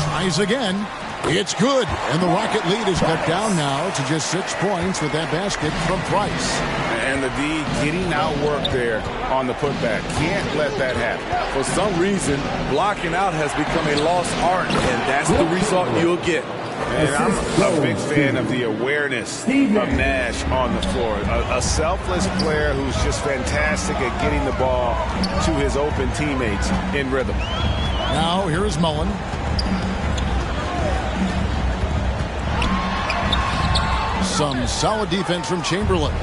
Tries again. It's good. And the Rocket lead is cut down now to just 6 points with that basket from Price. And the D getting outworked there on the putback. Can't let that happen. For some reason, blocking out has become a lost art, and that's the result you'll get. And I'm a big fan of the awareness of Nash on the floor. A selfless player who's just fantastic at getting the ball to his open teammates in rhythm. Now here is Mullen. Some solid defense from Chamberlain.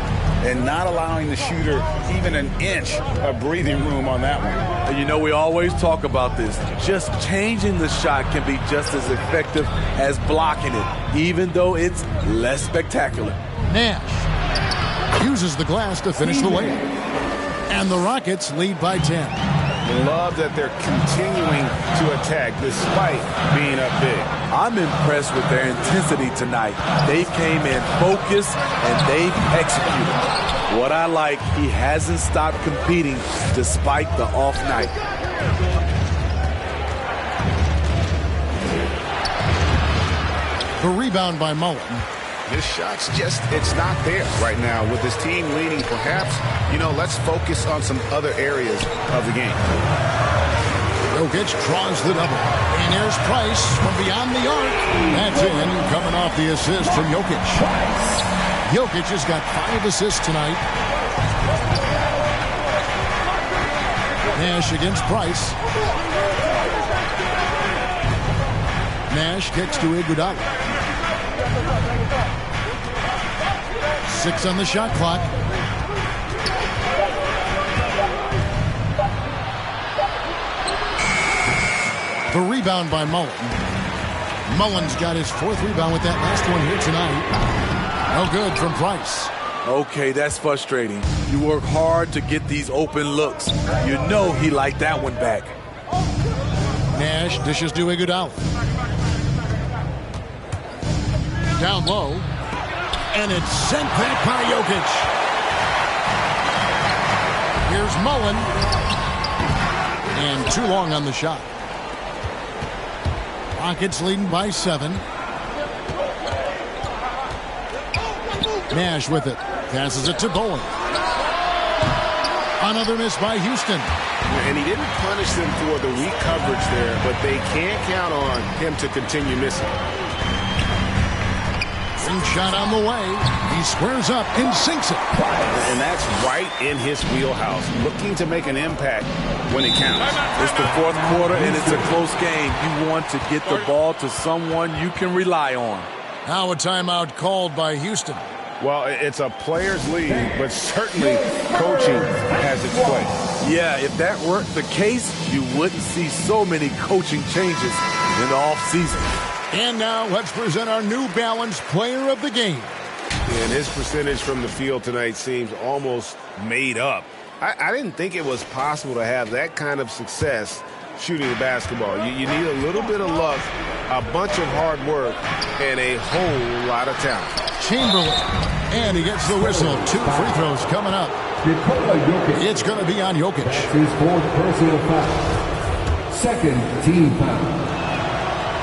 And not allowing the shooter even an inch of breathing room on that one. And you know, we always talk about this. Just changing the shot can be just as effective as blocking it, even though it's less spectacular. Nash uses the glass to finish the layup. And the Rockets lead by 10. Love that they're continuing to attack despite being up big. I'm impressed with their intensity tonight. They came in focused and they've executed. What I like, he hasn't stopped competing despite the off night. The rebound by Mullen. This shot's just, it's not there right now with this team leading. Perhaps, you know, let's focus on some other areas of the game. Jokic draws the double. And there's Price from beyond the arc. That's in, coming off the assist from Jokic. Jokic has got 5 assists tonight. Nash against Price. Nash kicks to Iguodala. 6 on the shot clock. The rebound by Mullen. Mullen's got his 4th rebound with that last one here tonight. No good from Price. Okay, that's frustrating. You work hard to get these open looks. You know he liked that one back. Nash dishes to Iguodala. Down low. And it's sent back by Jokic. Here's Mullen. And too long on the shot. Rockets leading by 7. Nash with it. Passes it to Bowen. Another miss by Houston. And he didn't punish them for the weak coverage there, but they can't count on him to continue missing. Shot on the way. He squares up and sinks it. And that's right in his wheelhouse. Looking to make an impact when it counts. It's the 4th quarter and it's a close game. You want to get the ball to someone you can rely on. Now a timeout called by Houston. Well, it's a player's league, but certainly coaching has its place. Yeah, if that weren't the case, you wouldn't see so many coaching changes in the offseason. And now let's present our New Balance Player of the Game. And his percentage from the field tonight seems almost made up. I didn't think it was possible to have that kind of success shooting the basketball. You need a little bit of luck, a bunch of hard work, and a whole lot of talent. Chamberlain, and he gets the whistle. 2 free throws coming up. It's going to be on Jokic. That's his 4th personal foul. 2nd team foul.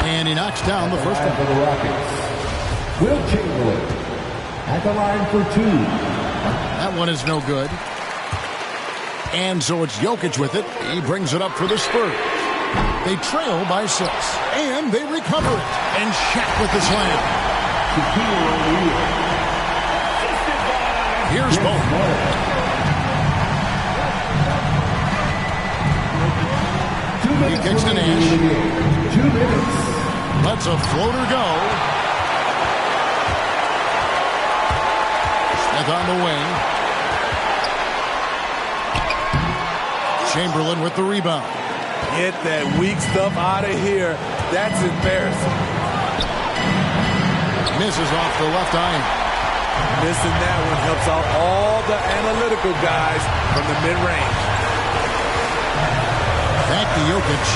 And he knocks down the first one. For the Rockets, Will Chamberlain at the line for 2. That one is no good. And so it's Jokic with it. He brings it up for the Spurs. They trail by 6. And they recover it. And Shaq with the slam. Here's Bowman. He kicks to Nash. 2 minutes. Lets a floater go. Smith on the wing. Chamberlain with the rebound. Get that weak stuff out of here. That's embarrassing. Misses off the left eye. Missing that one helps out all the analytical guys from the mid-range. Back to Jokic.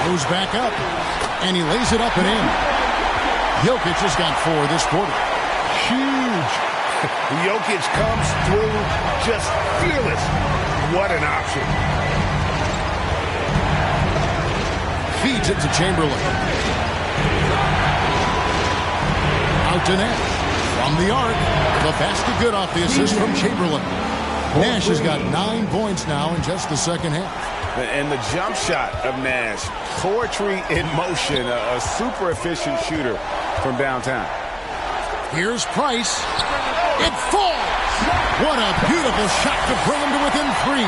Goes back up. And he lays it up and in. Jokic has got 4 this quarter. Huge. Jokic comes through just fearless. What an option. Feeds it to Chamberlain. Out to Nash. From the arc. The basket good off the assist from Chamberlain. Nash has got 9 points now in just the second half. And the jump shot of Nash. Poetry in motion. A super efficient shooter from downtown. Here's Price. It falls. What a beautiful shot to bring him to within 3.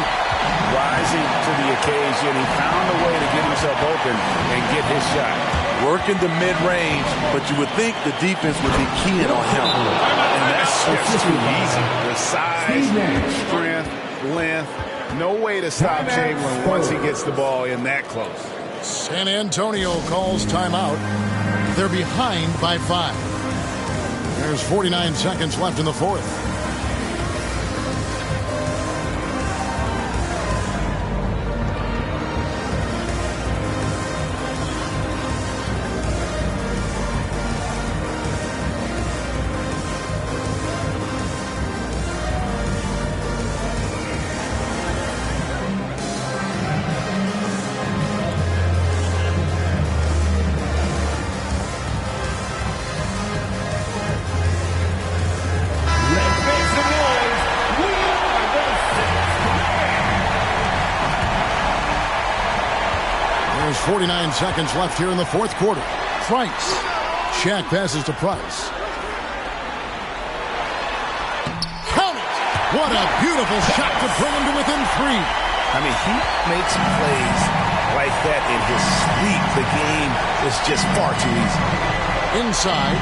Rising to the occasion. He found a way to get himself open and get his shot. Working the mid-range, but you would think the defense would be keying on him. And that's just too easy. The size, strength, length. No way to stop Chamberlain once he gets the ball in that close. San Antonio calls timeout. They're behind by 5. There's 49 seconds left in the 4th. There's 49 seconds left here in the 4th quarter. Price. Shaq passes to Price. Count it! What a beautiful shot to bring him to within 3. I mean, he makes plays like that in his sleep. The game is just far too easy. Inside.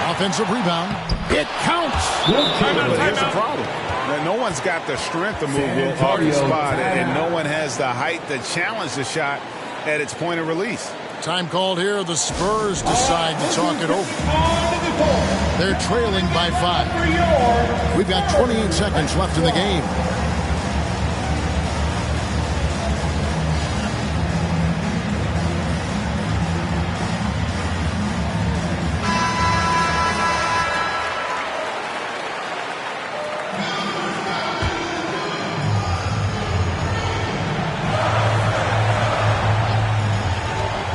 Offensive rebound. It counts. But here's the problem. No one's got the strength to move Will off the spot, and no one has the height to challenge the shot at its point of release. Time called here. The Spurs decide to talk it over. They're trailing by 5. We've got 28 seconds left in the game.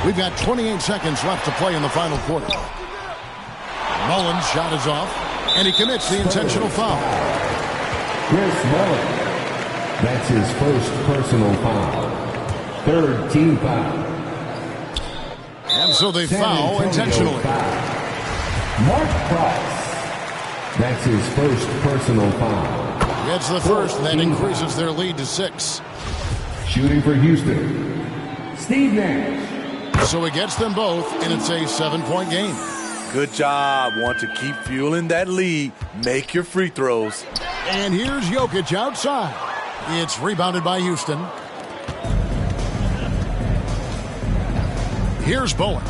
We've got 28 seconds left to play in the final quarter. Mullen's shot is off, and he commits the intentional foul. Chris Mullen. That's his 1st personal foul. 3rd team foul. And so they foul intentionally. Foul. Mark Price. That's his 1st personal foul. Gets the 1st, and that increases their lead to 6. Shooting for Houston, Steve Nash. So he gets them both, and it's a 7-point game. Good job. Want to keep fueling that lead. Make your free throws. And here's Jokic outside. It's rebounded by Houston. Here's Bowen.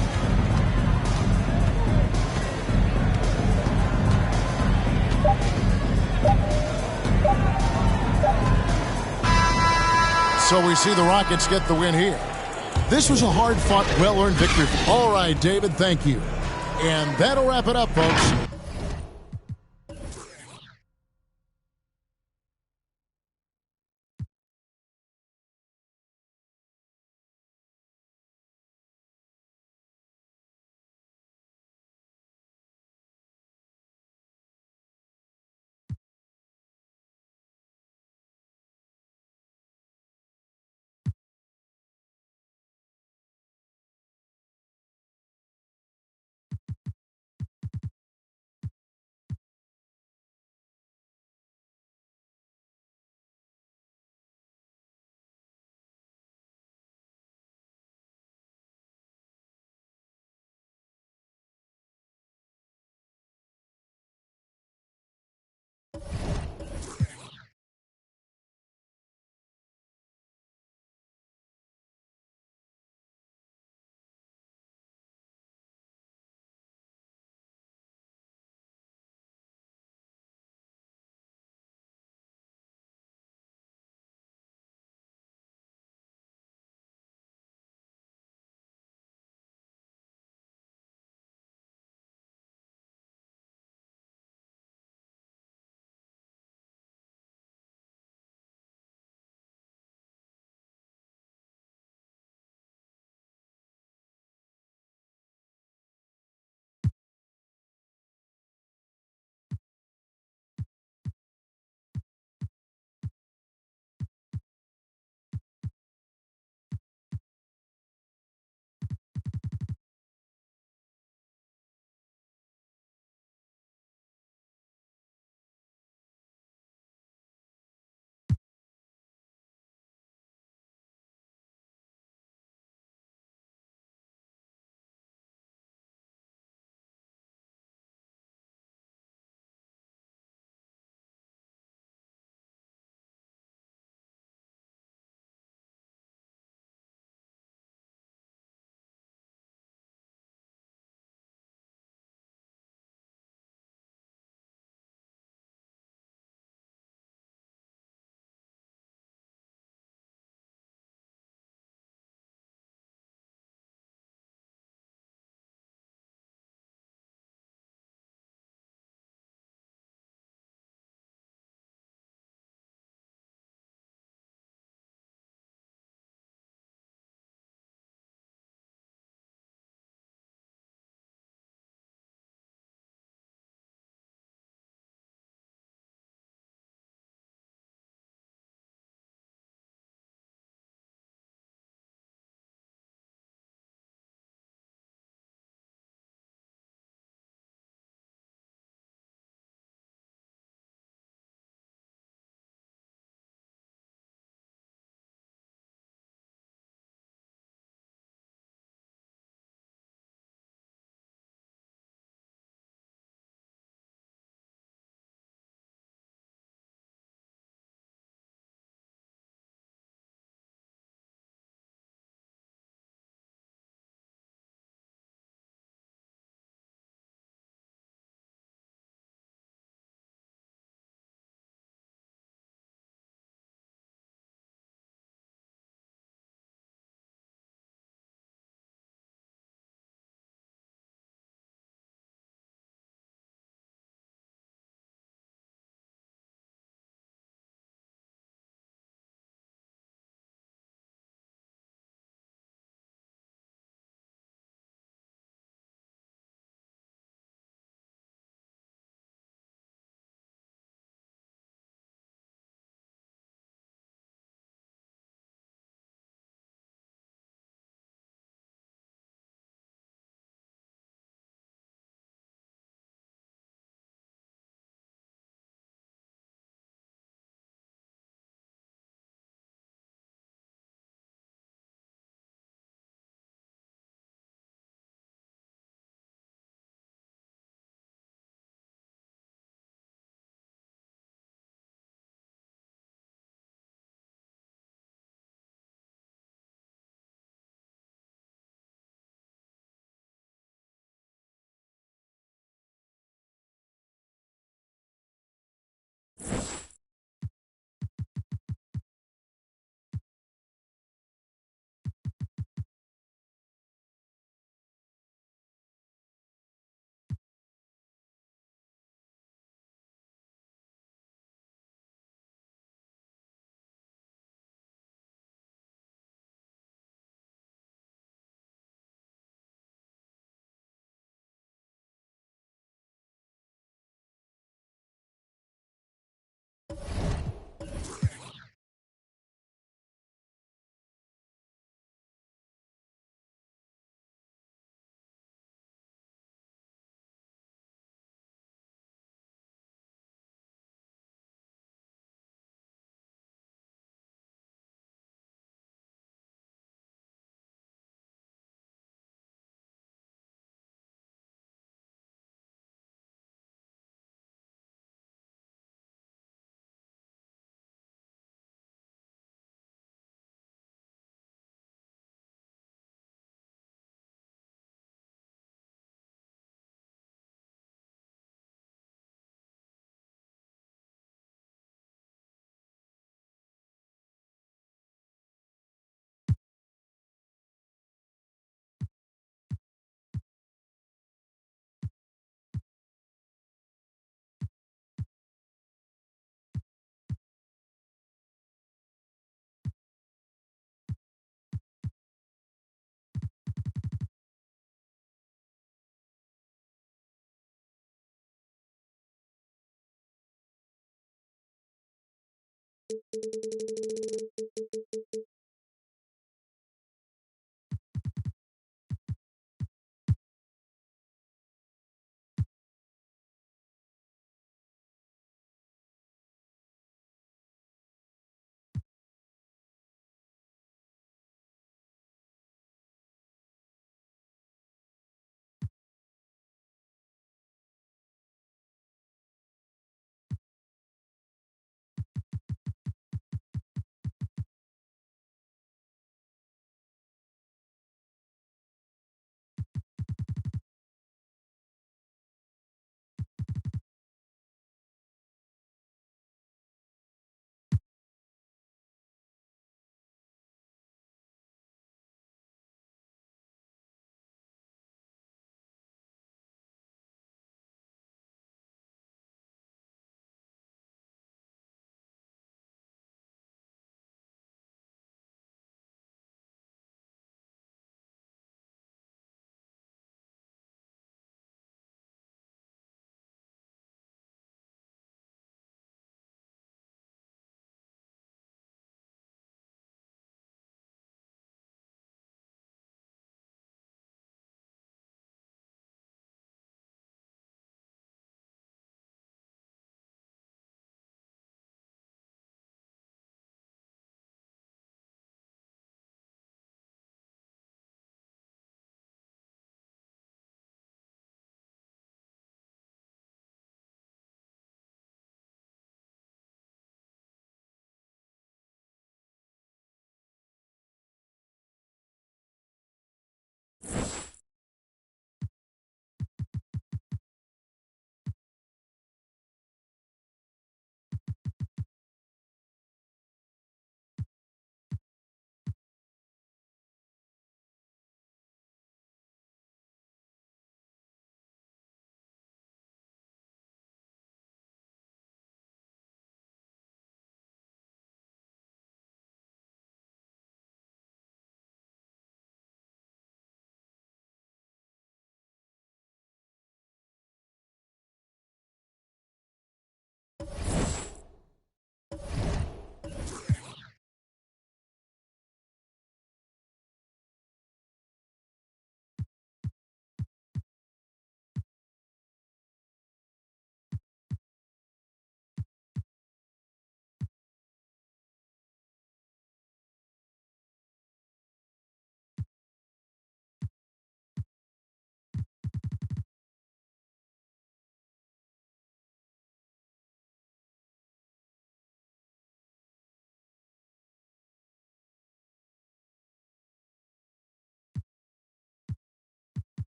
So we see the Rockets get the win here. This was a hard-fought, well-earned victory. All right, David, thank you. And that'll wrap it up, folks.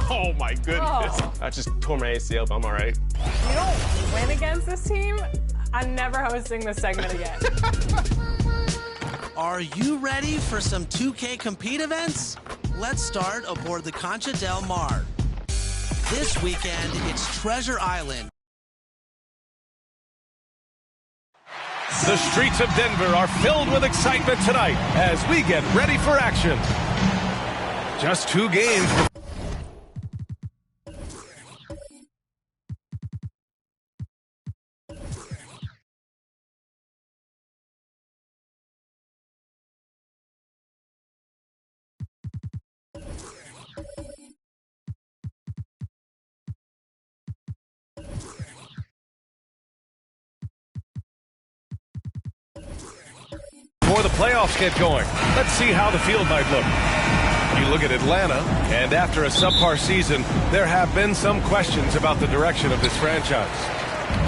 Oh, my goodness. I just tore my ACL, but I'm all right. You don't win against this team, I'm never hosting this segment again. Are you ready for some 2K Compete events? Let's start aboard the Concha Del Mar. This weekend, it's Treasure Island. The streets of Denver are filled with excitement tonight as we get ready for action. Just 2 games. Before the playoffs get going, let's see how the field might look. You look at Atlanta, and after a subpar season, there have been some questions about the direction of this franchise.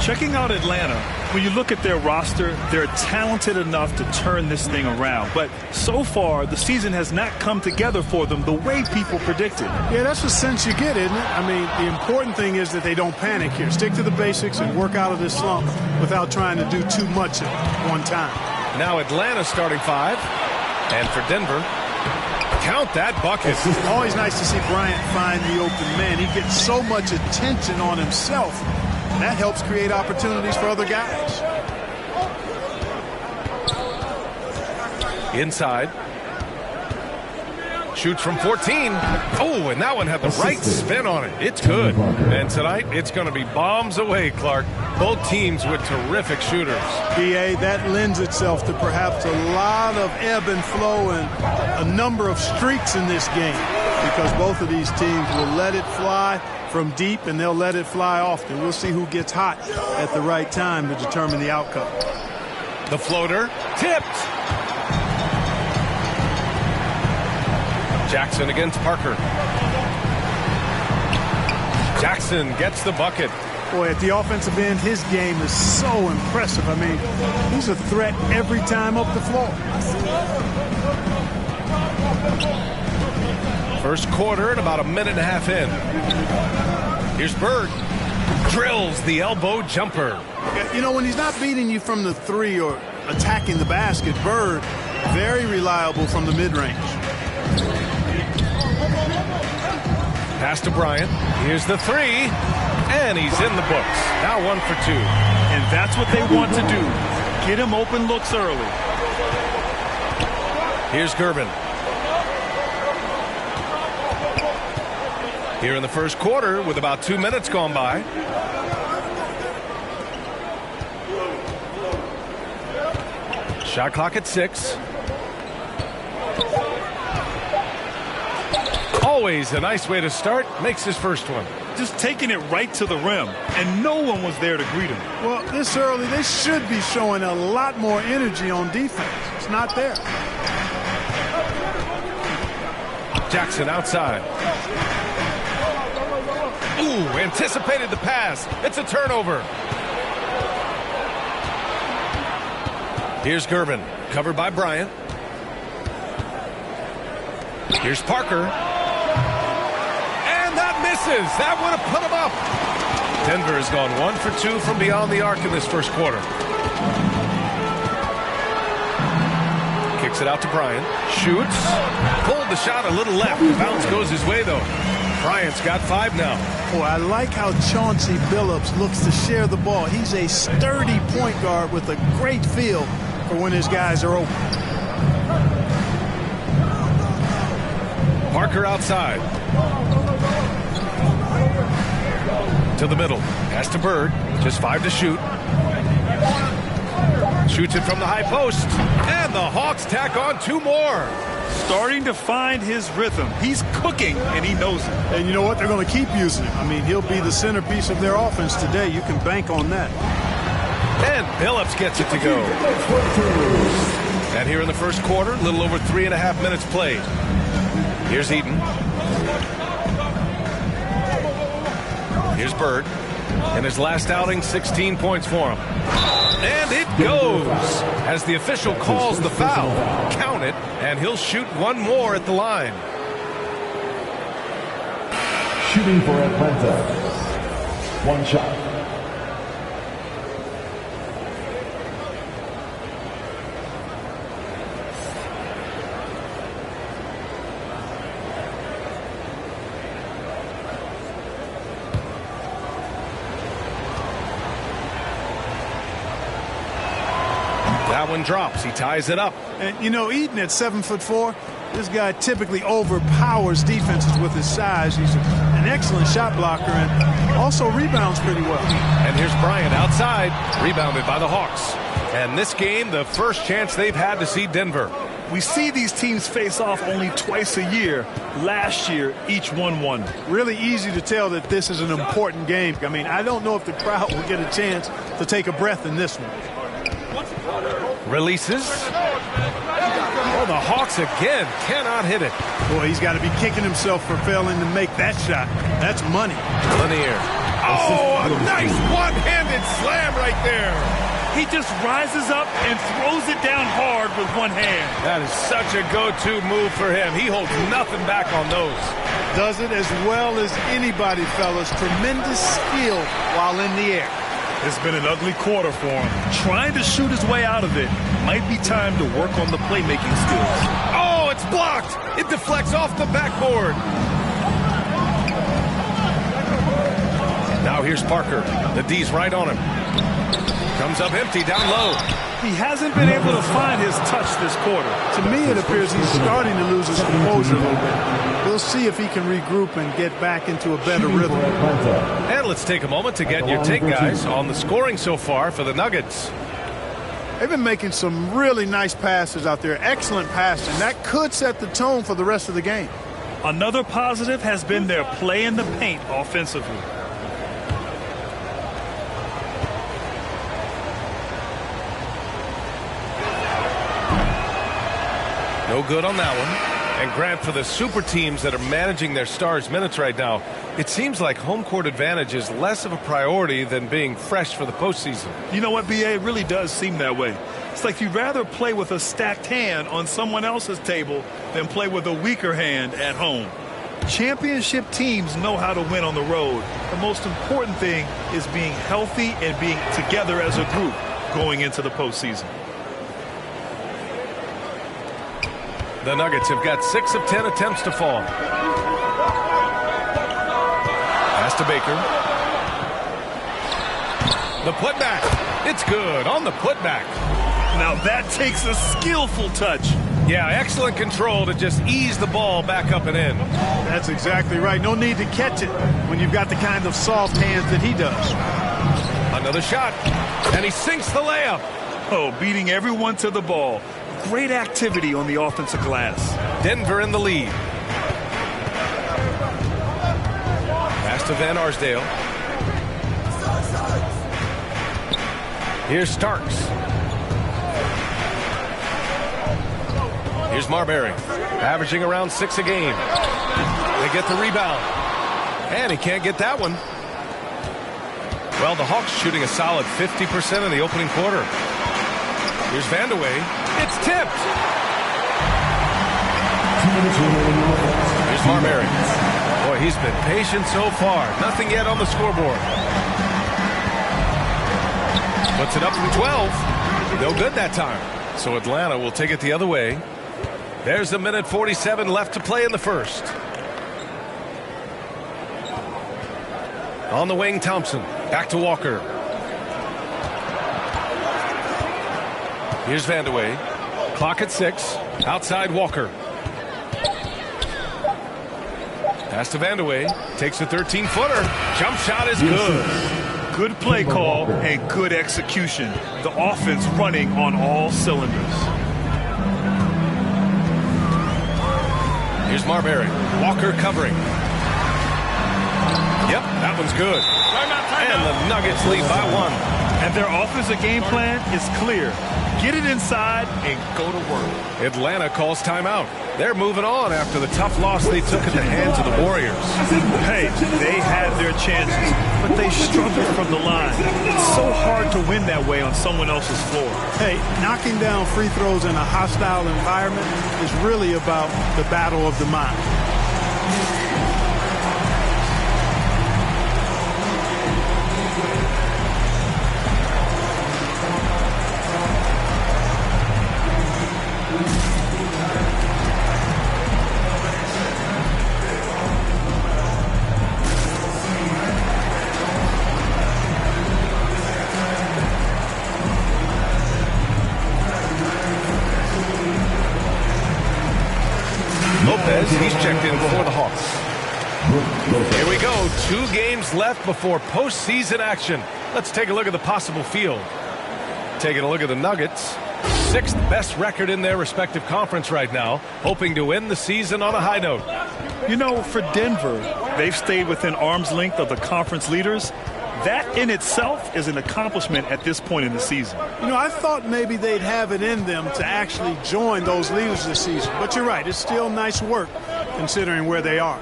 Checking out Atlanta, when you look at their roster, they're talented enough to turn this thing around. But so far, the season has not come together for them the way people predicted. Yeah, that's the sense you get, isn't it? I mean, the important thing is that they don't panic here. Stick to the basics and work out of this slump without trying to do too much at one time. Now Atlanta starting 5. And for Denver, count that bucket. It's always nice to see Bryant find the open man. He gets so much attention on himself. That helps create opportunities for other guys. Inside. Shoots from 14. Oh, and that one had the right spin on it. It's good. And tonight, it's going to be bombs away, Clark. Both teams with terrific shooters. BA, that lends itself to perhaps a lot of ebb and flow and a number of streaks in this game, because both of these teams will let it fly from deep and they'll let it fly often. We'll see who gets hot at the right time to determine the outcome. The floater tipped. Jackson against Parker. Jackson gets the bucket. Boy, at the offensive end, his game is so impressive. I mean, he's a threat every time up the floor. First quarter and about a minute and a half in. Here's Bird. Drills the elbow jumper. You know, when he's not beating you from the 3 or attacking the basket, Bird, very reliable from the mid-range. Pass to Bryant. Here's the 3. And he's in the books. Now 1 for 2. And that's what they want to do. Get him open looks early. Here's Gervin. Here in the first quarter with about 2 minutes gone by. Shot clock at 6. Always a nice way to start. Makes his first one. Just taking it right to the rim, and no one was there to greet him. Well, this early, they should be showing a lot more energy on defense. It's not there. Jackson outside. Ooh, anticipated the pass. It's a turnover. Here's Gervin, covered by Bryant. Here's Parker. Misses. That would have put him up. Denver has gone 1 for 2 from beyond the arc in this first quarter. Kicks it out to Bryant. Shoots. Pulled the shot a little left. The bounce goes his way, though. Bryant's got 5 now. Oh, I like how Chauncey Billups looks to share the ball. He's a sturdy point guard with a great feel for when his guys are open. Parker outside. To the middle. Pass to Bird. Just 5 to shoot. Shoots it from the high post. And the Hawks tack on 2 more. Starting to find his rhythm. He's cooking, and he knows it. And you know what? They're going to keep using him. I mean, he'll be the centerpiece of their offense today. You can bank on that. And Billups gets it to go. And here in the first quarter, a little over 3.5 minutes played. Here's Eaton. Here's Bird. In his last outing, 16 points for him. And it goes as the official calls the foul. Count it, and he'll shoot 1 more at the line. Shooting for Atlanta. One shot. That one drops. He ties it up. And, you know, Eaton at 7'4", this guy typically overpowers defenses with his size. He's an excellent shot blocker and also rebounds pretty well. And here's Bryant outside, rebounded by the Hawks. And this game, the first chance they've had to see Denver. We see these teams face off only twice a year. Last year, each won. Really easy to tell that this is an important game. I mean, I don't know if the crowd will get a chance to take a breath in this one. Releases. Oh, the Hawks again cannot hit it. Boy, he's got to be kicking himself for failing to make that shot. That's money. Lanier. Oh, a nice one-handed slam right there. He just rises up and throws it down hard with one hand. That is such a go-to move for him. He holds nothing back on those. Does it as well as anybody, fellas. Tremendous skill while in the air. It's been an ugly quarter for him. Trying to shoot his way out of it. Might be time to work on the playmaking skills. Oh, it's blocked. It deflects off the backboard. Now here's Parker. The D's right on him. Comes up empty down low. He hasn't been able to find his touch this quarter. To me, it appears he's starting to lose his composure a little bit. We'll see if he can regroup and get back into a better rhythm. And let's take a moment to get your take, guys, on the scoring so far for the Nuggets. They've been making some really nice passes out there. Excellent passing. That could set the tone for the rest of the game. Another positive has been their play in the paint offensively. No good on that one. And Grant, for the super teams that are managing their stars' minutes right now, it seems like home court advantage is less of a priority than being fresh for the postseason. You know what, B.A.? It really does seem that way. It's like you'd rather play with a stacked hand on someone else's table than play with a weaker hand at home. Championship teams know how to win on the road. The most important thing is being healthy and being together as a group going into the postseason. The Nuggets have got 6 of 10 attempts to fall. Pass to Baker. The putback. It's good on the putback. Now that takes a skillful touch. Yeah, excellent control to just ease the ball back up and in. That's exactly right. No need to catch it when you've got the kind of soft hands that he does. Another shot, and he sinks the layup. Oh, beating everyone to the ball. Great activity on the offensive glass. Denver in the lead. Pass to Van Arsdale. Here's Starks. Here's Marbury, averaging around 6 a game. They get the rebound. And he can't get that one. Well, the Hawks shooting a solid 50% in the opening quarter. Here's Vandeweghe. It's tipped. Here's Marbury. Boy, he's been patient so far. Nothing yet on the scoreboard. Puts it up from 12. No good that time. So Atlanta will take it the other way. There's a minute 47 left to play in the first. On the wing, Thompson. Back to Walker. Here's Vandeweghe. Clock at 6. Outside Walker. Pass to Vandeweghe. Takes a 13-footer. Jump shot is good. Good play call and good execution. The offense running on all cylinders. Here's Marbury. Walker covering. Yep, that one's good. And the Nuggets lead by 1. And their offensive game plan is clear. Get it inside and go to work. Atlanta calls timeout. They're moving on after the tough loss they took at the hands of the Warriors. Hey, they had their chances, but they struggled from the line. It's so hard to win that way on someone else's floor. Hey, knocking down free throws in a hostile environment is really about the battle of the mind. Lopez, he's checked in for the Hawks. Here we go. 2 games left before postseason action. Let's take a look at the possible field. Taking a look at the Nuggets. 6th best record in their respective conference right now, hoping to end the season on a high note. You know, for Denver, they've stayed within arm's length of the conference leaders. That in itself is an accomplishment at this point in the season. You know, I thought maybe they'd have it in them to actually join those leaders this season. But you're right, it's still nice work considering where they are.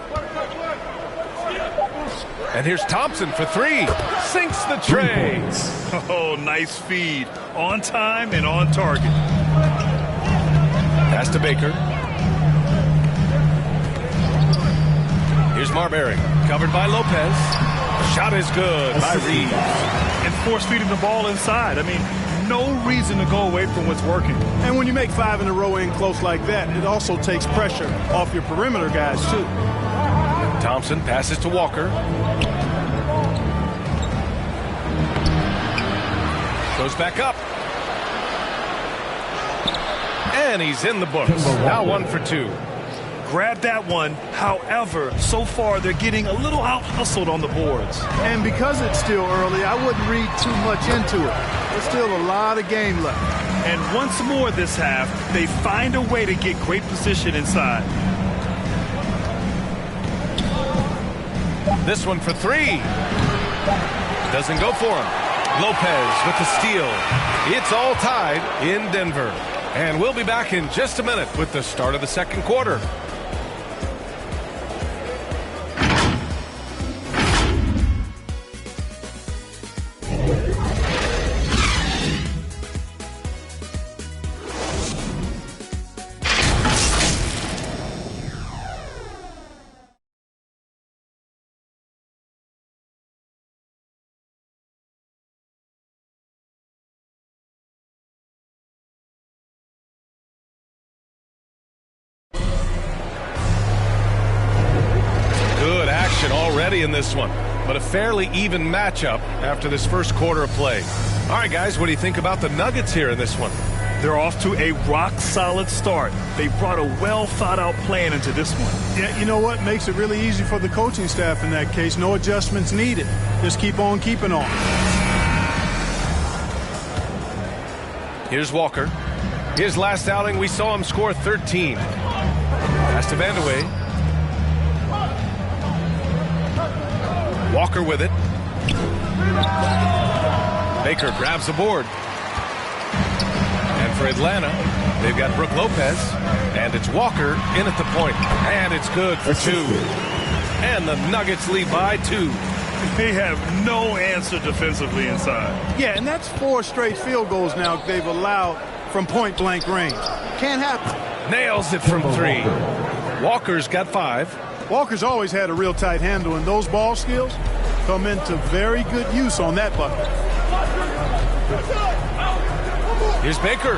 And here's Thompson for 3. Sinks the tray. Oh, nice feed. On time and on target. Pass to Baker. Here's Marbury. Covered by Lopez. Shot is good by Reeves. And force feeding the ball inside. I mean, no reason to go away from what's working. And when you make 5 in a row in close like that, it also takes pressure off your perimeter guys, too. Thompson passes to Walker. Goes back up. And he's in the books. Now 1 for 2. Grab that one. However, so far they're getting a little out-hustled on the boards. And because it's still early, I wouldn't read too much into it. There's still a lot of game left. And once more this half, they find a way to get great position inside. This one for 3. Doesn't go for him. Lopez with the steal. It's all tied in Denver. And we'll be back in just a minute with the start of the second quarter. Already in this one, but a fairly even matchup after this first quarter of play. All right, guys, what do you think about the Nuggets here in this one? They're off to a rock-solid start. They brought a well-thought-out plan into this one. Yeah, you know what? Makes it really easy for the coaching staff in that case. No adjustments needed. Just keep on keeping on. Here's Walker. His last outing, we saw him score 13. Pass to Vandeweghe. Walker with it. Baker grabs the board. And for Atlanta, they've got Brook Lopez. And it's Walker in at the point. And it's good for 2. And the Nuggets lead by 2. They have no answer defensively inside. Yeah, and that's 4 straight field goals now they've allowed from point-blank range. Can't happen. Nails it from 3. Walker's got 5. Walker's always had a real tight handle, and those ball skills come into very good use on that bucket. Here's Baker.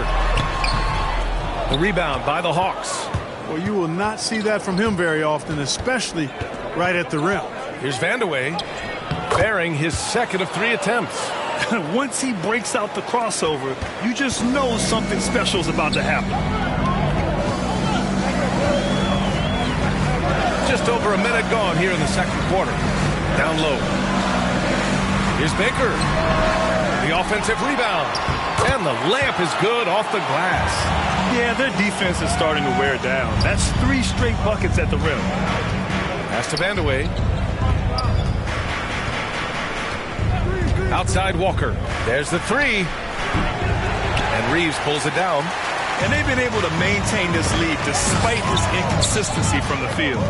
The rebound by the Hawks. Well, you will not see that from him very often, especially right at the rim. Here's Vandeweghe, bearing his second of 3 attempts. Once he breaks out the crossover, you just know something special is about to happen. Just over a minute gone here in the second quarter. Down low. Here's Baker. The offensive rebound. And the layup is good off the glass. Yeah, their defense is starting to wear down. That's 3 straight buckets at the rim. Pass to Vandeweghe. Outside Walker. There's the 3. And Reeves pulls it down. And they've been able to maintain this lead despite this inconsistency from the field.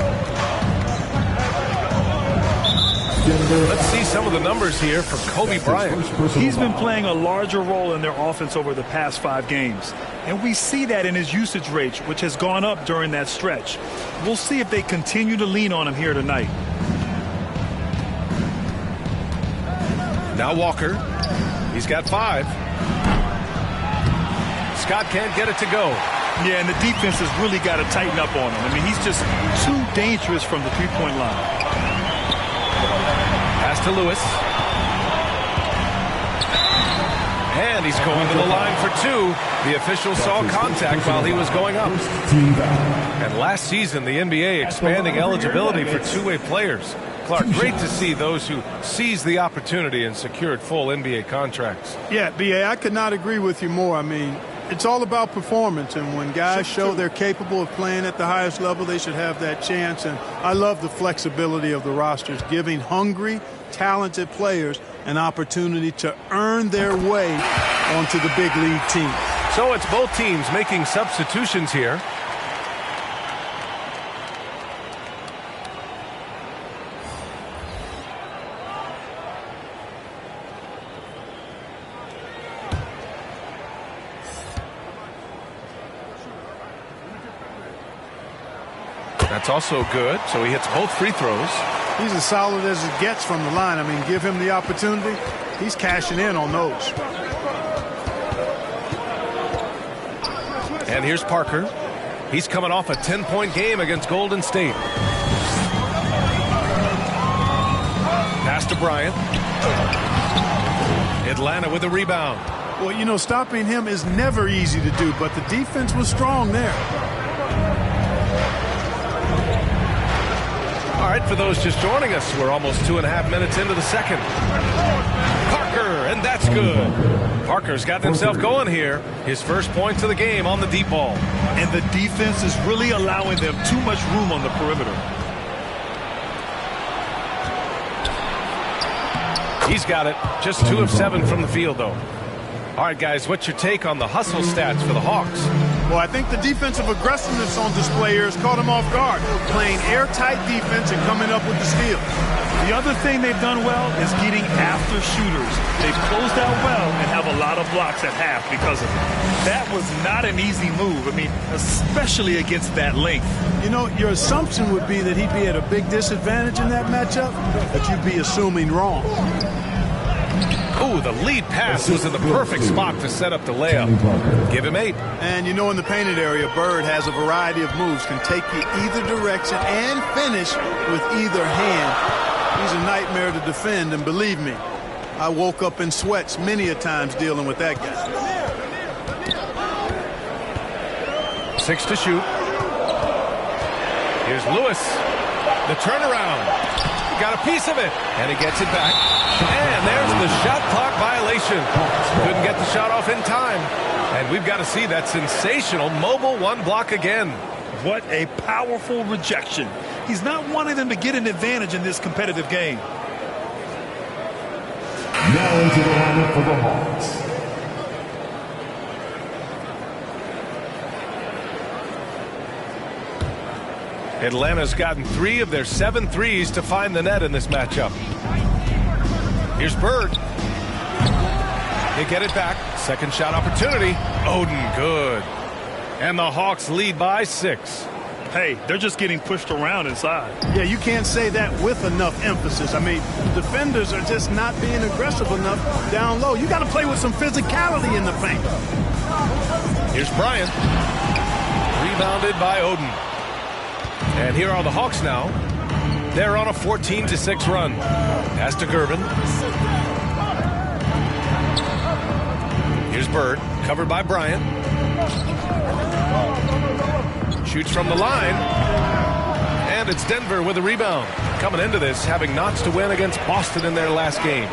Let's see some of the numbers here for Kobe Bryant. He's been playing a larger role in their offense over the past 5 games. And we see that in his usage rate, which has gone up during that stretch. We'll see if they continue to lean on him here tonight. Now Walker. He's got 5. Scott can't get it to go. Yeah, and the defense has really got to tighten up on him. I mean, he's just too dangerous from the three-point line. Pass to Lewis. And he's going to the line for 2. The official saw contact while he was going up. And last season, the NBA expanding eligibility for two-way players. Clark, great to see those who seized the opportunity and secured full NBA contracts. Yeah, B.A., I could not agree with you more. I mean, it's all about performance, and when guys show they're capable of playing at the highest level, they should have that chance. And I love the flexibility of the rosters, giving hungry, talented players an opportunity to earn their way onto the big league team. So it's both teams making substitutions here. That's also good, so he hits both free throws. He's as solid as it gets from the line. I mean, give him the opportunity. He's cashing in on those. And here's Parker. He's coming off a 10-point game against Golden State. Pass to Bryant. Atlanta with a rebound. Well, you know, stopping him is never easy to do, but the defense was strong there. All right, for those just joining us, we're almost 2.5 minutes into the second. Parker, and that's good. Parker's got himself going here. His first points of the game on the deep ball. And the defense is really allowing them too much room on the perimeter. He's got it. Just 2 of 7 from the field, though. All right, guys, what's your take on the hustle stats for the Hawks? Well, I think the defensive aggressiveness on display here has caught him off guard, playing airtight defense and coming up with the steal. The other thing they've done well is getting after shooters. They've closed out well and have a lot of blocks at half because of it. That was not an easy move. I mean, especially against that length. You know, your assumption would be that he'd be at a big disadvantage in that matchup, but you'd be assuming wrong. Ooh, the lead pass was in the perfect spot to set up the layup. Give him 8. And you know, in the painted area, Bird has a variety of moves, can take you either direction and finish with either hand. He's a nightmare to defend, and believe me, I woke up in sweats many a times dealing with that guy. 6 to shoot. Here's Lewis. The turnaround. He got a piece of it, and he gets it back. And there's the shot clock violation. Couldn't get the shot off in time. And we've got to see that sensational mobile 1 block again. What a powerful rejection. He's not wanting them to get an advantage in this competitive game. Now into the lineup for the Hawks. Atlanta's gotten 3 of their 7 threes to find the net in this matchup. Here's Bird. They get it back. Second shot opportunity. Oden, good. And the Hawks lead by 6. Hey, they're just getting pushed around inside. Yeah, you can't say that with enough emphasis. I mean, defenders are just not being aggressive enough down low. You got to play with some physicality in the paint. Here's Bryant. Rebounded by Oden. And here are the Hawks now. They're on a 14-6 run. Pass to Gervin. Here's Bird, covered by Bryant. Shoots from the line. And it's Denver with a rebound. Coming into this, having knots to win against Boston in their last game.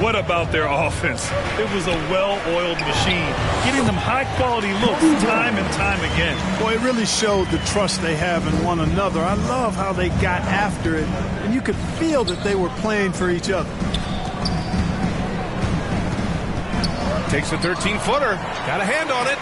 What about their offense? It was a well-oiled machine, getting them high-quality looks time and time again. Boy, it really showed the trust they have in one another. I love how they got after it, and you could feel that they were playing for each other. Takes a 13-footer. Got a hand on it.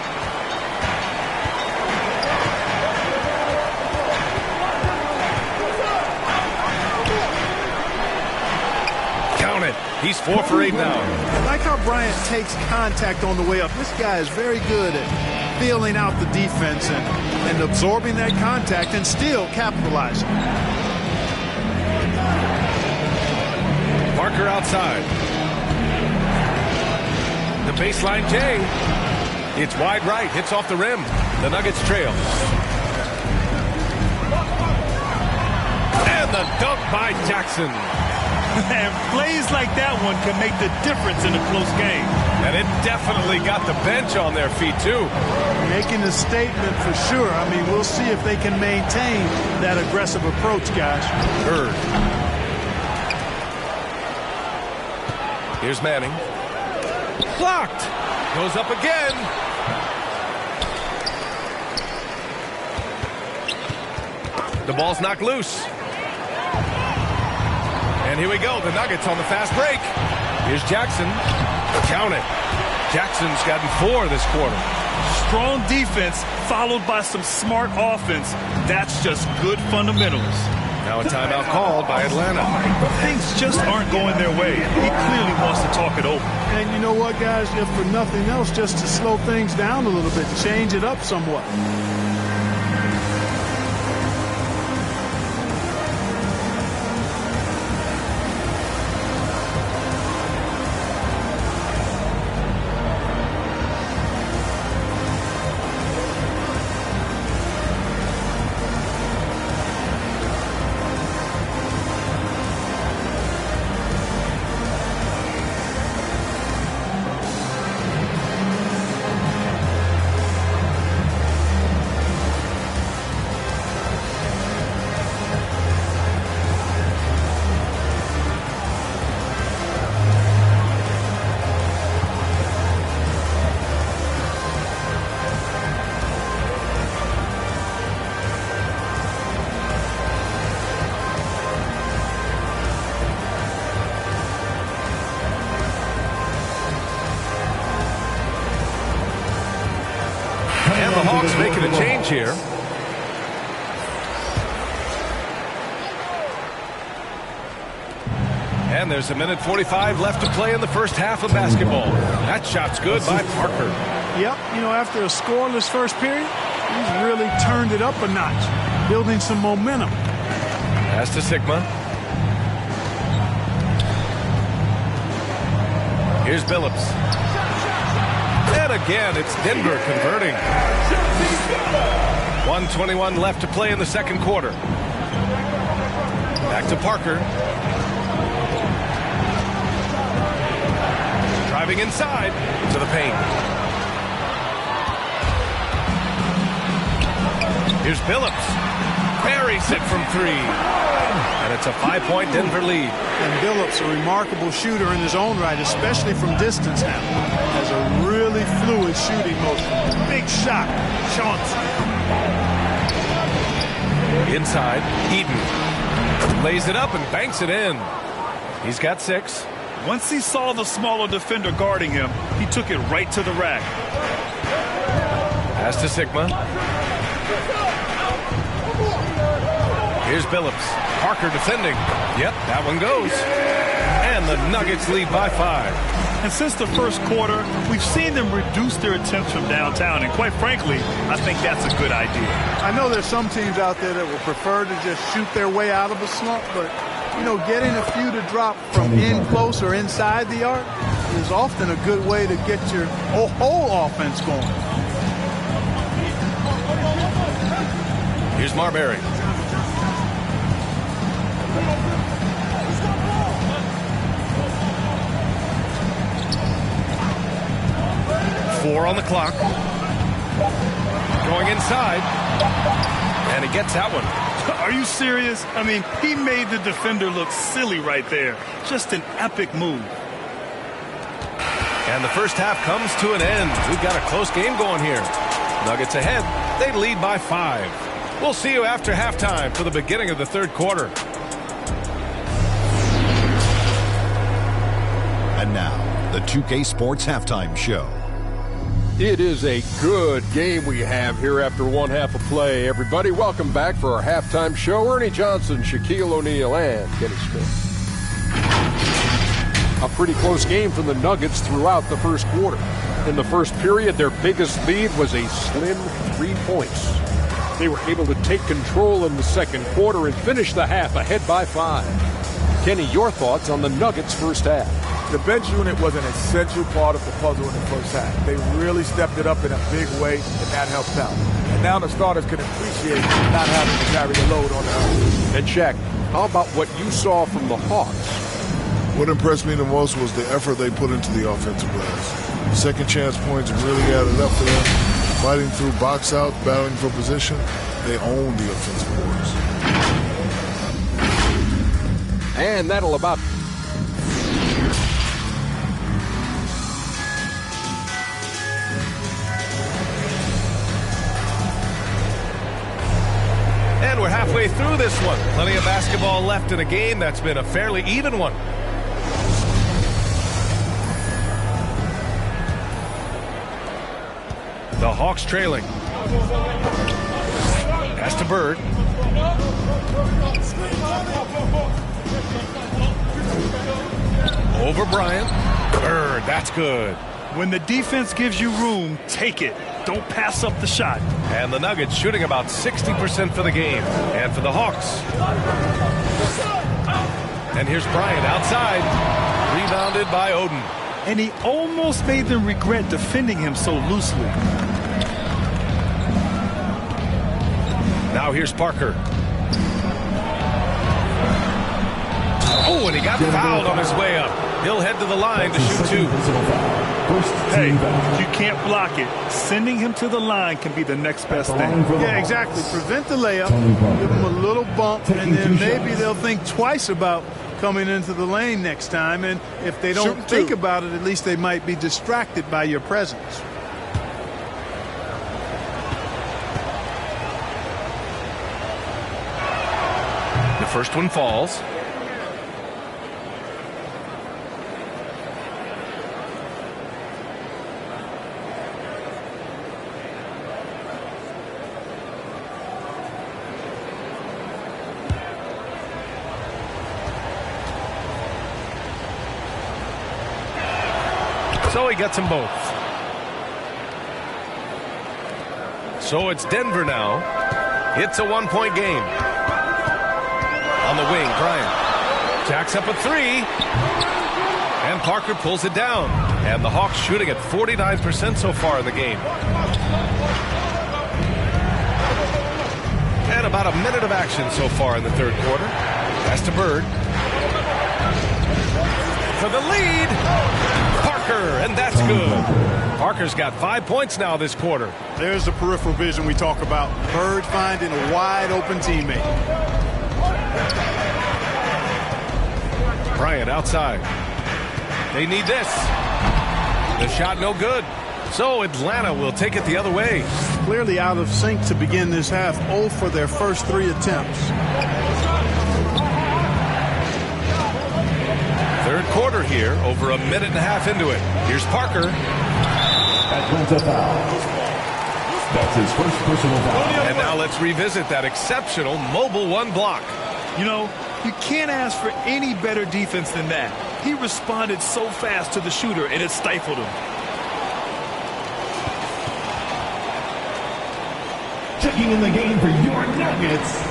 Count it. He's 4 for 8 now. I like how Bryant takes contact on the way up. This guy is very good at feeling out the defense and absorbing that contact and still capitalizing. Parker outside. The baseline J. It's wide right. Hits off the rim. The Nuggets trail. And the dunk by Jackson. And plays like that one can make the difference in a close game. And it definitely got the bench on their feet, too. Making a statement for sure. I mean, we'll see if they can maintain that aggressive approach, guys. Bird. Here's Manning. Blocked. Goes up again. The ball's knocked loose. And here we go. The Nuggets on the fast break. Here's Jackson. Count it. Jackson's gotten 4 this quarter. Strong defense followed by some smart offense. That's just good fundamentals. Now a timeout called by Atlanta. Things just aren't going their way. He clearly wants to talk it over. And you know what, guys? If for nothing else, just to slow things down a little bit, change it up somewhat. And the Hawks making a change here. And there's 1:45 left to play in the first half of basketball. That shot's good by Parker. Yep, you know, after a scoreless first period, he's really turned it up a notch, building some momentum. Pass to Sigma. Here's Billups. And again, it's Denver converting. 1:21 left to play in the second quarter. Back to Parker. Driving inside to the paint. Here's Billups. Buries it from 3. And it's a 5-point Denver lead. And Billups, a remarkable shooter in his own right, especially from distance now. Has a really fluid shooting motion. Big shot. Chance. Inside, Eden. Lays it up and banks it in. He's got 6. Once he saw the smaller defender guarding him, he took it right to the rack. Pass to Sigma. Here's Billups. Parker defending. Yep, that one goes. And the Nuggets lead by 5. And since the first quarter, we've seen them reduce their attempts from downtown. And quite frankly, I think that's a good idea. I know there's some teams out there that would prefer to just shoot their way out of a slump, but, you know, getting a few to drop from in close or inside the arc is often a good way to get your whole offense going. Here's Marbury. Four on the clock. Going inside. And he gets that one. Are you serious? I mean, he made the defender look silly right there. Just an epic move. And the first half comes to an end. We've got a close game going here. Nuggets ahead. They lead by 5. We'll see you after halftime for the beginning of the third quarter. And now, the 2K Sports Halftime Show. It is a good game we have here after one half of play. Everybody, welcome back for our halftime show. Ernie Johnson, Shaquille O'Neal, and Kenny Smith. A pretty close game for the Nuggets throughout the first quarter. In the first period, their biggest lead was a slim 3 points. They were able to take control in the second quarter and finish the half ahead by 5. Kenny, your thoughts on the Nuggets' first half? The bench unit was an essential part of the puzzle in the first half. They really stepped it up in a big way, and that helped out. And now the starters can appreciate not having to carry the load on their own. And Shaq, how about what you saw from the Hawks? What impressed me the most was the effort they put into the offensive glass. Second chance points really added up to them. Fighting through box out, battling for position, they own the offensive boards. And that'll about... And we're halfway through this one. Plenty of basketball left in a game that's been a fairly even one. The Hawks trailing. Pass to Bird. Over Bryant. Bird, that's good. When the defense gives you room, take it. Don't pass up the shot. And the Nuggets shooting about 60% for the game. And for the Hawks. And here's Bryant outside. Rebounded by Oden. And he almost made them regret defending him so loosely. Now here's Parker. Oh, and he got fouled on his way up. He'll head to the line to shoot two. Hey, if you can't block it, sending him to the line can be the next best thing. Yeah, exactly. Prevent the layup, give them a little bump, and then maybe they'll think twice about coming into the lane next time. And if they don't think about it, at least they might be distracted by your presence. The first one falls. So he gets them both. So it's Denver now. It's a one-point game. On the wing, Bryant jacks up a three. And Parker pulls it down. And the Hawks shooting at 49% so far in the game. And about a minute of action so far in the third quarter. Pass to Bird. For the lead. Parker, and that's good. Parker's got 5 points now this quarter. There's the peripheral vision we talk about. Bird finding a wide open teammate. Bryant outside. They need this. The shot no good. So Atlanta will take it the other way. Clearly out of sync to begin this half. 0 for their first 3 attempts. Third quarter here, over a minute and a half into it. Here's Parker. Atlanta foul. That's his first personal foul. And now let's revisit that exceptional mobile one block. You know, you can't ask for any better defense than that. He responded so fast to the shooter, and it stifled him. Checking in the game for your Nuggets.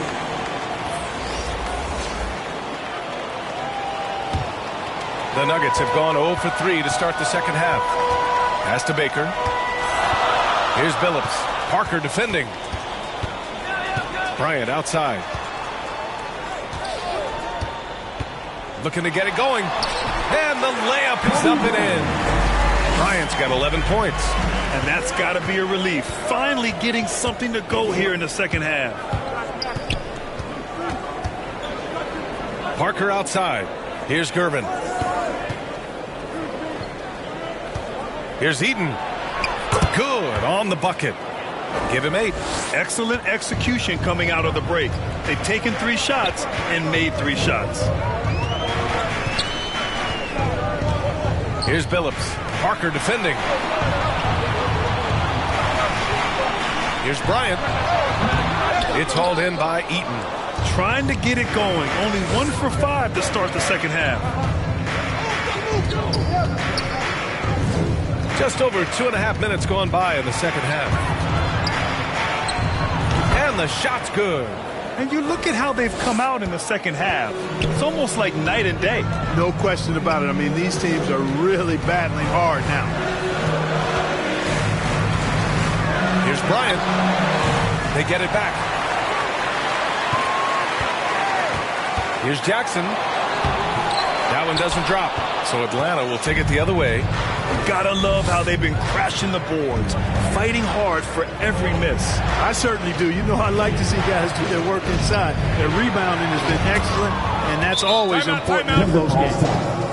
The Nuggets have gone 0 for 3 to start the second half. Pass to Baker. Here's Billups. Parker defending. Bryant outside. Looking to get it going. And the layup is up and in. Bryant's got 11 points. And that's got to be a relief. Finally getting something to go here in the second half. Parker outside. Here's Gervin. Here's Eaton. Good on the bucket. Give him 8. Excellent execution coming out of the break. They've taken 3 shots and made 3 shots. Here's Billups. Parker defending. Here's Bryant. It's hauled in by Eaton. Trying to get it going. Only 1 for 5 to start the second half. Just over 2.5 minutes gone by in the second half. And the shot's good. And you look at how they've come out in the second half. It's almost like night and day. No question about it. I mean, these teams are really battling hard now. Here's Bryant. They get it back. Here's Jackson. That one doesn't drop. So Atlanta will take it the other way. Gotta love how they've been crashing the boards, fighting hard for every miss. I certainly do. You know, I like to see guys do their work inside. Their rebounding has been excellent, and that's always important in those games.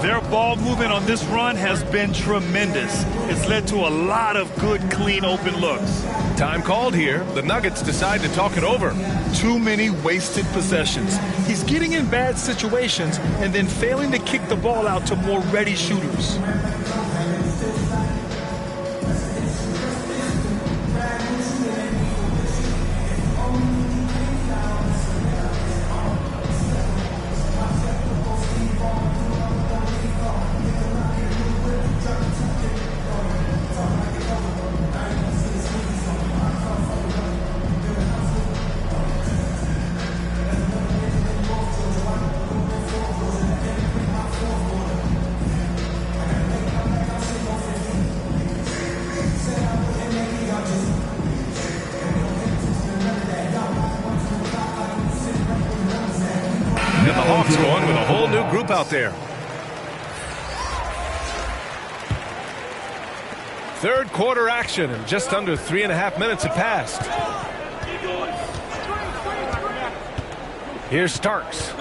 Their ball movement on this run has been tremendous. It's led to a lot of good, clean, open looks. Time called here. The Nuggets decide to talk it over. Too many wasted possessions. He's getting in bad situations and then failing to kick the ball out to more ready shooters. Going with a whole new group out there. Third quarter action, and just under 3.5 minutes have passed. Here's Starks.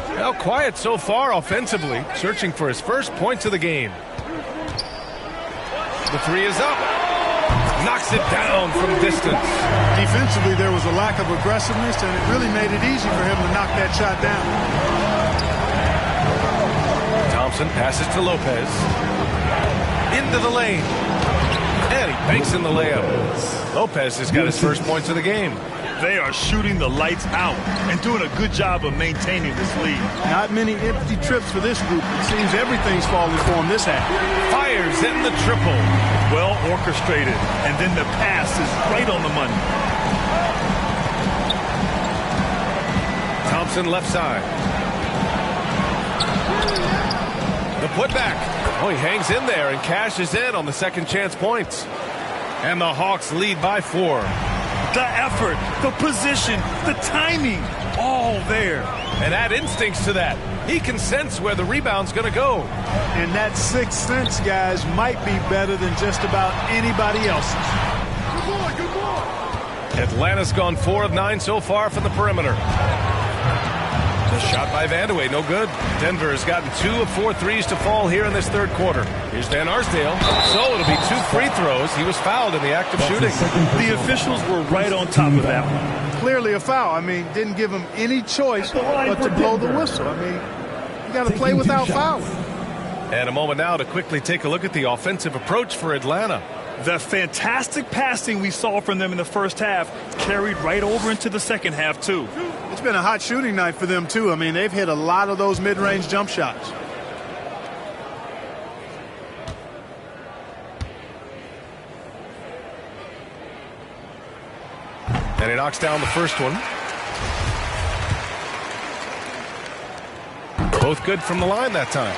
Well, quiet so far offensively, searching for his first points of the game. The three is up. Knocks it down from distance. Defensively, there was a lack of aggressiveness, and it really made it easy for him to knock that shot down. Thompson passes to Lopez. Into the lane. And he banks in the layup. Lopez has got his first points of the game. They are shooting the lights out and doing a good job of maintaining this lead. Not many empty trips for this group. It seems everything's falling for him this half. Fires in the triple. Well orchestrated. And then the pass is right on the money. Thompson left side. The putback. Oh, he hangs in there and cashes in on the second chance points. And the Hawks lead by 4. The effort, the position, the timing, all there. And add instincts to that. He can sense where the rebound's going to go. And that sixth sense, guys, might be better than just about anybody else's. Good boy. Atlanta's gone 4 of 9 so far from the perimeter. The shot by Vandeweghe, no good. Denver has gotten 2 of 4 threes to fall here in this third quarter. Here's Van Arsdale. So it'll be 2 free throws. He was fouled in the act of shooting. The officials were right on top of that one. Clearly a foul. I mean, didn't give him any choice but to blow the whistle. I mean, you got to play without fouling. And a moment now to quickly take a look at the offensive approach for Atlanta. The fantastic passing we saw from them in the first half carried right over into the second half, too. It's been a hot shooting night for them, too. I mean, they've hit a lot of those mid-range jump shots. And he knocks down the first one. Both good from the line that time.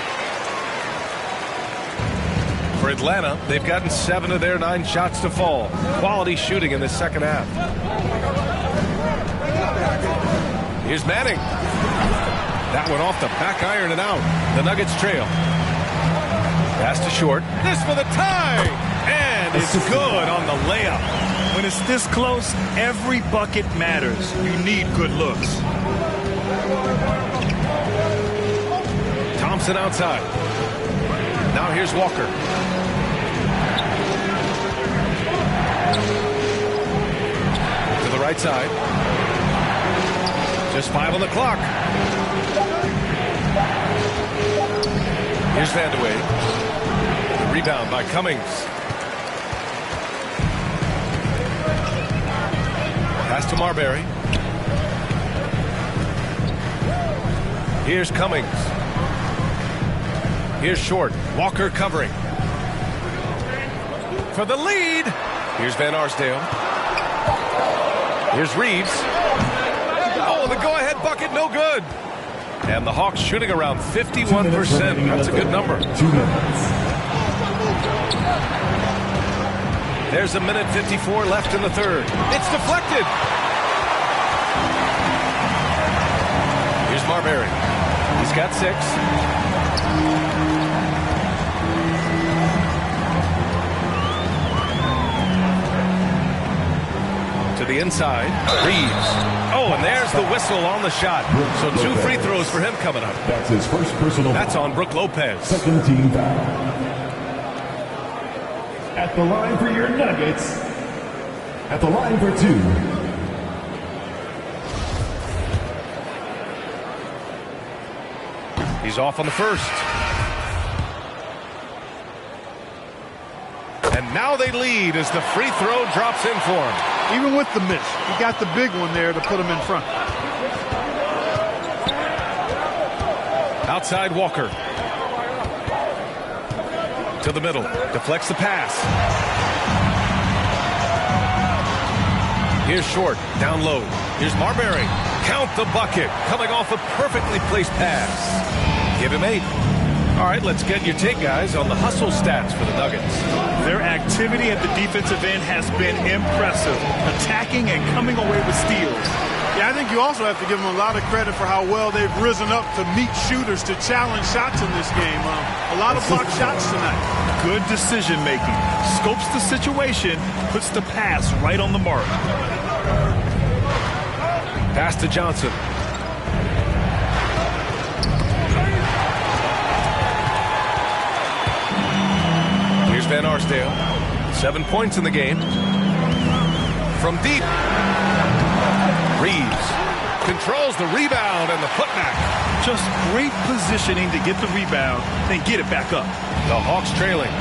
For Atlanta, they've gotten 7 of their 9 shots to fall. Quality shooting in the second half. Here's Manning. That one off the back iron and out. The Nuggets trail. Pass to Short. This for the tie. And it's good on the layup. When it's this close, every bucket matters. You need good looks. Thompson outside. Now here's Walker. To the right side. Just 5 on the clock. Here's Vandeweghe. The rebound by Cummings. Pass to Marbury. Here's Cummings. Here's Short. Walker covering. For the lead. Here's Van Arsdale. Here's Reeves. Oh, the go-ahead bucket, no good. And the Hawks shooting around 51%. That's a good number. 2 minutes. There's a minute 54 left in the third. It's deflected. Here's Marbury. He's got 6. To the inside, Reeves. Oh, and there's the whistle on the shot. So 2 free throws for him coming up. That's his first personal. That's on Brook Lopez. Second team foul. At the line for your Nuggets. At the line for 2. He's off on the first. And now they lead as the free throw drops in for him. Even with the miss, he got the big one there to put him in front. Outside Walker. To the middle. Deflects the pass. Here's Short. Down low. Here's Marbury. Count the bucket. Coming off a perfectly placed pass. Give him 8. All right, let's get your take, guys, on the hustle stats for the Nuggets. Their activity at the defensive end has been impressive, attacking and coming away with steals. Yeah, I think you also have to give them a lot of credit for how well they've risen up to meet shooters to challenge shots in this game. A lot of blocked shots tonight. Good decision-making. Scopes the situation, puts the pass right on the mark. Pass to Johnson. Here's Van Arsdale. 7 points in the game. From deep. Reeves controls the rebound and the putback. Just great positioning to get the rebound and get it back up. The Hawks trailing.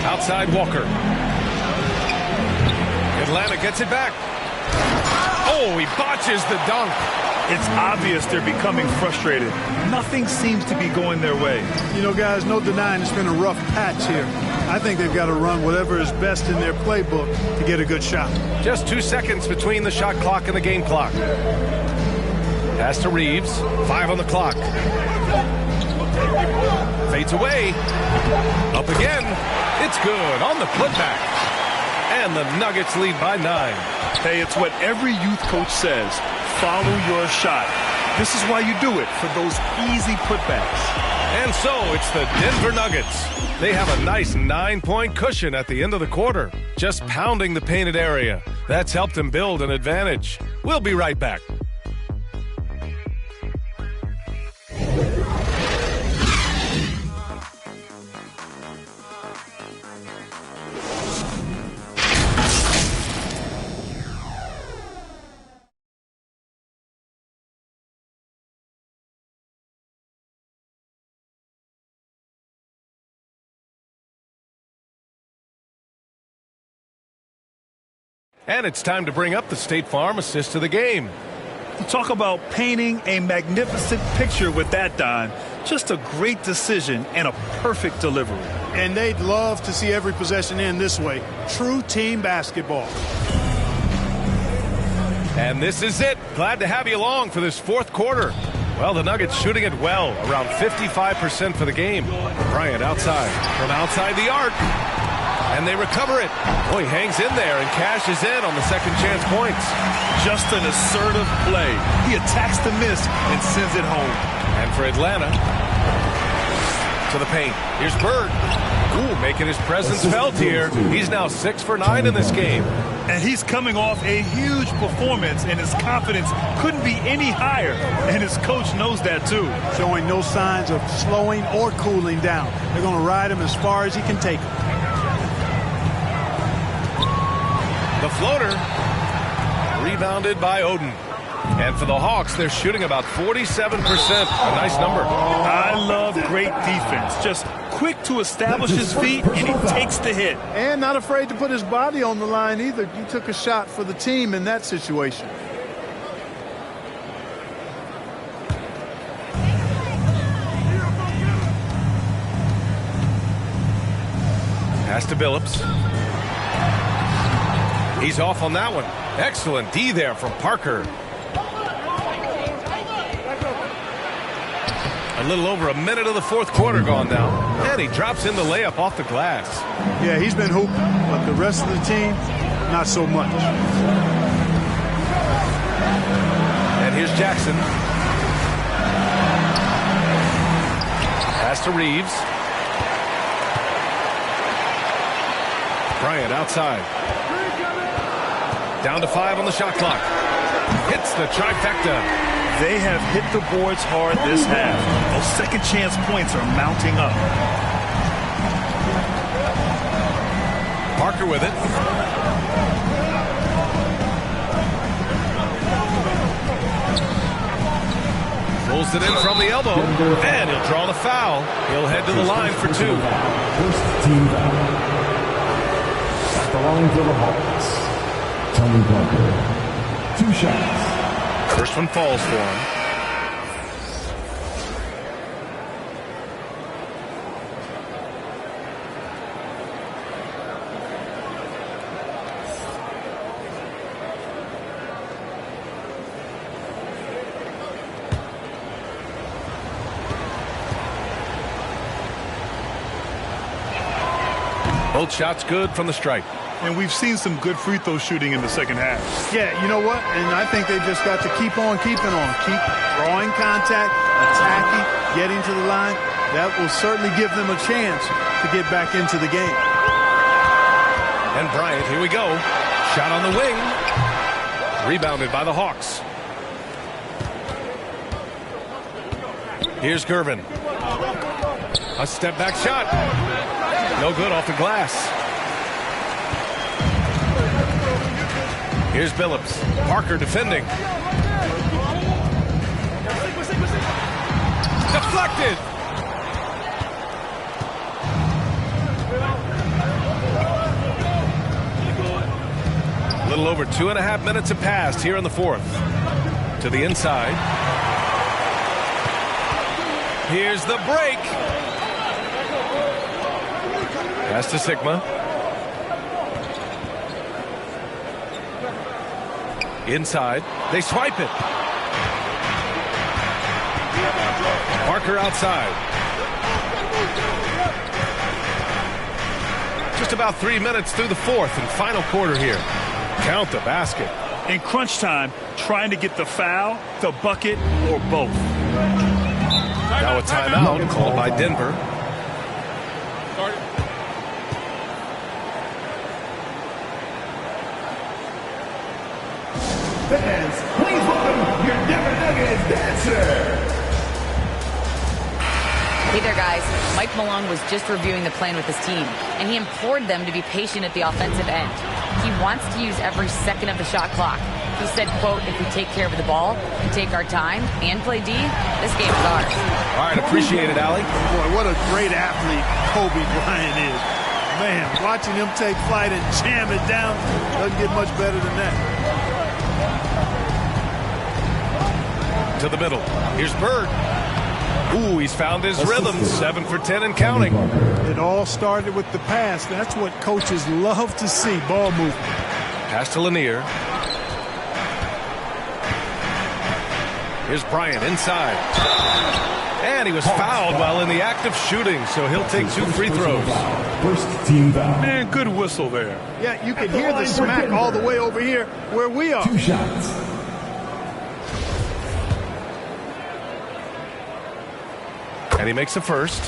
Outside Walker. Atlanta gets it back. Oh, he botches the dunk. It's obvious they're becoming frustrated. Nothing seems to be going their way. You know, guys, no denying it's been a rough patch here. I think they've got to run whatever is best in their playbook to get a good shot. Just 2 seconds between the shot clock and the game clock. Pass to Reeves. 5 on the clock. Fades away. Up again. It's good on the putback. And the Nuggets lead by 9. Hey, it's what every youth coach says. Follow your shot. This is why you do it, for those easy putbacks. And so it's the Denver Nuggets. They have a nice 9-point cushion at the end of the quarter, just pounding the painted area. That's helped them build an advantage. We'll be right back. And it's time to bring up the State Farm assist to the game. Talk about painting a magnificent picture with that, Don. Just a great decision and a perfect delivery. And they'd love to see every possession end this way. True team basketball. And this is it. Glad to have you along for this fourth quarter. Well, the Nuggets shooting it well, around 55% for the game. Bryant outside, from outside the arc. And they recover it. Oh, he hangs in there and cashes in on the second chance points. Just an assertive play. He attacks the miss and sends it home. And for Atlanta, to the paint. Here's Bird. Ooh, making his presence felt here. He's now 6 for 9 in this game. And he's coming off a huge performance, and his confidence couldn't be any higher. And his coach knows that, too. Showing no signs of slowing or cooling down. They're going to ride him as far as he can take him. The floater, rebounded by Oden. And for the Hawks, they're shooting about 47%. A nice number. I love great defense. Just quick to establish his feet, and he takes the hit. And not afraid to put his body on the line either. He took a shot for the team in that situation. Pass to Billups. He's off on that one. Excellent D there from Parker. A little over a minute of the fourth quarter gone now. And he drops in the layup off the glass. Yeah, he's been hooping, but the rest of the team, not so much. And here's Jackson. Pass to Reeves. Bryant outside. Down to 5 on the shot clock. Hits the trifecta. They have hit the boards hard this half. Those second chance points are mounting up. Parker with it. Pulls it in from the elbow. And he'll draw the foul. He'll head to the line for 2. First team foul. At the line for the Hawks. Tony Parker. 2 shots. First one falls for him. Both shots good from the stripe. And we've seen some good free throw shooting in the second half. Yeah, you know what? And I think they just got to keep on keeping on. Keep drawing contact, attacking, getting to the line. That will certainly give them a chance to get back into the game. And Bryant, here we go. Shot on the wing. Rebounded by the Hawks. Here's Gervin. A step back shot. No good off the glass. Here's Billups. Parker defending. Deflected. A little over 2.5 minutes have passed here in the fourth. To the inside. Here's the break. Pass to Sigma. Inside. They swipe it. Parker outside. Just about 3 minutes through the fourth and final quarter here. Count the basket. In crunch time, trying to get the foul, the bucket, or both. Now a timeout called by Denver. Fans, please welcome your Denver Nuggets dancer. Hey there, guys. Mike Malone was just reviewing the plan with his team, and he implored them to be patient at the offensive end. He wants to use every second of the shot clock. He said, quote, if we take care of the ball and take our time and play D, this game is ours. All right, appreciate it, Allie. Boy, what a great athlete Kobe Bryant is. Man, watching him take flight and jam it down doesn't get much better than that. To the middle. Here's Bird. Ooh, he's found his rhythm. 7 for 10 and counting. It all started with the pass. That's what coaches love to see, ball movement. Pass to Lanier. Here's Bryant inside. And he was fouled while in the act of shooting, so he'll take 2 free throws. First team foul. Man, good whistle there. Yeah, you can hear the smack all the way over here where we are. 2 shots. And he makes a first.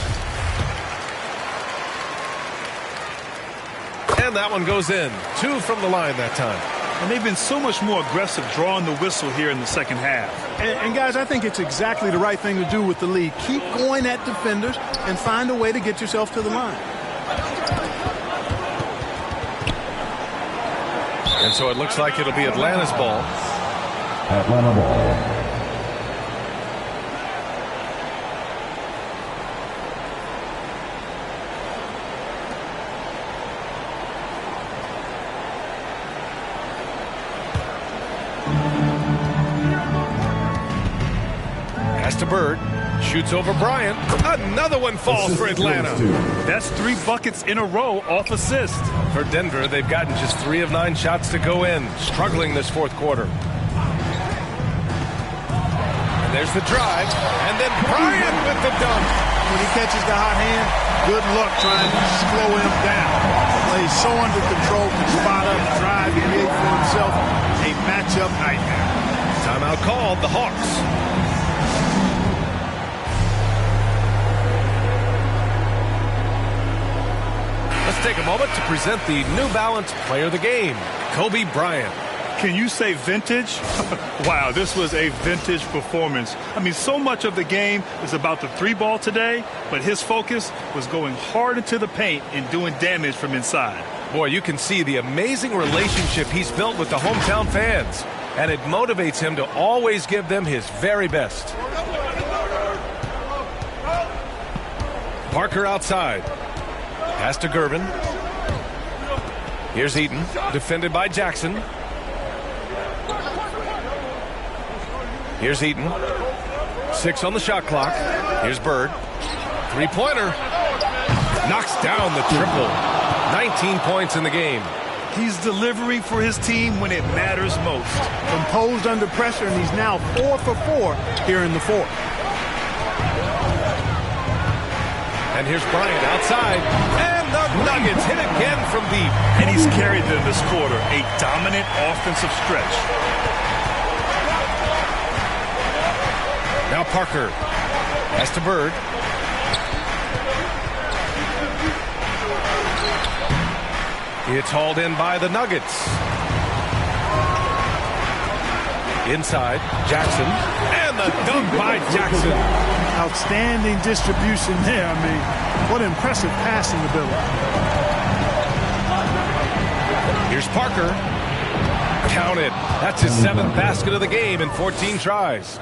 And that one goes in. 2 from the line that time. And they've been so much more aggressive drawing the whistle here in the second half. And guys, I think it's exactly the right thing to do with the lead. Keep going at defenders and find a way to get yourself to the line. And so it looks like it'll be Atlanta's ball. Atlanta ball. To Bird. Shoots over Bryant. Another one falls for Atlanta. That's 3 buckets in a row off assist. For Denver, they've gotten just 3 of 9 shots to go in. Struggling this fourth quarter. And there's the drive. And then Bryant with the dunk. When he catches the hot hand, good luck trying to slow him down. Plays so under control, can spot up, drive, create for himself a matchup nightmare. Timeout called, the Hawks. Let's take a moment to present the New Balance Player of the Game, Kobe Bryant. Can you say vintage? Wow, this was a vintage performance. I mean, so much of the game is about the 3-ball today, but his focus was going hard into the paint and doing damage from inside. Boy, you can see the amazing relationship he's built with the hometown fans, and it motivates him to always give them his very best. Parker outside. Pass to Gervin. Here's Eaton, defended by Jackson. Here's Eaton. 6 on the shot clock. Here's Bird. 3-pointer. Knocks down the triple. 19 points in the game. He's delivering for his team when it matters most. Composed under pressure, and he's now 4 for 4 here in the fourth. And here's Bryant outside. And the Nuggets hit again from deep. And he's carried them this quarter. A dominant offensive stretch. Now Parker. Pass to Bird. It's hauled in by the Nuggets. Inside, Jackson. And the dunk by Jackson. Outstanding distribution there. I mean, what impressive passing ability. Here's Parker. Counted. That's his 7th basket of the game in 14 tries.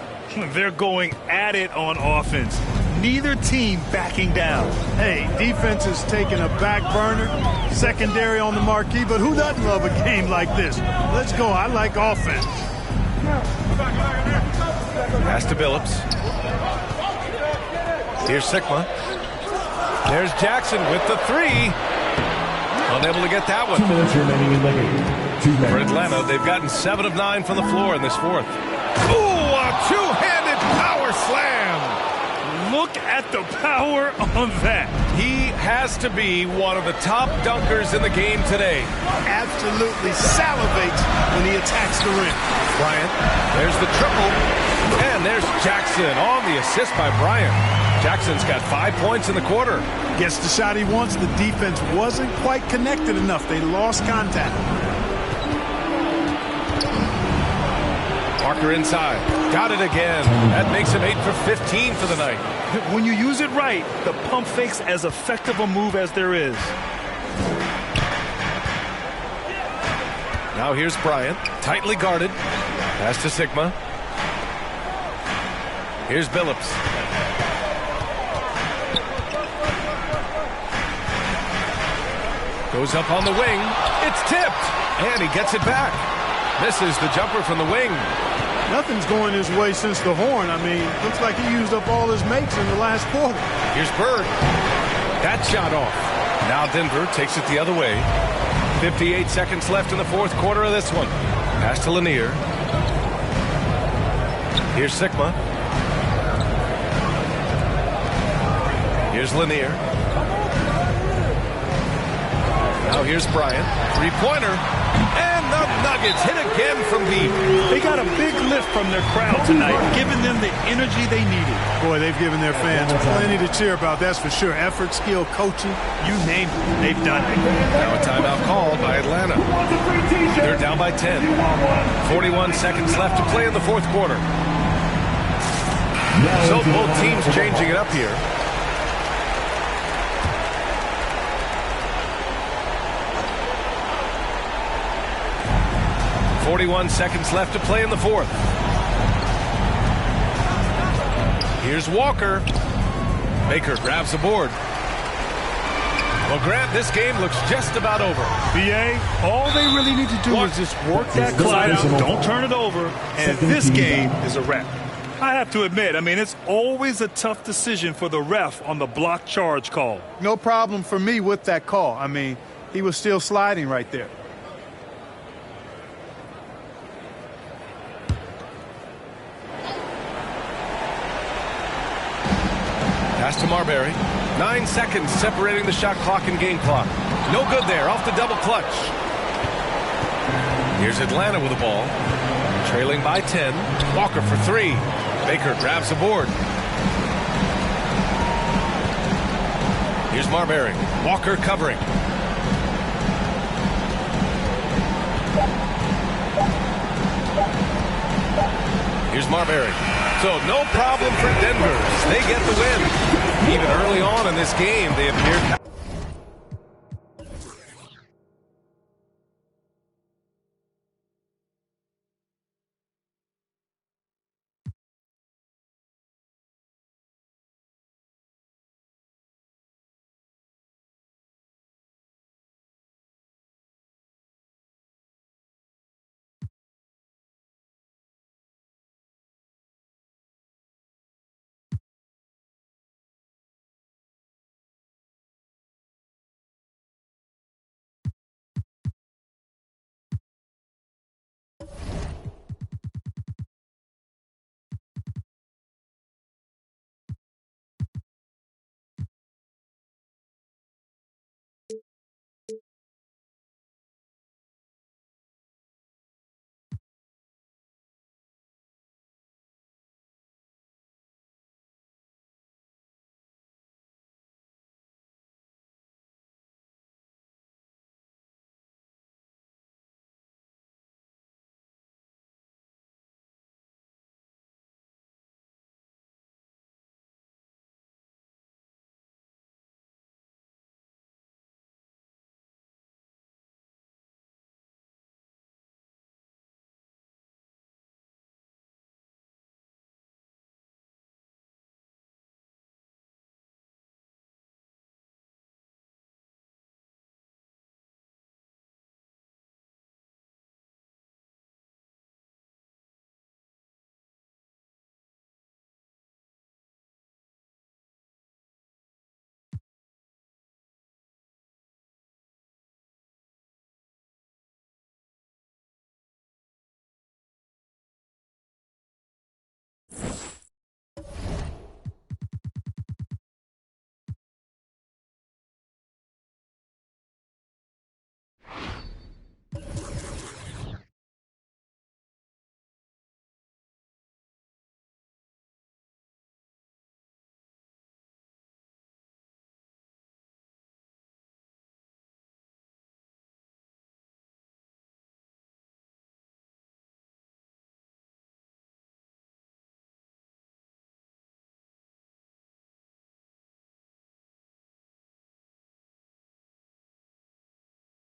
They're going at it on offense. Neither team backing down. Hey, defense is taking a back burner. Secondary on the marquee, but who doesn't love a game like this? Let's go. I like offense. Pass to Billups. Here's Sigma. There's Jackson with the 3. Unable to get that one. 2 minutes remaining in the game. 2 minutes. For Atlanta, they've gotten 7 of 9 from the floor in this fourth. Ooh, a 2-handed power slam. Look at the power on that. He has to be one of the top dunkers in the game today. Absolutely salivates when he attacks the rim. Bryant, there's the triple. And there's Jackson on the assist by Bryant. Jackson's got 5 points in the quarter. Gets the shot he wants. The defense wasn't quite connected enough. They lost contact. Parker inside. Got it again. That makes him 8 for 15 for the night. When you use it right, the pump fake's as effective a move as there is. Now here's Bryant. Tightly guarded. Pass to Sigma. Here's Billups. Goes up on the wing. It's tipped. And he gets it back. Misses the jumper from the wing. Nothing's going his way since the horn. I mean, looks like he used up all his mates in the last quarter. Here's Bird. That shot off. Now Denver takes it the other way. 58 seconds left in the fourth quarter of this one. Pass to Lanier. Here's Sigma. Here's Lanier. Now here's Bryant. 3-pointer. And the Nuggets hit again from deep. They got a big lift from their crowd tonight, giving them the energy they needed. Boy, they've given their fans plenty to cheer about, that's for sure. Effort, skill, coaching, you name it, they've done it. Now a timeout called by Atlanta. They're down by 10. 41 seconds left to play in the fourth quarter. So both teams changing it up here. .41 seconds left to play in the fourth. Here's Walker. Baker grabs the board. Well, Grant, this game looks just about over. BA, all they really need to do is just work that clock out, don't turn it over, and this game is a wrap. I have to admit, I mean, it's always a tough decision for the ref on the block charge call. No problem for me with that call. I mean, he was still sliding right there. Pass to Marbury. 9 seconds separating the shot clock and game clock. No good there. Off the double clutch. Here's Atlanta with the ball. Trailing by 10. Walker for 3. Baker grabs the board. Here's Marbury. Walker covering. Here's Marbury. So no problem for Denver. They get the win. Even early on in this game, they appeared